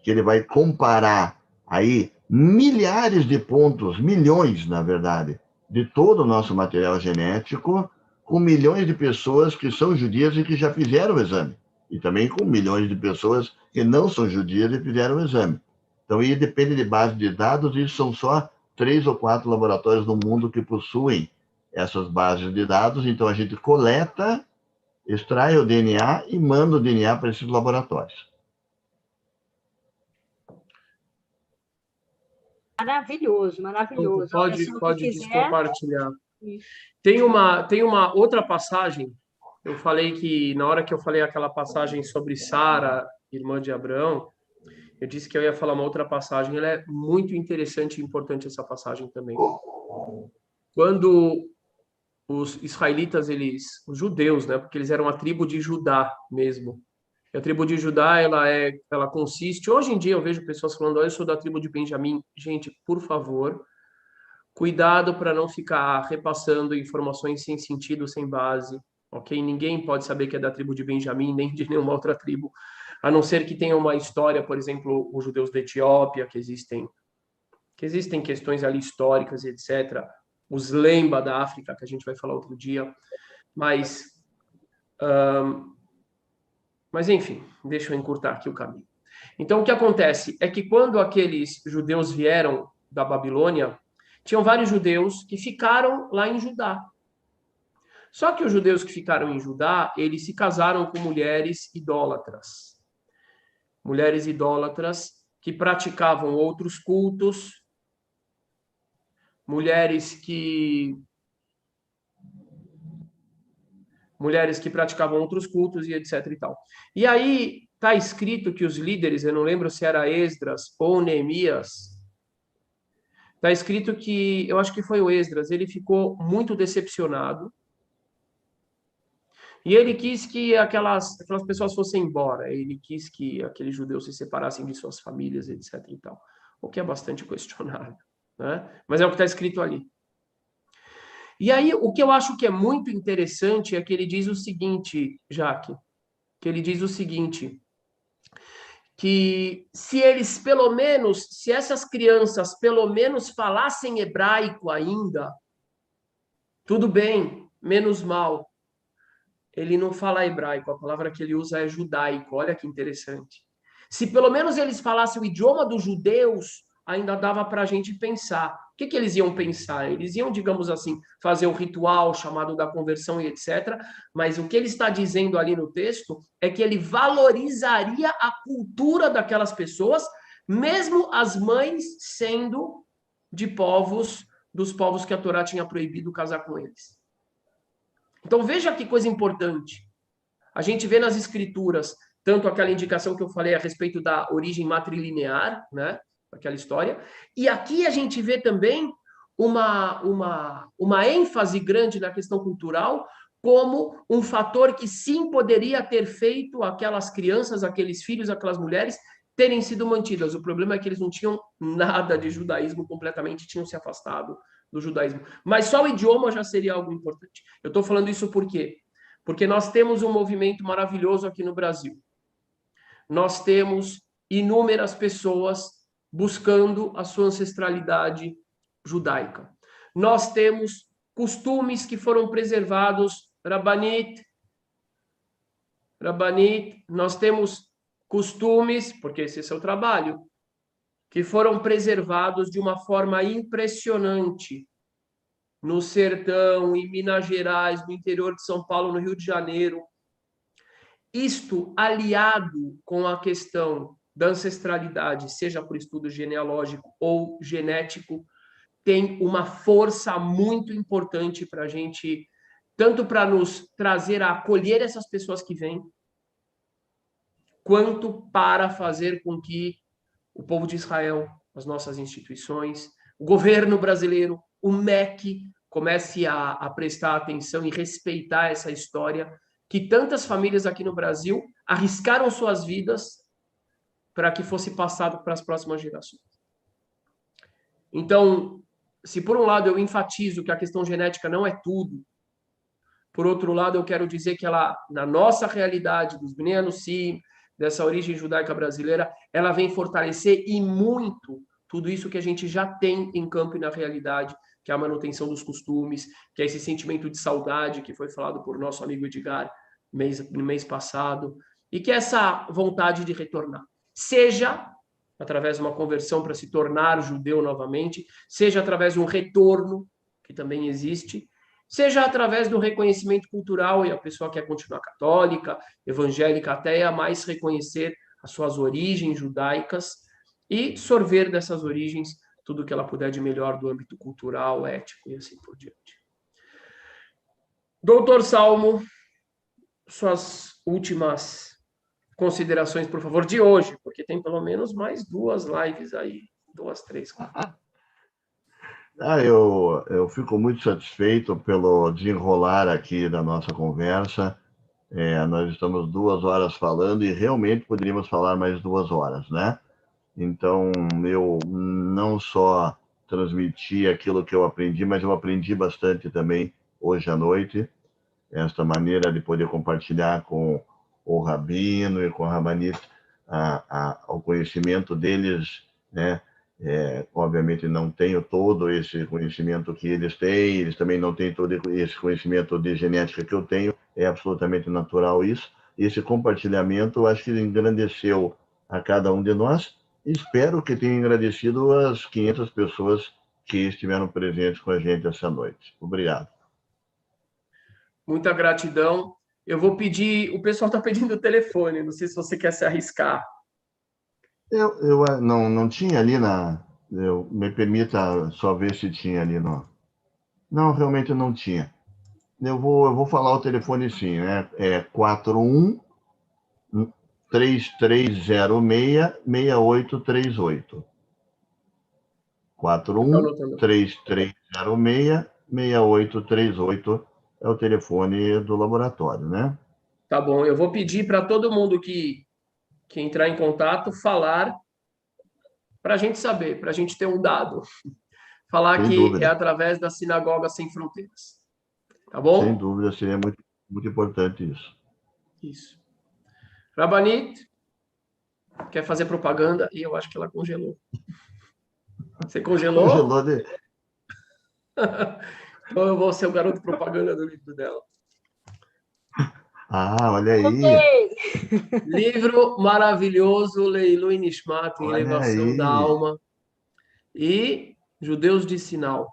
que ele vai comparar aí milhares de pontos, milhões, na verdade, de todo o nosso material genético, com milhões de pessoas que são judias e que já fizeram o exame. E também com milhões de pessoas que não são judias e fizeram o exame. Então, aí depende de base de dados, e são só 3 ou 4 laboratórios no mundo que possuem essas bases de dados. Então, a gente coleta, extrai o DNA e manda o DNA para esses laboratórios. Maravilhoso, maravilhoso. Pode compartilhar. Tem uma outra passagem eu falei que, na hora que eu falei aquela passagem sobre Sara, irmã de Abraão, eu disse que eu ia falar uma outra passagem. Ela é muito interessante e importante, essa passagem também. Quando os israelitas, os judeus, né, porque eles eram a tribo de Judá mesmo. E a tribo de Judá, ela consiste... Hoje em dia eu vejo pessoas falando, eu sou da tribo de Benjamim. Gente, por favor, cuidado para não ficar repassando informações sem sentido, sem base, ok? Ninguém pode saber que é da tribo de Benjamim, nem de nenhuma outra tribo, a não ser que tenha uma história, por exemplo, os judeus da Etiópia, que existem questões ali históricas, etc. Os Lemba da África, que a gente vai falar outro dia. Mas enfim, deixa eu encurtar aqui o caminho. Então, o que acontece é que quando aqueles judeus vieram da Babilônia, tinham vários judeus que ficaram lá em Judá. Só que os judeus que ficaram em Judá, eles se casaram com mulheres idólatras. Mulheres idólatras que praticavam outros cultos, mulheres que praticavam outros cultos e etc e tal. E aí está escrito que os líderes, eu não lembro se era Esdras ou Neemias, está escrito que, eu acho que foi o Esdras, ele ficou muito decepcionado e ele quis que aquelas pessoas fossem embora, ele quis que aqueles judeus se separassem de suas famílias, etc e tal, o que é bastante questionável, né? Mas é o que está escrito ali. E aí, o que eu acho que é muito interessante é que ele diz o seguinte, Jaque, que se essas crianças pelo menos falassem hebraico ainda, tudo bem, menos mal. Ele não fala hebraico, a palavra que ele usa é judaico, olha que interessante. Se pelo menos eles falassem o idioma dos judeus, ainda dava para a gente pensar. O que eles iam pensar? Eles iam, digamos assim, fazer o ritual chamado da conversão e etc. Mas o que ele está dizendo ali no texto é que ele valorizaria a cultura daquelas pessoas, mesmo as mães sendo dos povos que a Torá tinha proibido casar com eles. Então veja que coisa importante. A gente vê nas escrituras tanto aquela indicação que eu falei a respeito da origem matrilinear, né? Aquela história. E aqui a gente vê também uma ênfase grande na questão cultural como um fator que sim poderia ter feito aquelas crianças, aqueles filhos, aquelas mulheres terem sido mantidas. O problema é que eles não tinham nada de judaísmo, completamente tinham se afastado do judaísmo. Mas só o idioma já seria algo importante. Eu estou falando isso por quê? Porque nós temos um movimento maravilhoso aqui no Brasil. Nós temos inúmeras pessoas buscando a sua ancestralidade judaica. Nós temos costumes que foram preservados, Rabanit, nós temos costumes, porque esse é seu trabalho, que foram preservados de uma forma impressionante no sertão, em Minas Gerais, no interior de São Paulo, no Rio de Janeiro. Isto aliado com a questão da ancestralidade, seja por estudo genealógico ou genético, tem uma força muito importante para a gente, tanto para nos trazer a acolher essas pessoas que vêm, quanto para fazer com que o povo de Israel, as nossas instituições, o governo brasileiro, o MEC, comece a prestar atenção e respeitar essa história que tantas famílias aqui no Brasil arriscaram suas vidas para que fosse passado para as próximas gerações. Então, se por um lado eu enfatizo que a questão genética não é tudo, por outro lado eu quero dizer que ela, na nossa realidade, dos Bnei Anusim, dessa origem judaica brasileira, ela vem fortalecer e muito tudo isso que a gente já tem em campo e na realidade, que é a manutenção dos costumes, que é esse sentimento de saudade que foi falado por nosso amigo Edgar no mês passado, e que é essa vontade de retornar, seja através de uma conversão para se tornar judeu novamente, seja através de um retorno, que também existe, seja através do reconhecimento cultural, e a pessoa quer continuar católica, evangélica, até a mais reconhecer as suas origens judaicas e sorver dessas origens tudo que ela puder de melhor do âmbito cultural, ético e assim por diante. Doutor Salmo, suas últimas considerações, por favor, de hoje, porque tem pelo menos mais 2 lives aí, 2, 3, 4. Eu fico muito satisfeito pelo desenrolar aqui da nossa conversa. Nós estamos 2 horas falando e realmente poderíamos falar mais 2 horas, né? Então, eu não só transmiti aquilo que eu aprendi, mas eu aprendi bastante também hoje à noite, esta maneira de poder compartilhar com o Rabino e com a Rabanita o conhecimento deles, né? Obviamente não tenho todo esse conhecimento que eles têm, eles também não têm todo esse conhecimento de genética que eu tenho, é absolutamente natural isso. Esse compartilhamento, eu acho que engrandeceu a cada um de nós. Espero que tenha agradecido as 500 pessoas que estiveram presentes com a gente essa noite. Obrigado. Muita gratidão. Eu vou pedir, o pessoal está pedindo o telefone, não sei se você quer se arriscar. Eu não tinha ali me permita só ver se tinha ali no. Não, realmente não tinha. Eu vou falar o telefone sim, né? É 41-3306-6838. 41-3306-6838 é o telefone do laboratório, né? Tá bom, eu vou pedir para todo mundo que entrar em contato falar para a gente saber, para a gente ter um dado. Falar Sem que é dúvida. através da Sinagoga Sem Fronteiras. Tá Sem bom? dúvida, seria muito, muito importante isso. Isso. Rabanit, quer fazer propaganda? E eu acho que ela congelou. Você congelou? Congelou de... Então eu vou ser o garoto propaganda do livro dela. Olha aí. Livro maravilhoso, Leilui Nishmat, em Olha Elevação da aí. Alma. E Judeus de Sinal.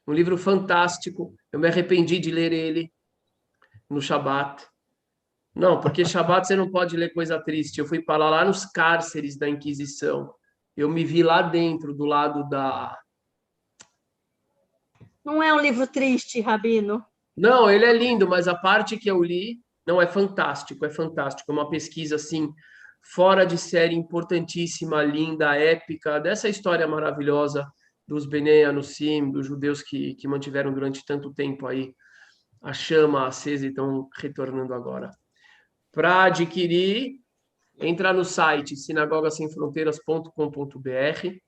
Um livro fantástico. Eu me arrependi de ler ele no Shabat. Não, porque Shabat você não pode ler coisa triste. Eu fui para lá nos cárceres da Inquisição. Eu me vi lá dentro, do lado da... Não é um livro triste, Rabino? Não, ele é lindo, mas a parte que eu li, não, é fantástico, é fantástico. É uma pesquisa, assim, fora de série, importantíssima, linda, épica, dessa história maravilhosa dos Bnei Anussim, dos judeus que mantiveram durante tanto tempo aí a chama acesa e estão retornando agora. Para adquirir, entra no site sinagogasemfronteiras.com.br,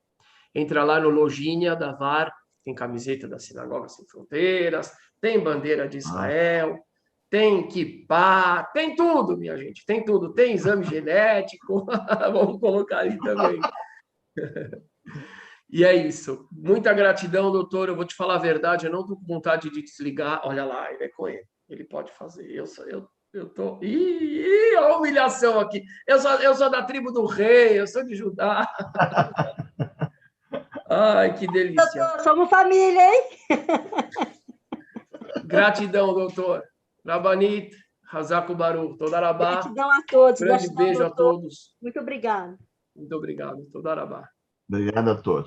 entra lá no Lojinha da VAR, tem camiseta da Sinagoga Sem Fronteiras, tem bandeira de Israel, tem kippá, tem tudo, minha gente, tem tudo. Tem exame genético, vamos colocar ali também. E é isso. Muita gratidão, doutor. Eu vou te falar a verdade, eu não estou com vontade de desligar. Olha lá, ele é com ele. Ele pode fazer. Eu tô. Ih, a humilhação aqui. Eu sou da tribo do rei, eu sou de Judá. Ai, que delícia. Doutor, somos família, hein? Gratidão, doutor. Rabanit, Hazako Baruch, Todarabá. Gratidão a todos. Grande Gratidão, beijo doutor. a todos. Muito obrigada. Muito obrigado. Todarabá. Obrigado a todos.